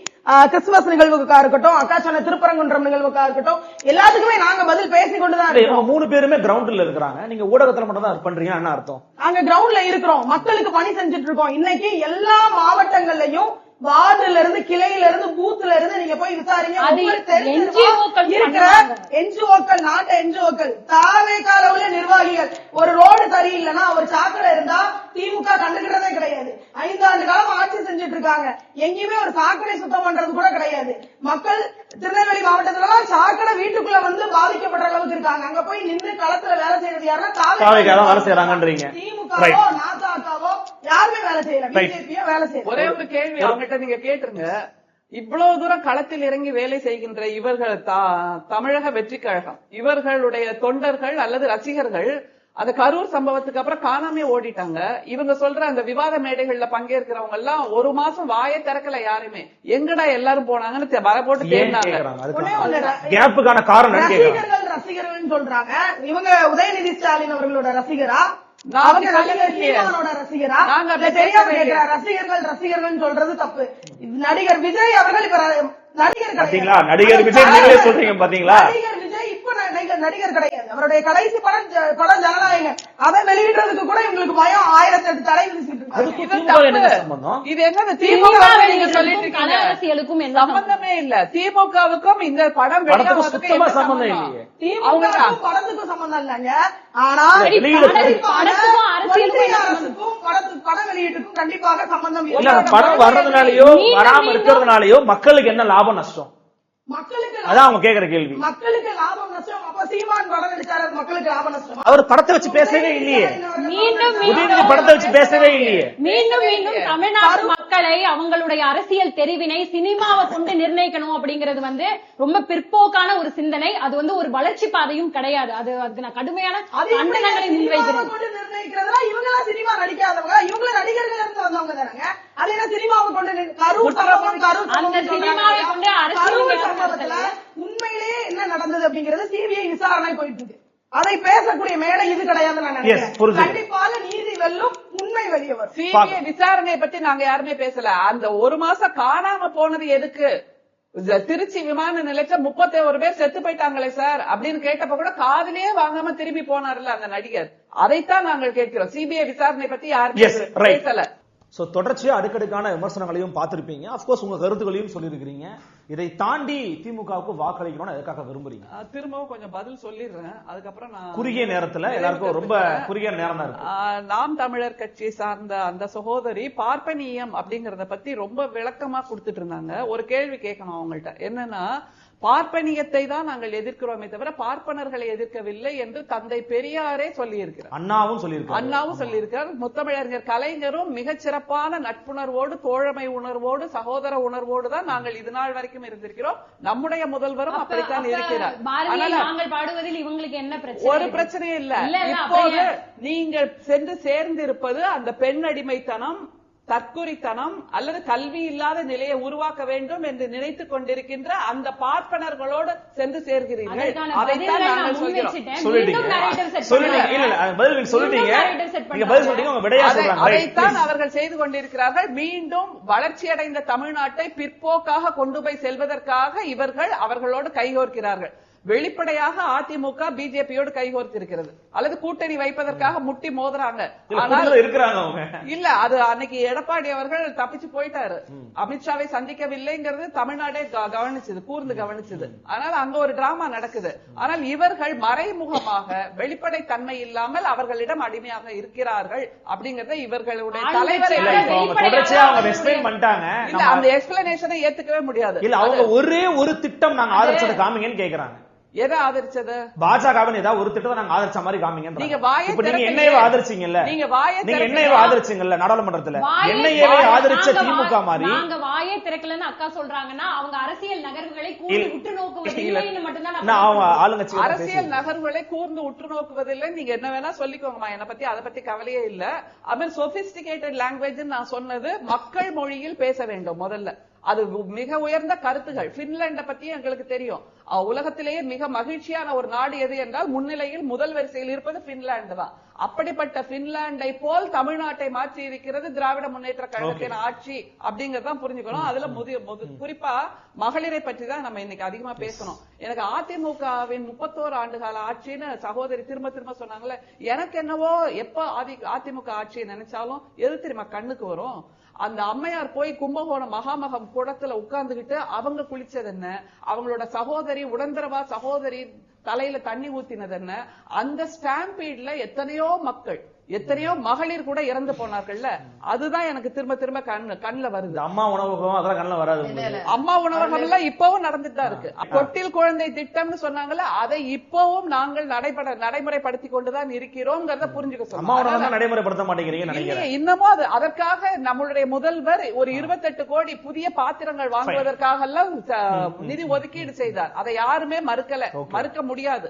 கிறிஸ்துமஸ் நிகழ்வுக்கா இருக்கட்டும், அக்கா சொன்ன திருப்பரங்குன்றம் நிகழ்வுக்கா இருக்கட்டும், எல்லாத்துக்குமே நாங்க பதில் பேசிக்கொண்டுதான் இருக்கோம். 3 பேருமே கிரவுண்ட்ல இருக்கிறாங்க, நீங்க ஊடகத்துல மட்டும் தான் பண்றீங்க, என்ன அர்த்தம்? நாங்க கிரவுண்ட்ல இருக்கிறோம், மக்களுக்கு பணி செஞ்சுட்டு இருக்கோம். இன்னைக்கு எல்லா மாவட்டங்கள்லயும் வார்டுல இருந்து கிளையில இருந்து பூத்துல இருந்து நீங்க போய் விசாரிங்க. இருக்கிற என்ஜிஓக்கள், நாட்டு என்ஜிஓக்கள், தாவேகால உள்ள நிர்வாகிகள், ஒரு ரோடு சரியில்லைன்னா ஒரு சாக்கடை இருந்தா திமுக கண்டுகிட்டதே கிடையாது. 5 ஆண்டு காலம் ஆட்சி செஞ்சுட்டு இருக்காங்க, எங்கேயுமே ஒரு சாக்கடை சுத்தம் பண்றது கூட கிடையாது. மக்கள் திருநெல்வேலி மாவட்டத்துல சாக்கடை வீட்டுக்குள்ள வந்து பாதிக்கப்படுற அளவுக்கு இருக்காங்க. அங்க போய் நின்று களத்துல வேலை செய்யறது யாருன்னா தாவேகா வேலை செய்யறாங்கன்றீங்க. திமுகவோ நாதாக்காவோ யாருமே வேலை செய்யல, பிஜேபியோ வேலை செய்யல. ஒரே ஒரு கேள்வி அவங்ககிட்ட நீங்க கேட்டுருங்க. இவ்வளவு தூரம் களத்தில் இறங்கி வேலை செய்கின்ற இவர்கள் தமிழக வெற்றி கழகம், இவர்களுடைய தொண்டர்கள் அல்லது ரசிகர்கள் அந்த கரூர் சம்பவத்துக்கு அப்புறம் காணாமே ஓடிட்டாங்க. இவங்க சொல்ற அந்த விவாத மேடைகள்ல பங்கேற்கிறவங்க எல்லாம் 1 மாசம் வாயை திறக்கல யாருமே. எங்கடா எல்லாரும் போனாங்கன்னு வர போட்டு தேடினாங்க. ரசிகர்கள் சொல்றாங்க இவங்க உதயநிதி ஸ்டாலின் அவர்களோட ரசிகரா, ரசிகரா? ரசிகர்கள் சொல்றது தப்பு. நடிகர் விஜய் அவர்கள் நடிகர் விஜய் நீங்களே சொல்றீங்க பாத்தீங்களா? நடிகர் விஜய் இப்ப நடிகர் கிடையாது. அவருடைய கடைசி படம் ஜனநாயகன். அதை வெளியிடுறதுக்கு கூட இவங்களுக்கு பயம். 1008 தடை விதிச்சுட்டு இது என்னது? திமுக நீங்க சொல்லிட்டு இருக்கீங்க, அரசியலுக்கும் சம்பந்தமே இல்ல. திமுகவுக்கும் இந்த படம் சுத்தமா சம்பந்தம் இல்லையே. திமுகவுக்கும் படத்துக்கும் சம்பந்தம் இல்லைங்க. ஆனா அரசுக்கும் படம் வெளியீட்டுக்கும் கண்டிப்பாக சம்பந்தம் இல்லை. படம் வர்றதுனாலயோ வராம இருக்கிறதுனாலயோ மக்களுக்கு என்ன லாபம் நஷ்டம்? மக்களுக்கு அதான் அவங்க கேக்குற கேள்வி. மக்களுக்கு லாபம் நஷ்டம். அப்ப சீமான் படம் நடிச்சாரு, மக்களுக்கு லாபம் நஷ்டம். அவர் படத்தை வச்சு பேசவே இல்லையே, படத்தை வச்சு பேசவே இல்லையே. மீண்டும் மீண்டும் தமிழ்நாட்டு மக்களை அவங்களுடைய அரசியல் தெரிவினை சினிமாவை கொண்டு நிர்ணயிக்கணும் அப்படிங்கிறது வந்து ரொம்ப பிற்போக்கான ஒரு சிந்தனை. அது வந்து ஒரு வளர்ச்சி பாதையும் கிடையாது. அதுக்கு நான் கடுமையான கண்டனங்களை முன்வைக்கிறேன். நிர்ணயிக்கிறதுனா இவங்க சினிமா நடிக்காதவங்க, இவங்க நடிகர்கள் இருந்து வந்தவங்க தானங்க. அது என்ன சினிமாவை கொண்டு கரூர் சம்பவத்துல உண்மையிலேயே என்ன நடந்தது அப்படிங்கறது சிபிஐ விசாரணை போயிட்டு இருக்கு. அதை பேசக்கூடிய மேடை இது கிடையாது. நான் நினைக்கிறேன் கண்டிப்பாக நீதி வெல்லும், உண்மை வெளியே வரும். சிபிஐ விசாரணையை பத்தி நாங்க யாருமே பேசல. அந்த ஒரு மாசம் காணாம போனது எதுக்கு? திருச்சி விமான நிலையத்துல 31 பேர் செத்து போயிட்டாங்களே சார் அப்படின்னு கேட்டப்ப கூட காதுலயே வாங்காம திரும்பி போனார்ல அந்த நடிகர். அதைத்தான் நாங்கள் கேட்கிறோம். சிபிஐ விசாரணை பத்தி யாருமே பேசல. சோ தொடர்ச்சியா அடுக்கடுக்கான விமர்சனங்களையும் பார்த்திருப்பீங்க. அப்கோர்ஸ் உங்க கருத்துக்களையும் சொல்லியிருக்கிறீங்க. இதை தாண்டி திமுகவுக்கு வாக்களிக்கணும்னு எதுக்காக விரும்புறீங்க? திரும்பவும் கொஞ்சம் பதில் சொல்லிடுறேன். அதுக்கப்புறம் நான் குறுகிய நேரத்துல எல்லாருக்கும் ரொம்ப குறுகிய நேரம் தான் இருக்கு. நாம் தமிழர் கட்சி சார்ந்த அந்த சகோதரி பார்ப்பனியம் அப்படிங்கறத பத்தி ரொம்ப விளக்கமா கொடுத்துட்டு இருந்தாங்க. ஒரு கேள்வி கேட்கணும் அவங்கள்ட்ட. என்னன்னா, பார்ப்பனியத்தை தான் நாங்கள் எதிர்க்கிறோமே தவிர பார்ப்பனர்களை எதிர்க்கவில்லை என்று தந்தை பெரியாரே சொல்லியிருக்கிறார். அண்ணாவும் சொல்லியிருக்கிறார். முத்தமிழறிஞர் கலைஞரும் மிகச் சிறப்பான நட்புணர்வோடு, தோழமை உணர்வோடு, சகோதர உணர்வோடு தான் நாங்கள் இது நாள் வரைக்கும் இருந்திருக்கிறோம். நம்முடைய முதல்வரும் அப்படித்தான் இருக்கிறார். இவங்களுக்கு என்ன பிரச்சனை? ஒரு பிரச்சனையும் இல்ல. இப்போது நீங்கள் சென்று சேர்ந்திருப்பது அந்த பெண் அடிமைத்தனம், தற்குறித்தனம் அல்லது கல்வி இல்லாத நிலையை உருவாக்க வேண்டும் என்று நினைத்துக் கொண்டிருக்கின்ற அந்த பார்ப்பனர்களோடு சென்று சேர்கிறீர்கள். அதைத்தான் நாங்கள் அதைத்தான் அவர்கள் செய்து கொண்டிருக்கிறார்கள். மீண்டும் வளர்ச்சியடைந்த தமிழ்நாட்டை பிற்போக்காக கொண்டு போய் செல்வதற்காக இவர்கள் அவர்களோடு கைகோர்க்கிறார்கள். வெளிப்படையாக அதிமுக பிஜேபியோடு கைகோர்த்திருக்கிறது அல்லது கூட்டணி வைப்பதற்காக முட்டி மோதுறாங்க. இல்ல, அது அன்னைக்கு எடப்பாடி அவர்கள் தப்பிச்சு போயிட்டாரு. அமித்ஷாவை சந்திக்கவில்லைங்கிறது தமிழ்நாடே கவனிச்சது, கூர்ந்து கவனிச்சது. அதனால அங்க ஒரு டிராமா நடக்குது. ஆனால் இவர்கள் மறைமுகமாக வெளிப்படை தன்மை இல்லாமல் அவர்களிடம் அடிமையாக இருக்கிறார்கள் அப்படிங்கறத இவர்களுடைய தலைவரை அந்த எக்ஸ்பிளனேஷனை ஏத்துக்கவே முடியாது. இல்ல, அவங்க ஒரே ஒரு திட்டம் நாங்க ஆதரிச்சது காமிங்கன்னு கேக்குறாங்க. எதை ஆதரிச்சது? பாஜகவின் ஏதாவது ஒரு திட்டத்தை நாங்க ஆதரிச்ச மாதிரி காமிங்க. நீங்க என்னையே ஆதரிச்சீங்கல்ல, நீங்க என்னையே ஆதரிச்சீங்கல்ல நாடாளுமன்றத்துல, என்னையே ஆதரிச்ச திமுக மாதிரி நாங்க வாயே திறக்கலன்னு அக்கா சொல்றாங்கன்னா அவங்க அரசியல் நகர்வுகளை கூர்ந்து உற்று நோக்குவதில்லைன்னு மட்டும்தான் அவங்க ஆளுங்கட்சி அரசியல் நகர்வுகளை கூர்ந்து உற்று நோக்குவதில்லை. நீங்க என்ன வேணா சொல்லிக்கோங்கம்மா, என்ன பத்தி அதை பத்தி கவலையே இல்ல. அது சொபிஸ்டிகேட்டட் லாங்குவேஜ் நான் சொன்னது மக்கள் மொழியில் பேச வேண்டும் முதல்ல. அது மிக உயர்ந்த கருத்துகள். பின்லாண்ட பத்தி எங்களுக்கு தெரியும். உலகத்திலேயே மிக மகிழ்ச்சியான ஒரு நாடு எது என்றால் முன்னிலையில் முதல் வரிசையில் இருப்பது பின்லாந்து தான். அப்படிப்பட்ட பின்லாண்டை போல் தமிழ்நாட்டை மாற்றி இருக்கிறது திராவிட முன்னேற்ற கழகத்தின் ஆட்சி அப்படிங்கறதான் புரிஞ்சுக்கணும். அதுல குறிப்பா மகளிரை பற்றி தான் நம்ம இன்னைக்கு அதிகமா பேசணும். எனக்கு அதிமுகவின் 31 ஆண்டுகால ஆட்சின்னு சகோதரி திரும்ப திரும்ப சொன்னாங்கல்ல, எனக்கு என்னவோ எப்ப அதிமுக ஆட்சியை நினைச்சாலும் எது தெரியுமா கண்ணுக்கு வரும்? அந்த அம்மையார் போய் கும்பகோணம் மகாமகம் குளத்துல உட்கார்ந்துகிட்டு அவங்க குளிச்சது என்ன, அவங்களோட சகோதரி உடன்பிறவா சகோதரி தலையில தண்ணி ஊத்தினது என்ன, அந்த ஸ்டாம்பீட்ல எத்தனையோ மக்கள், எத்தனையோ மகளிர் கூட இறந்து போனார்கள்ல, அதுதான் எனக்கு திரும்ப திரும்ப கண்ணுல வருது. அம்மா உணவகம் அதெல்லாம் கண்ணுல வராது. அம்மா உணவகம் எல்லாம் இப்பவும் நடந்துட்டு தான் இருக்கு. தொட்டில் குழந்தை திட்டம்னு சொன்னாங்கல்ல, அதை இப்பவும் நாங்கள் நடைமுறைப்படுத்தி கொண்டுதான் இருக்கிறோம்ங்கிறத புரிஞ்சுக்க சொல்லுங்க. நடைமுறைப்படுத்த மாட்டேங்கிறீங்க இன்னமும். அது அதற்காக நம்மளுடைய முதல்வர் ஒரு 28 கோடி புதிய பாத்திரங்கள் வாங்குவதற்காக எல்லாம் நிதி ஒதுக்கீடு செய்தார். அதை யாருமே மறுக்க முடியாது.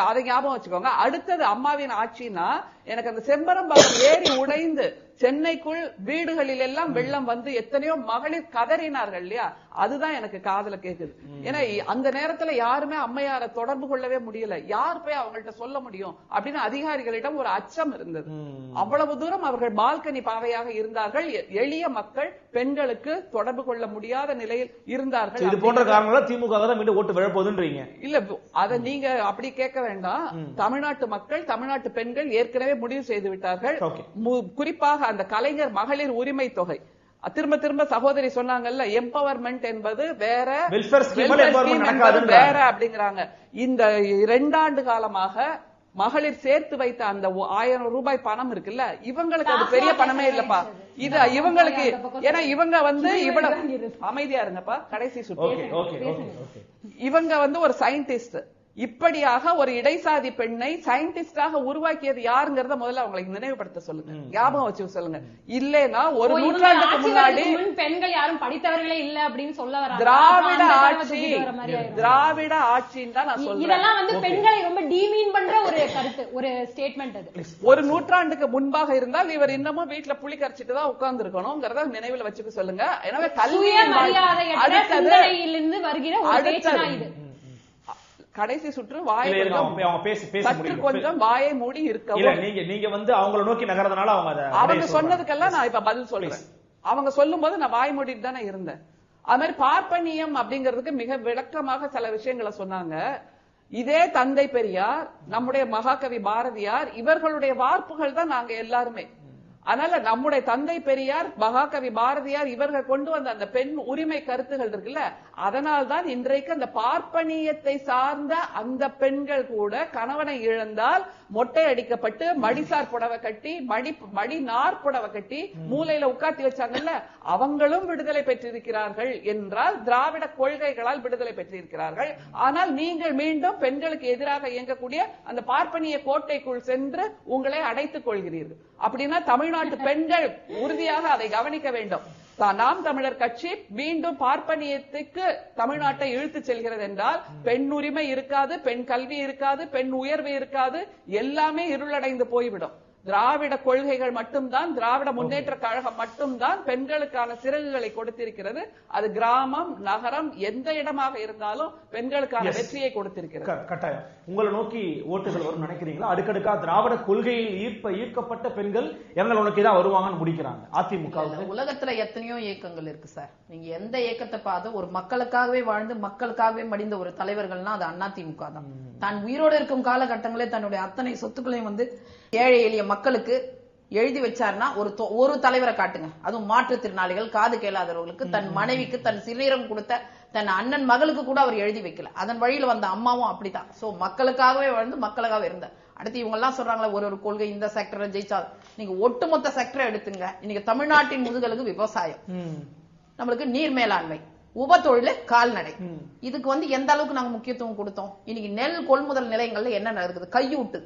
அதை ஞாபகம் வச்சுக்கோங்க. அடுத்தது அம்மாவின் ஆட்சினா எனக்கு அந்த செம்பரம்பாக்கம் ஏரி உடைந்து சென்னைக்குள் வீடுகளில் எல்லாம் வெள்ளம் வந்து எத்தனையோ மகளிர் கதறினார்கள் இல்லையா, அதுதான் எனக்கு காதுல கேக்குது. ஏன்னா அந்த நேரத்துல யாருமே அம்மையார தொடர்பு கொள்ளவே முடியல. யார் போய் அவங்கள்ட்ட சொல்ல முடியும் அப்படின்னு அதிகாரிகளிடம் ஒரு அச்சம் இருந்தது. அவ்வளவு தூரம் அவர்கள் பால்கனி பாவையாக இருந்தார்கள். எளிய மக்கள், பெண்களுக்கு தொடர்பு கொள்ள முடியாத நிலையில் இருந்தார்கள். இது போன்ற காரணங்களால திமுக தான் மீண்டும் ஓட்டு விழப்போகுதுன்றீங்க. இல்ல, அதை நீங்க அப்படி கேட்க வேண்டாம். தமிழ்நாட்டு மக்கள், தமிழ்நாட்டு பெண்கள் ஏற்கனவே முடிவு செய்து விட்டார்கள். குறிப்பாக அந்த கலைஞர் மகளிர் உரிமை தொகை திரும்ப திரும்ப சகோதரி சொன்னாங்கல்ல, எம்பவர்மெண்ட் என்பது வேற, வேற அப்படிங்கிறாங்க. இந்த 2 ஆண்டு காலமாக மகளிர் சேர்த்து வைத்த அந்த 1000 ரூபாய் பணம் இருக்குல்ல, இவங்களுக்கு அது பெரிய பணமே இல்லப்பா. இது இவங்களுக்கு, ஏன்னா இவங்க இவ்வளவு அமைதியா இருங்கப்பா, கடைசி சுற்று. இவங்க ஒரு சயின்டிஸ்ட், இப்படியாக ஒரு இடைசாதி பெண்ணை சயின்டிஸ்டாக உருவாக்கியது யாருங்கிறத முதல்ல அவங்களுக்கு நினைவுபடுத்த சொல்லுங்க, ஞாபகம் வச்சு சொல்லுங்க. இல்லைன்னா ஒரு நூற்றாண்டுக்கு முன்னாடி பெண்கள் யாரும் படித்தவர்களே இல்ல அப்படின்னு சொல்ல வராங்க. திராவிட ஆட்சின்னு தான் நான் சொல்றேன். இதெல்லாம் வந்து பெண்களை ரொம்ப டீமீன் பண்ற ஒரு கருத்து, ஒரு ஸ்டேட்மெண்ட் அது. ஒரு நூற்றாண்டுக்கு முன்பாக இருந்தால் இவர் இன்னமும் வீட்டுல புளி கரைச்சிட்டு தான் உட்கார்ந்து இருக்கணும்ங்கிறத நினைவுல வச்சுக்க சொல்லுங்க. எனவே கல்வி மரியாதையிலிருந்து வருகிற ஒரு பேச்சுதான் இது. கடைசி சுற்று கொஞ்சம் வாயை மூடி இருக்க. நீங்க வந்து அவங்களை நோக்கி நகர்றதுனால அவங்க சொன்னதுக்கெல்லாம் நான் இப்ப பதில் சொல்றேன். அவங்க சொல்லும் போது நான் வாய் மூடிட்டு தானே இருந்தேன். அது மாதிரி பார்ப்பனியம் அப்படிங்கிறதுக்கு மிக விளக்கமாக சில விஷயங்களை சொன்னாங்க. இதே தந்தை பெரியார், நம்முடைய மகாகவி பாரதியார், இவர்களுடைய வார்ப்புகள் தான் நாங்க எல்லாருமே. அதனால நம்முடைய தந்தை பெரியார், மகாகவி பாரதியார் இவர்கள் கொண்டு வந்த அந்த பெண் உரிமை கருத்துகள் இருக்குல்ல, அதனால்தான் இன்றைக்கு அந்த பார்ப்பனியத்தை சார்ந்த அந்த பெண்கள் கூட கணவனை இழந்தால் மொட்டை அடிக்கப்பட்டு மடிசார் புடவை கட்டி மடி நார் புடவை கட்டி மூலையில உட்காத்தி வச்சாங்கல்ல, அவங்களும் விடுதலை பெற்றிருக்கிறார்கள் என்றால் திராவிட கொள்கைகளால் விடுதலை பெற்றிருக்கிறார்கள். ஆனால் நீங்கள் மீண்டும் பெண்களுக்கு எதிராக இயங்கக்கூடிய அந்த பார்ப்பனிய கோட்டைக்குள் சென்று உங்களை அடைத்துக் கொள்கிறீர்கள். அப்படின்னா தமிழ்நாட்டு பெண்கள் உறுதியாக அதை கவனிக்க வேண்டும். நாம் தமிழர் கட்சி மீண்டும் பார்ப்பனியத்துக்கு தமிழ்நாட்டை இழுத்து செல்கிறது என்றால் பெண் உரிமை இருக்காது, பெண் கல்வி இருக்காது, பெண் உயர்வு இருக்காது, எல்லாமே இருளடைந்து போய்விடும். திராவிட கொள்கைகள் மட்டும்தான், திராவிட முன்னேற்ற கழகம் மட்டும்தான் பெண்களுக்கான சிறகுகளை கொடுத்திருக்கிறது. அது கிராமம் நகரம் எந்த இடமாக இருந்தாலும் பெண்களுக்கான வெற்றியை கொடுத்திருக்கிறது. கட்டாயம் உங்களை நோக்கி ஓட்டுகள் வரும் நினைக்கிறீங்களா? அடுக்கடுக்கா திராவிட கொள்கையில் ஈர்க்கப்பட்ட பெண்கள் எங்களை நோக்கி தான் வருவாங்கன்னு முடிக்கிறாங்க. அதிமுக உலகத்துல எத்தனையோ இயக்கங்கள் இருக்கு சார். நீங்க எந்த இயக்கத்தை பார்த்து ஒரு மக்களுக்காகவே வாழ்ந்து மக்களுக்காகவே மடிந்த ஒரு தலைவர்கள்னா அது அதிமுக தான். தான் உயிரோடு இருக்கும் காலகட்டங்களே தன்னுடைய அத்தனை சொத்துக்களையும் வந்து ஏழை எளிய மக்களுக்கு எழுதி வச்சாருன்னா ஒரு தலைவரை காட்டுங்க. அதுவும் மாற்றுத்திறனாளிகள், காது கேளாதவர்களுக்கு, தன் மனைவிக்கு தன் சிறுநீரம் கொடுத்த தன் அண்ணன் மகளுக்கு கூட அவர் எழுதி வைக்கல. அதன் வழியில வந்த அம்மாவும் அப்படித்தான். சோ மக்களுக்காகவே வாழ்ந்து மக்களுக்காக இருந்த. அடுத்து இவங்க எல்லாம் சொல்றாங்களா ஒரு கொள்கை இந்த செக்டரை ஜெயிச்சா, நீங்க ஒட்டுமொத்த செக்டரை எடுத்துங்க. இன்னைக்கு தமிழ்நாட்டின் முதுகலுக்கு விவசாயம், நம்மளுக்கு நீர் மேலாண்மை, உப தொழில், கால்நடை. இதுக்கு வந்து எந்த அளவுக்கு நாங்க முக்கியத்துவம் கொடுத்தோம். இன்னைக்கு நெல் கொள்முதல் நிலையங்கள்ல என்ன நடக்குது? கையூட்டு,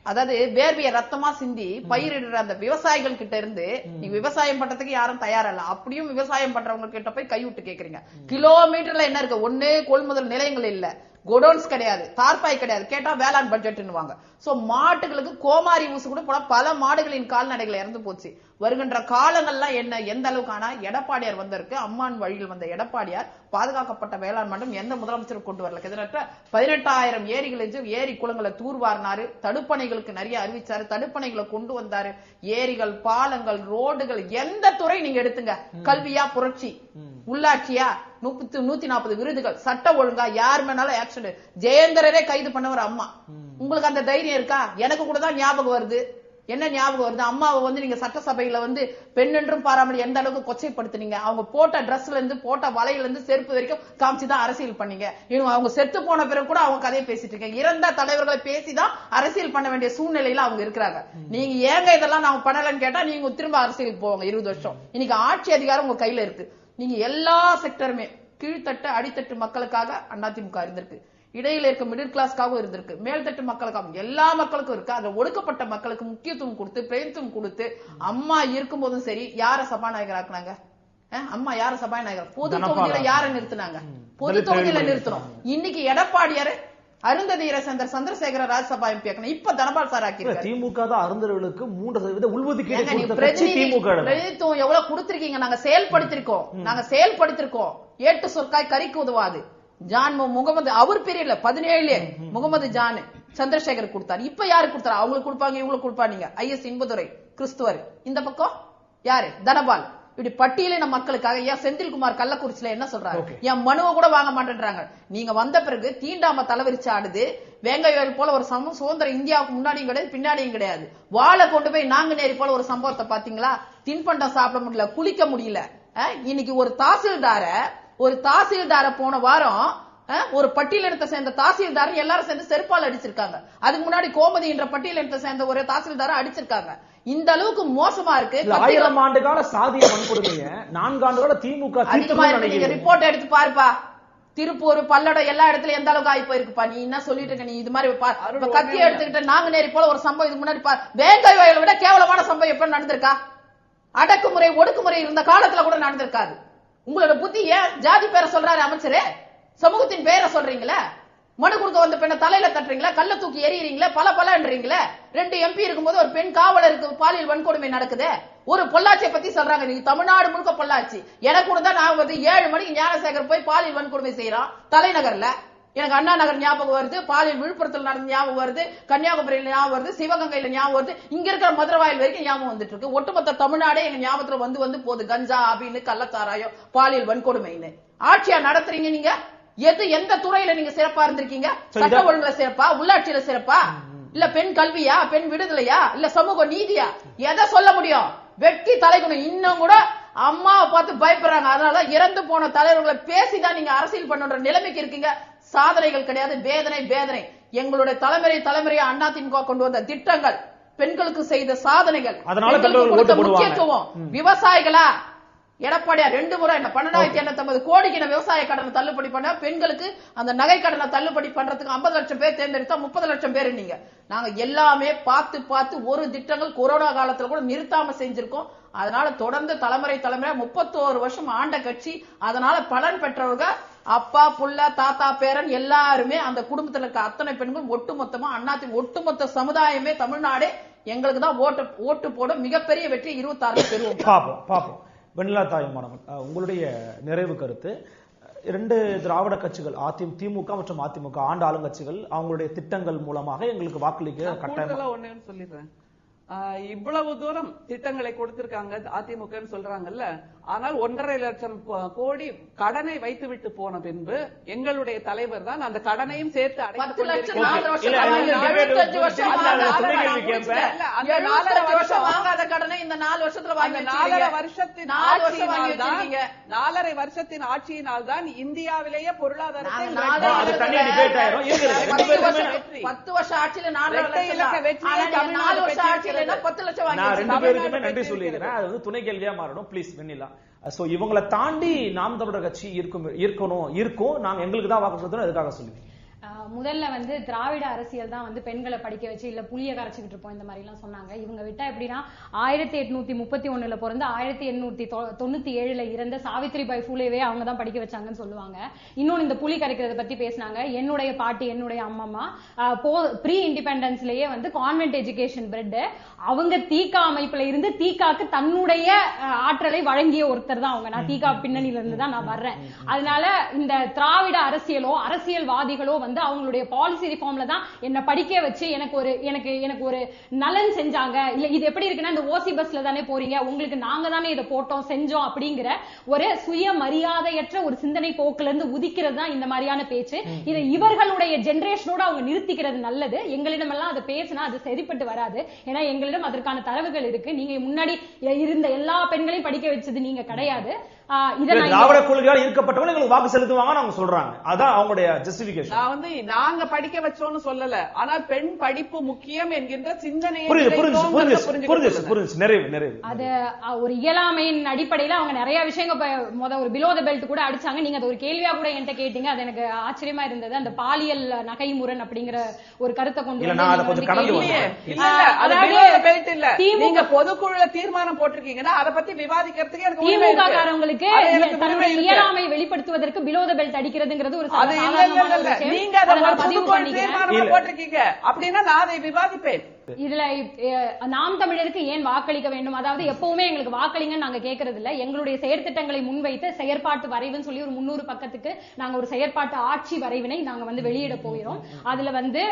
அதாவது வேர்விய ரத்தமா சிந்தி பயிரிடுற அந்த விவசாயிகள் கிட்ட இருந்து நீங்க விவசாயம் பண்றதுக்கு யாரும் தயாரில்ல. அப்படியும் விவசாயம் பண்றவங்க கிட்ட போய் கையூட்டு கேக்குறீங்க. கிலோமீட்டர்ல என்ன இருக்கு? ஒண்ணு கொள்முதல் நிலையங்கள் இல்ல, கோடவுன்ஸ் கிடையாது, தார்பாய் கிடையாது, கேட்டா வேளாண் பட்ஜெட்னுவாங்க. சோ மாட்டுகளுக்கு கோமாரி ஊசு கூட போல பல மாடுகளின் கால்நடைகள் இறந்து போச்சு. வருகின்ற காலங்கள்லாம் என்ன எந்த அளவுக்கு? ஆனா எடப்பாடியார் வந்திருக்கு, அம்மான் வழியில் வந்த எடப்பாடியார் பாதுகாக்கப்பட்ட வேளாண் மன்றம் எந்த முதலமைச்சரும் கொண்டு வரல. கிட்டத்தட்ட 18,000 ஏரிகள் ஏரி குளங்களை தூர்வாரினாரு, தடுப்பணைகளுக்கு நிறைய அறிவிச்சாரு, தடுப்பணைகளை கொண்டு வந்தாரு, ஏரிகள், பாலங்கள், ரோடுகள், எந்த துறை நீங்க எடுத்துங்க, கல்வியா, புரட்சி, உள்ளாட்சியா, 140 விருதுகள், சட்ட ஒழுங்கா, யார் மேனாலும் ஆக்ஷன். ஜெயேந்திரரே கைது பண்ணவர் அம்மா. உங்களுக்கு அந்த தைரியம் இருக்கா? எனக்கு கூட தான் ஞாபகம் வருது. என்ன ஞாபகம் வருது? அம்மாவை வந்து நீங்க சட்டசபையில வந்து பெண் என்றும் பாராமல் எந்த அளவுக்கு கொச்சைப்படுத்தினீங்க. அவங்க போட்ட டிரெஸ்ல இருந்து போட்ட வலையில இருந்து செருப்பு வரைக்கும் காமிச்சுதான் அரசியல் பண்ணீங்க. அவங்க செத்து போன பிறகு கூட அவங்க கதையை பேசிட்டு இருக்காங்க. இறந்த தலைவர்களை பேசிதான் அரசியல் பண்ண வேண்டிய சூழ்நிலையில அவங்க இருக்கிறாங்க. நீங்க ஏங்க இதெல்லாம் நாங்க பண்ணலன்னு கேட்டா நீங்க திரும்ப அரசியலுக்கு போவாங்க 20 வருஷம். இன்னைக்கு ஆட்சி அதிகாரம் உங்க கையில இருக்கு. நீங்க எல்லா செக்டருமே கீழ்த்தட்டு அடித்தட்டு மக்களுக்காக அதிமுக இருந்திருக்கு, இடையில இருக்க மிடில் கிளாஸ்க்காகவும் இருந்திருக்கு, மேல்தட்டு மக்களுக்காகவும் எல்லா மக்களுக்கும் இருக்கு. அந்த ஒடுக்கப்பட்ட மக்களுக்கு முக்கியத்துவம் கொடுத்து பிரேத்துவம் கொடுத்து அம்மா இருக்கும் போதும் சரி யார சபாநாயகர் ஆக்குனாங்க? அம்மா யார சபாநாயகர்? பொது தொகுதியில யார நிறுத்தினாங்க? பொது தொகுதியில நிறுத்தணும். இன்னைக்கு எடப்பாடியார் அருந்ததியரை சேர்ந்த சந்திரசேகர ராஜ்யசபா எம்பி ஆக்கணும். இப்ப தனபால் சார் ஆக்கிருக்காரு. திமுக தான் அருந்ததியர்களுக்கு 3% உள்ஒதுக்கீடு பிரதிநிதித்துவம் எவ்வளவு கொடுத்திருக்கீங்க? நாங்க செயல்படுத்திருக்கோம். ஏட்டு சொற்காய் கறிக்கு உதவாது. ஜான் முகமது அவர் பீரியட்ல 17 முகமது ஜான் சந்திரசேகர் கொடுத்தாரு. இப்ப யாரு கொடுத்தாரு? அவங்களுக்கு கொடுப்பாங்க, இவங்களுக்கு கொடுப்பாங்க. ஐஎஸ் இன்பதுரை கிறிஸ்துவர், இந்த பக்கம் யாரு? தனபால். இப்படி பட்டியலின மக்களுக்காக ஏன் செந்தில்குமார் கள்ளக்குறிச்சியில என்ன சொல்றாரு? என் மனுவை கூட வாங்க மாட்டேன்றாங்க. நீங்க வந்த பிறகு தீண்டாம தலைவிரிச்சு ஆடுது. வேங்கையல் போல ஒரு சுதந்திர இந்தியாவுக்கு முன்னாடியும் கிடையாது, பின்னாடியும் கிடையாது. வாழை கொண்டு போய் நாங்குநேரி போல ஒரு சம்பவத்தை பாத்தீங்களா? தின்பண்டம் சாப்பிட முடியல, குளிக்க முடியல. இன்னைக்கு ஒரு தாசில்தார போன வாரம் ஒரு பட்டியலினத்தை சேர்ந்த தாசில்தார் எல்லாரும் சேர்ந்து செருப்பால் அடிச்சிருக்காங்க. அதுக்கு முன்னாடி கோமதி என்ற பட்டியலினத்தை சேர்ந்த ஒரு தாசில்தார அடிச்சிருக்காங்க. இந்த அளவுக்கு மோசமா இருக்கு. 1000 ஆண்டு கால சாதிய வன்கொடுமையை 4 ஆண்டு கால திமுக ரிப்போர்ட் எடுத்து பாருப்பா. திருப்பூர் பல்லடம் எல்லா இடத்துல எந்த அளவுக்கு ஆகி போயிருக்குப்பா. நீ என்ன சொல்லிட்டு இருக்க? நீ இது மாதிரி கத்தி எடுத்துக்கிட்ட நாங்குநேரி போல ஒரு சம்பவம் இதுக்கு முன்னாடி வேங்கை வயலை விட கேவலமான சம்பவம் எப்ப நடந்திருக்கா? அடக்குமுறை ஒடுக்குமுறை இருந்த காலத்துல கூட நடந்திருக்காது. உங்களோட புத்தி ஏன் ஜாதி பேரை சொல்றாரு அமைச்சரே? சமூகத்தின் பேரை சொல்றீங்களே. மனு கொடுக்க வந்த பெண்ணை தலையில தட்டுறீங்களா? கல்ல தூக்கி எறியறீங்களா? பலன்றீங்களே. 2 MP இருக்கும்போது ஒரு பெண் காவலருக்கு பாலியல் வன்கொடுமை நடக்குது. ஒரு பொள்ளாச்சியை பத்தி சொல்றாங்க. நீ தமிழ்நாடு முழுக்க பொள்ளாச்சி. எனக்கு கூட தான் நான் 7 மணிக்கு ஞானசேகர் போய் பாலியல் வன்கொடுமை செய்யறான் தலைநகர்ல. எனக்கு அண்ணா நகர் ஞாபகம் வருது, பாலியல் விழுப்புரத்தில் நடந்த ஞாபகம் வருது, கன்னியாகுமரியில ஞாபகம் வருது, சிவகங்கையில ஞாபகம் வருது, இங்க இருக்கிற மதுரவாயில் வரைக்கும் ஞாபகம் வந்துட்டு இருக்கு. ஒட்டுமொத்த தமிழ்நாடே எங்க ஞாபகத்துல வந்து போகுது. கஞ்சா அப்படின்னு, கள்ளச்சாராயம், பாலியல் வன்கொடுமைன்னு. ஆட்சியா நடத்துறீங்க நீங்க. எந்த துறையில நீங்க சிறப்பா இருந்திருக்கீங்க? சட்ட ஒழுங்குல சிறப்பா, உள்ளாட்சியில சிறப்பா, இல்ல பெண் கல்வியா, பெண் விடுதலையா, இல்ல சமூக நீதியா? எதை சொல்ல முடியும்? வெட்டி தலைக்கணும். இன்னும் கூட அம்மாவை பார்த்து பயப்படுறாங்க. அதனால இறந்து போன தலைவர்களை பேசிதான் நீங்க அரசியல் பண்ணுற நிலைமைக்கு இருக்கீங்க. சாதனைகள் கிடையாது, வேதனை. எங்களுடைய தலைமுறையா அதிமுக கொண்டு வந்த திட்டங்கள், பெண்களுக்கு செய்த சாதனைகள், முக்கியத்துவம், விவசாயிகளா எடப்பாடியார் 2 முறை 12,850 கோடிக்கு விவசாய கடனை தள்ளுபடி பண்ண, பெண்களுக்கு அந்த நகை கடனை தள்ளுபடி பண்றதுக்கு 50 லட்சம் பேர் தேர்ந்தெடுத்தா 30 லட்சம் பேர். நீங்க நாங்க எல்லாமே பார்த்து ஒரு திட்டங்கள் கொரோனா காலத்துல கூட நிறுத்தாம செஞ்சிருக்கோம். அதனால தொடர்ந்து தலைமுறை 31 வருஷம் ஆண்ட கட்சி. அதனால பலன் பெற்றவர்கள் அப்பா, புள்ள, தாத்தா, பேரன் எல்லாருமே, அந்த குடும்பத்தில் இருக்க அத்தனை பெண்களும் ஒட்டுமொத்தமா அண்ணாத்தின் ஒட்டுமொத்த சமுதாயமே, தமிழ்நாடே எங்களுக்கு தான் ஓட்டு போட மிகப்பெரிய வெற்றி 26 பெறுவோம். பாப்போம். வெண்ணிலா தாயுமானவன், உங்களுடைய நிறைவு கருத்து. 2 திராவிட கட்சிகள் திமுக மற்றும் அதிமுக ஆண்டு ஆளுங்கட்சிகள் அவங்களுடைய திட்டங்கள் மூலமாக எங்களுக்கு வாக்களிக்க கட்டாயம். ஒண்ணு சொல்லிடுறேன். இவ்வளவு தூரம் திட்டங்களை கொடுத்திருக்காங்க அதிமுக சொல்றாங்கல்ல. ஆனால் 1.5 லட்சம் கோடி கடனை வைத்து விட்டு போன பின்பு எங்களுடைய தலைவர் தான் அந்த கடனையும் சேர்த்து 10 லட்சம் 4 வருஷம் வாங்காத கடனை இந்த 4 வருஷத்துல வாங்கி 4.5 வருஷத்தின் ஆட்சியினால் தான் இந்தியாவிலேயே பொருளாதாரத்தை 10 வருஷம் ஆட்சியில 4 வருஷம் ஆட்சியில 10 லட்சம் வாங்கி. நான் 2 பேருக்குமே நன்றி சொல்லிக்கிறேன். அது துணை கேள்வியா மாறணும் ப்ளீஸ் வெண்ணிலா. சோ இவங்களை தாண்டி நாம் தமிழர் கட்சி இருக்கும் நாங்க எங்களுக்கு தான் வாக்கு அதுக்காக சொல்லுவீங்க. முதல்ல வந்து திராவிட அரசியல் தான் வந்து பெண்களை படிக்க வச்சு இல்ல புளிய கரைச்சிக்கிட்டு இருப்போம் இந்த மாதிரி எல்லாம் சொன்னாங்க. இவங்க விட்டா எப்படின்னா 1831 பிறந்து 1897 இறந்த சாவித்ரிபாய் பூலேவே அவங்க தான் படிக்க வச்சாங்கன்னு சொல்லுவாங்க. இன்னொன்னு இந்த புலி கரைக்கிறத பத்தி பேசினாங்க. என்னுடைய பாட்டி, என்னுடைய அம்மம்மா ப்ரீ இண்டிபெண்டன்ஸ்லயே வந்து கான்வென்ட் எஜுகேஷன் பிரெட் அவங்க தீகா அமைப்புல இருந்து தீகாக்கு தன்னுடைய ஆற்றலை வழங்கிய ஒருத்தர் தான் அவங்க. நான் தீகா பின்னணியில இருந்து தான் நான் வர்றேன். அதனால இந்த திராவிட அரசியல்வாதிகளோ வந்து அவங்களுடைய பாலிசி ரிஃபார்ம்ல தான் என்ன படிக்க வச்சு எனக்கு ஒரு நலன் செஞ்சாங்க. இல்ல இது எப்படி இருக்குன்னா இந்த ஓசி பஸ்ல தானே போறீங்க, உங்களுக்கு நாங்க தானே இதை போட்டோம் செஞ்சோம் அப்படிங்கிற ஒரு சுய மரியாதையற்ற ஒரு சிந்தனை போக்குல இருந்து உதிக்கிறது தான் இந்த மாதிரியான பேச்சு. இதை இவர்களுடைய ஜெனரேஷனோட அவங்க நிறுத்திக்கிறது நல்லது. எங்களிடம் எல்லாம் அதை பேசினா அது சரிப்பட்டு வராது. ஏன்னா எங்களிடம் அதற்கான தரவுகள் இருக்கு. நீங்க முன்னாடி இருந்த எல்லா பெண்களையும் படிக்க வச்சது நீங்க கிடையாது. திராவிட கொள்கையால் ஈர்க்கப்பட்டவங்க எங்களுக்கு வாக்கு செலுத்துவாங்க அவங்க சொல்றாங்க. அதான் அவங்களுடைய ஜஸ்டிபிகேஷன். நான் வந்து நாங்க படிக்க வச்சோம்னு சொல்லல, ஆனால் பெண் படிப்பு முக்கியம் என்கின்ற சிந்தனையை நிறைவு அது ஒரு இயலாமையின் அடிப்படையில அவங்க நிறைய விஷயங்கள் ஒரு பிலோ த பெல்ட் கூட அடிச்சாங்க. நீங்க அது ஒரு கேள்வியா கூட என்கிட்ட கேட்டீங்க. அது எனக்கு ஆச்சரியமா இருந்தது. அந்த பாலியல் நகைமுரண் அப்படிங்கிற ஒரு கருத்தை கொண்டு நீங்க பொதுக்குழுல தீர்மானம் போட்டிருக்கீங்கன்னா அதை பத்தி விவாதிக்கிறதுக்கு எனக்கு திமுக காரங்களுக்கு தன்னுடைய இயலாமை வெளிப்படுத்துவதற்கு பிலோ த பெல்ட் அடிக்கிறதுங்கிறது ஒரு நீங்க தீர்மானம் போட்டிருக்கீங்க அப்படின்னா நான் அதை விவாதிப்பேன். இதுல நாம் தமிழருக்கு ஏன் வாக்களிக்க வேண்டும், அதாவது எப்பவுமே எங்களுக்கு வாக்களிங்கன்னு நாங்க கேட்கறது இல்ல. எங்களுடைய செயற்திட்டங்களை முன்வைத்து செயற்பாட்டு வரைவுன்னு சொல்லி ஒரு 300 பக்கத்துக்கு நாங்க ஒரு செயற்பாட்டு ஆட்சி வரைவினை நாங்க வந்து வெளியிட போகிறோம். அதுல வந்து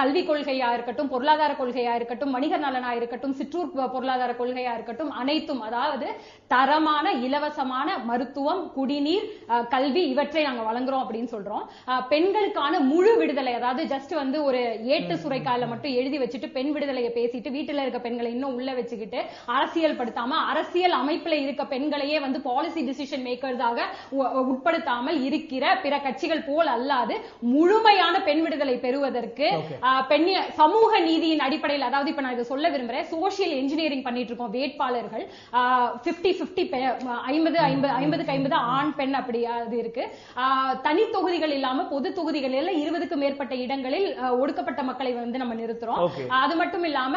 கல்வி கொள்கையா இருக்கட்டும், பொருளாதார கொள்கையா இருக்கட்டும், வணிக நலனா இருக்கட்டும், சிற்றூர் பொருளாதார கொள்கையா இருக்கட்டும், அனைத்தும் அதாவது தரமான இலவசமான மருத்துவம், குடிநீர், கல்வி இவற்றை நாங்க வழங்குறோம் அப்படின்னு சொல்றோம். பெண்களுக்கான முழு விடுதலை, அதாவது ஜஸ்ட் வந்து ஒரு ஏட்டு சுரைக்கால மட்டும் எழுதி வச்சுட்டு பெண் விடுதலையை பேசிட்டு வீட்டுல இருக்க பெண்களை இன்னும் உள்ள வச்சுக்கிட்டு அரசியல் படுத்தாம அரசியல் அமைப்புல இருக்க பெண்களையே வந்து பாலிசி டிசிஷன் மேக்கர்ஸாக உட்படுத்தாமல் இருக்கிற பிற கட்சிகள் போல் அல்லாது முழுமையான பெண் விடுதலை பெறுவதற்கு சமூக நீதியின் அடிப்படையில், அதாவது இப்ப நான் இதை சொல்ல விரும்புறேன், சோசியல் இன்ஜினியரிங் பண்ணிட்டு இருக்கோம். வேட்பாளர்கள் 50-50 ஆண் பெண் அப்படி அது இருக்கு. தனி தொகுதிகள் இல்லாம பொது தொகுதிகளில் 20க்கும் மேற்பட்ட இடங்களில் ஒடுக்கப்பட்ட மக்களை வந்து நம்ம நிறுத்துறோம். அது மட்டும் இல்லாம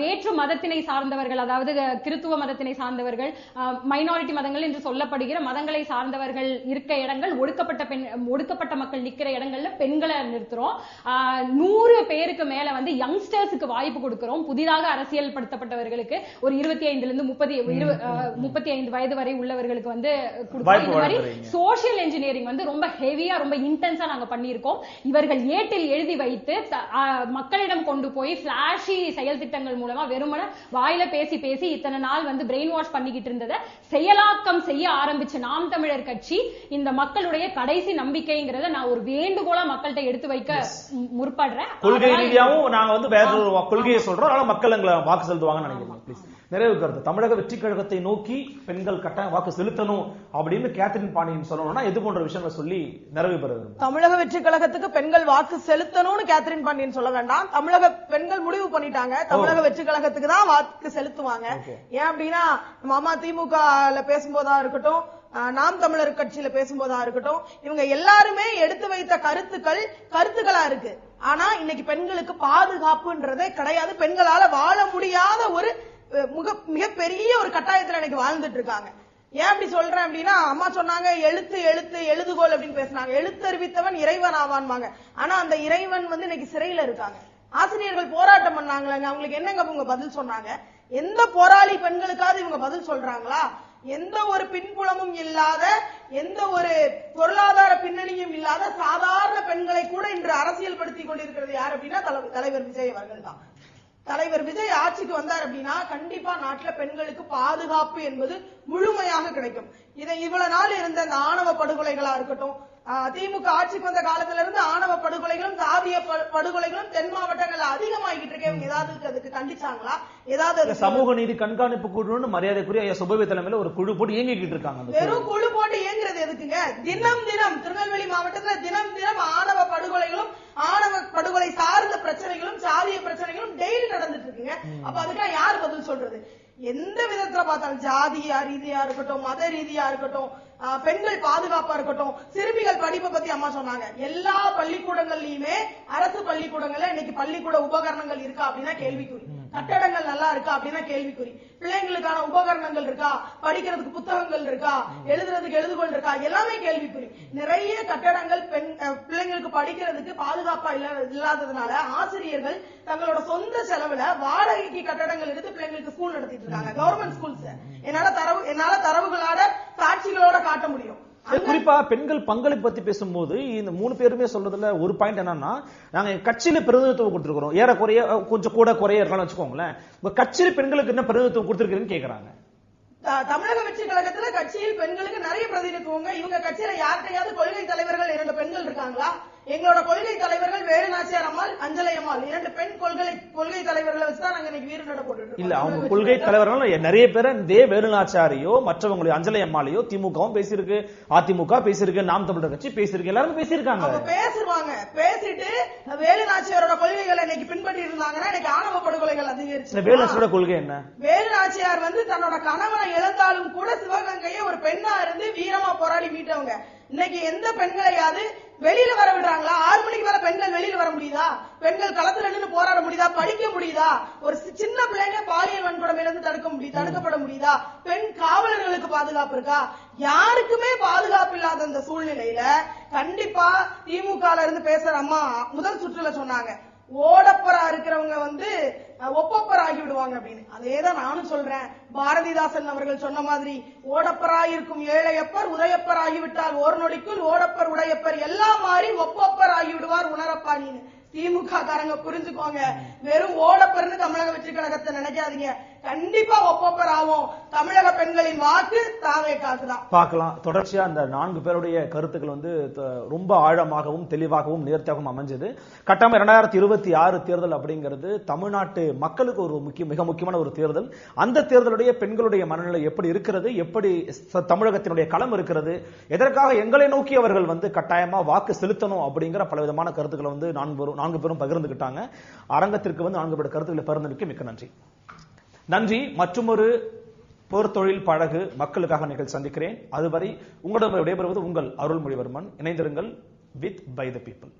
வேற்று மதத்தினை சார்ந்தவர்கள், அதாவது கிறித்துவ மதத்தினை சார்ந்தவர்கள், மைனாரிட்டி மதங்கள் என்று சொல்லப்படுகிற மதங்களை சார்ந்தவர்கள் இருக்க இடங்கள், ஒடுக்கப்பட்ட மக்கள் நிக்கிற இடங்கள்ல பெண்களை நிறுத்துறோம். 100 பேருக்கு மேல வந்து யங்ஸ்டர்ஸுக்கு வாய்ப்பு கொடுக்கிறோம். புதிதாக அரசியல் படுத்தப்பட்டவர்களுக்கு ஒரு 25 வயது வரை உள்ளவர்களுக்கு வந்து சோசியல் இன்ஜினியரிங் வந்து ரொம்ப ஹெவியா ரொம்ப இன்டென்ஸா நாங்க பண்ணியிருக்கோம். இவர்கள் ஏட்டில் எழுதி வைத்து மக்களிடம் கொண்டு போய் பிளாஷி செயல் திட்டங்கள் மூலமா வெறுமன வாயில பேசி பேசி இத்தனை நாள் வந்து பிரெயின் வாஷ் பண்ணிக்கிட்டு இருந்ததை செயலாக்கம் செய்ய ஆரம்பிச்ச நாம் தமிழர் கட்சி இந்த மக்களுடைய கடைசி நம்பிக்கைங்கிறத நான் ஒரு வேண்டுகோளா மக்கள்கிட்ட எடுத்து வைக்க முற்படுறேன். கொள்கை ரீதியாவும் நாங்க வந்து வேற ஒரு கொள்கையை சொல்றோம், அதனால மக்கள் எங்களை வாக்கு செலுத்துவாங்கன்னு நினைக்கிறேன். ப்ளீஸ் நிறைவு கருத்து. தமிழக வெற்றி கழகத்தை நோக்கி பெண்கள் கட்டாயம் வாக்கு செலுத்தணும் அப்படின்னு கேத்ரின் பாண்டியன் சொல்லணும்னா எது போன்ற விஷயங்கள் சொல்லி நிறைவு பெற வேண்டும்? தமிழக வெற்றி கழகத்துக்கு பெண்கள் வாக்கு செலுத்தணும்னு கேத்ரின் பாண்டியன் சொல்ல வேண்டாம். தமிழக பெண்கள் முடிவு பண்ணிட்டாங்க, தமிழக வெற்றி கழகத்துக்கு தான் வாக்கு செலுத்துவாங்க. ஏன் அப்படின்னா மாமா திமுக பேசும்போதா இருக்கட்டும், நாம் தமிழர் கட்சியில பேசும்போதா இருக்கட்டும், இவங்க எல்லாருமே எடுத்து வைத்த கருத்துக்களா இருக்கு. ஆனா இன்னைக்கு பெண்களுக்கு பாதுகாப்புன்றதே கிடையாது. பெண்களால வாழ முடியாத ஒரு மிகப்பெரிய ஒரு கட்டாயத்துல இன்னைக்கு வாழ்ந்துட்டு இருக்காங்க. ஏன் அப்படி சொல்றேன் அப்படின்னா, அம்மா சொன்னாங்க எழுதுகோல் அப்படின்னு பேசினாங்க. எழுத்தறிவித்தவன் இறைவன் ஆவான்வாங்க. ஆனா அந்த இறைவன் வந்து இன்னைக்கு சிறையில இருக்காங்க. ஆசிரியர்கள் போராட்டம் பண்ணாங்களங்க, அவங்களுக்கு என்னங்க இவங்க பதில் சொன்னாங்க? எந்த போராளி பெண்களுக்காவது இவங்க பதில் சொல்றாங்களா? எந்த ஒரு பின்புலமும் இல்லாத, எந்த ஒரு பொருளாதார பின்னணியும் இல்லாத சாதாரண பெண்களை கூட இன்று அரசியல் படுத்திக் கொண்டிருக்கிறது யார் அப்படின்னா தலைவர் விஜய் அவர்கள் தான். தலைவர் விஜய் ஆட்சிக்கு வந்தார் அப்படின்னா கண்டிப்பா நாட்டுல பெண்களுக்கு பாதுகாப்பு என்பது முழுமையாக கிடைக்கும். இதை இவ்வளவு நாள் இருந்த இந்த ஆணவ படுகொலைகளா இருக்கட்டும், திமுக ஆட்சிக்கு வந்த காலத்துல இருந்து ஆணவ படுகொலைகளும் சாதிய படுகொலைகளும் தென் மாவட்டங்கள்ல அதிகமாகிட்டு இருக்கேன். ஏதாவது அதுக்கு கண்டிச்சாங்களா? ஏதாவது சமூக நீதி கண்காணிப்பு குழுன்னு மரியாதைக்குரிய சுபவி தலைமையில ஒரு குழு போட்டு இயங்கிட்டு இருக்காங்க. வெறும் குழு போட்டு இயங்குறது எதுக்குங்க? தினம் திருநெல்வேலி மாவட்டத்துல தினம் ஆணவ படுகொலைகளும் ஆணவ படுகொலை சார்ந்த பிரச்சனைகளும் சாதிய பிரச்சனைகளும் டெய்லி நடந்துட்டு இருக்குங்க. அப்ப அதுக்கெல்லாம் யார் பதில் சொல்றது? எந்த விதத்துல பார்த்தாலும் ஜாதியா ரீதியா இருக்கட்டும், மத ரீதியா இருக்கட்டும், பெண்கள் பாதுகாப்பா இருக்கட்டும், சிறுமிகள் படிப்பை பத்தி அம்மா சொன்னாங்க. எல்லா பள்ளிக்கூடங்கள்லயுமே அரசு பள்ளிக்கூடங்கள்ல இன்னைக்கு பள்ளிக்கூட உபகரணங்கள் இருக்கா அப்படின்னா கேள்விக்குறி. கட்டடங்கள் நல்லா இருக்கா அப்படின்னா கேள்விக்குறி. பிள்ளைங்களுக்கான உபகரணங்கள் இருக்கா, படிக்கிறதுக்கு புத்தகங்கள் இருக்கா, எழுதுறதுக்கு எழுதுகோள் இருக்கா, எல்லாமே கேள்விக்குறி. நிறைய கட்டடங்கள் பிள்ளைங்களுக்கு படிக்கிறதுக்கு பாதுகாப்பா இல்லாததுனால ஆசிரியர்கள் தங்களோட சொந்த செலவுல வாடகைக்கு கட்டடங்கள் எடுத்து பிள்ளைங்களுக்கு ஸ்கூல் நடத்திட்டு இருக்காங்க, கவர்மெண்ட் ஸ்கூல்ஸ். என்னால தரவுகளோட சாட்சிகளோட காட்ட முடியும். குறிப்பா பெண்கள் பங்களிப்பு பத்தி பேசும்போது இந்த 3 பேருமே சொல்றதுல ஒரு பாயிண்ட் என்னன்னா, நாங்க கட்சியில பிரதிநிதித்துவம் கொடுத்திருக்கிறோம், ஏறக்குறைய கொஞ்சம் கூட குறைய இருக்கலாம் வச்சுக்கோங்களேன். கட்சியில பெண்களுக்கு என்ன பிரதிநிதித்துவம் கொடுத்திருக்கீங்கன்னு கேக்குறாங்க. தமிழக வெற்றி கழகத்துல கட்சியில் பெண்களுக்கு நிறைய பிரதிநிதித்துவங்க. இவங்க கட்சியில யார்கிட்டையாவது கொள்கை தலைவர்கள் 2 பெண்கள் இருக்காங்களா? எங்களோட கொள்கை தலைவர்கள் வேலு நாச்சியார் அம்மாள், அஞ்சலை அம்மாள், 2 பெண் கொள்கை தலைவர்களை வச்சுதான் நாங்க இன்னைக்கு வீறு நட போட்டு இல்ல. அவங்க கொள்கை தலைவர்கள் நிறைய பேர் இதே வேலு நாச்சியாரையோ மற்றவங்களையோ அஞ்சலை அம்மாளையோ திமுகவும் பேசியிருக்கு, அதிமுக பேசியிருக்கு, நாம் தமிழர் கட்சி பேசியிருக்கு, எல்லாரும் பேசியிருக்காங்க. பேசுவாங்க. பேசிட்டு வேலு நாச்சியாரோட கொள்கைகளை இன்னைக்கு பின்பற்றி இருந்தாங்கன்னா இன்னைக்கு ஆணவ படுகொலைகள் அதிகரிச்சு. வேலு நாச்சியாரோட கொள்கை என்ன? வேலு நாச்சியார் வந்து தன்னோட கணவனை இழந்தாலும் கூட சிவகங்கையை ஒரு பெண்ணா இருந்து வீரமா போராடி மீட்டவங்க. இன்னைக்கு எந்த பெண்களையாவது வெளியில வர விடுறாங்களா? 6 மணிக்கு மேல பெண்கள் வெளியில வர முடியுதா? பெண்கள் களத்துல நின்று போராட முடியுதா? படிக்க முடியுதா? ஒரு சின்ன பிள்ளைங்க பாலியல் வன்கொடுமையிலிருந்து தடுக்கப்பட முடியுதா? பெண் காவலர்களுக்கு பாதுகாப்பு இருக்கா? யாருக்குமே பாதுகாப்பு இல்லாத அந்த சூழ்நிலையில கண்டிப்பா திமுக இருந்து பேசுற அம்மா முதல் சுற்றுல சொன்னாங்க, ஓடப்பரா இருக்கிறவங்க வந்து ஒப்பப்பர் ஆகி விடுவாங்க அப்படின்னு. அதேதான் நானும் சொல்றேன். பாரதிதாசன் அவர்கள் சொன்ன மாதிரி ஓடப்பராய் இருக்கும் ஏழையப்பர் உதயப்பர் ஆகிவிட்டால் 1 நொடிக்குள் ஓடப்பர் உடையப்பர் எல்லாம் மாறி ஒப்பப்பர் ஆகி விடுவார் உணரப்பா நீன்னு. திமுக காரங்க புரிஞ்சுக்கோங்க. வெறும் ஓடப்பெருன்னு தமிழக வெற்றி கழகத்தை நினைக்காதீங்க. கண்டிப்பா ஒப்பப்பர் ஆகும். தமிழக பெண்களின் வாக்கு தாவேக்காக்கு தான். பார்க்கலாம். தொடர்ச்சியா அந்த 4 பேருடைய கருத்துக்கள் வந்து ரொம்ப ஆழமாகவும் தெளிவாகவும் நேர்த்தியாகவும் அமைஞ்சது. கட்டாயம் 2026 தேர்தல் அப்படிங்கிறது தமிழ்நாட்டு மக்களுக்கு ஒரு மிக முக்கியமான ஒரு தேர்தல். அந்த தேர்தலுடைய பெண்களுடைய மனநிலை எப்படி இருக்கிறது, எப்படி தமிழகத்தினுடைய களம் இருக்கிறது, எதற்காக எங்களை நோக்கி அவர்கள் வந்து கட்டாயமா வாக்கு செலுத்தணும் அப்படிங்கிற பலவிதமான கருத்துக்களை வந்து 4 பேரும் பகிர்ந்துகிட்டாங்க. அரங்கத்திற்கு வந்து 4 பேருடைய கருத்துக்களை பகிர்ந்ததுக்கு மிக்க நன்றி. நன்றி. மற்றொரு போர்த்தொழில் பழகு மக்களுக்காக நிகழ்ச்சி சந்திக்கிறேன். அதுவரை உங்களிடம் விடைபெறுவது உங்கள் அருள்மொழிவர்மன். இணைந்திருங்கள் வித் பை த பீப்புள்.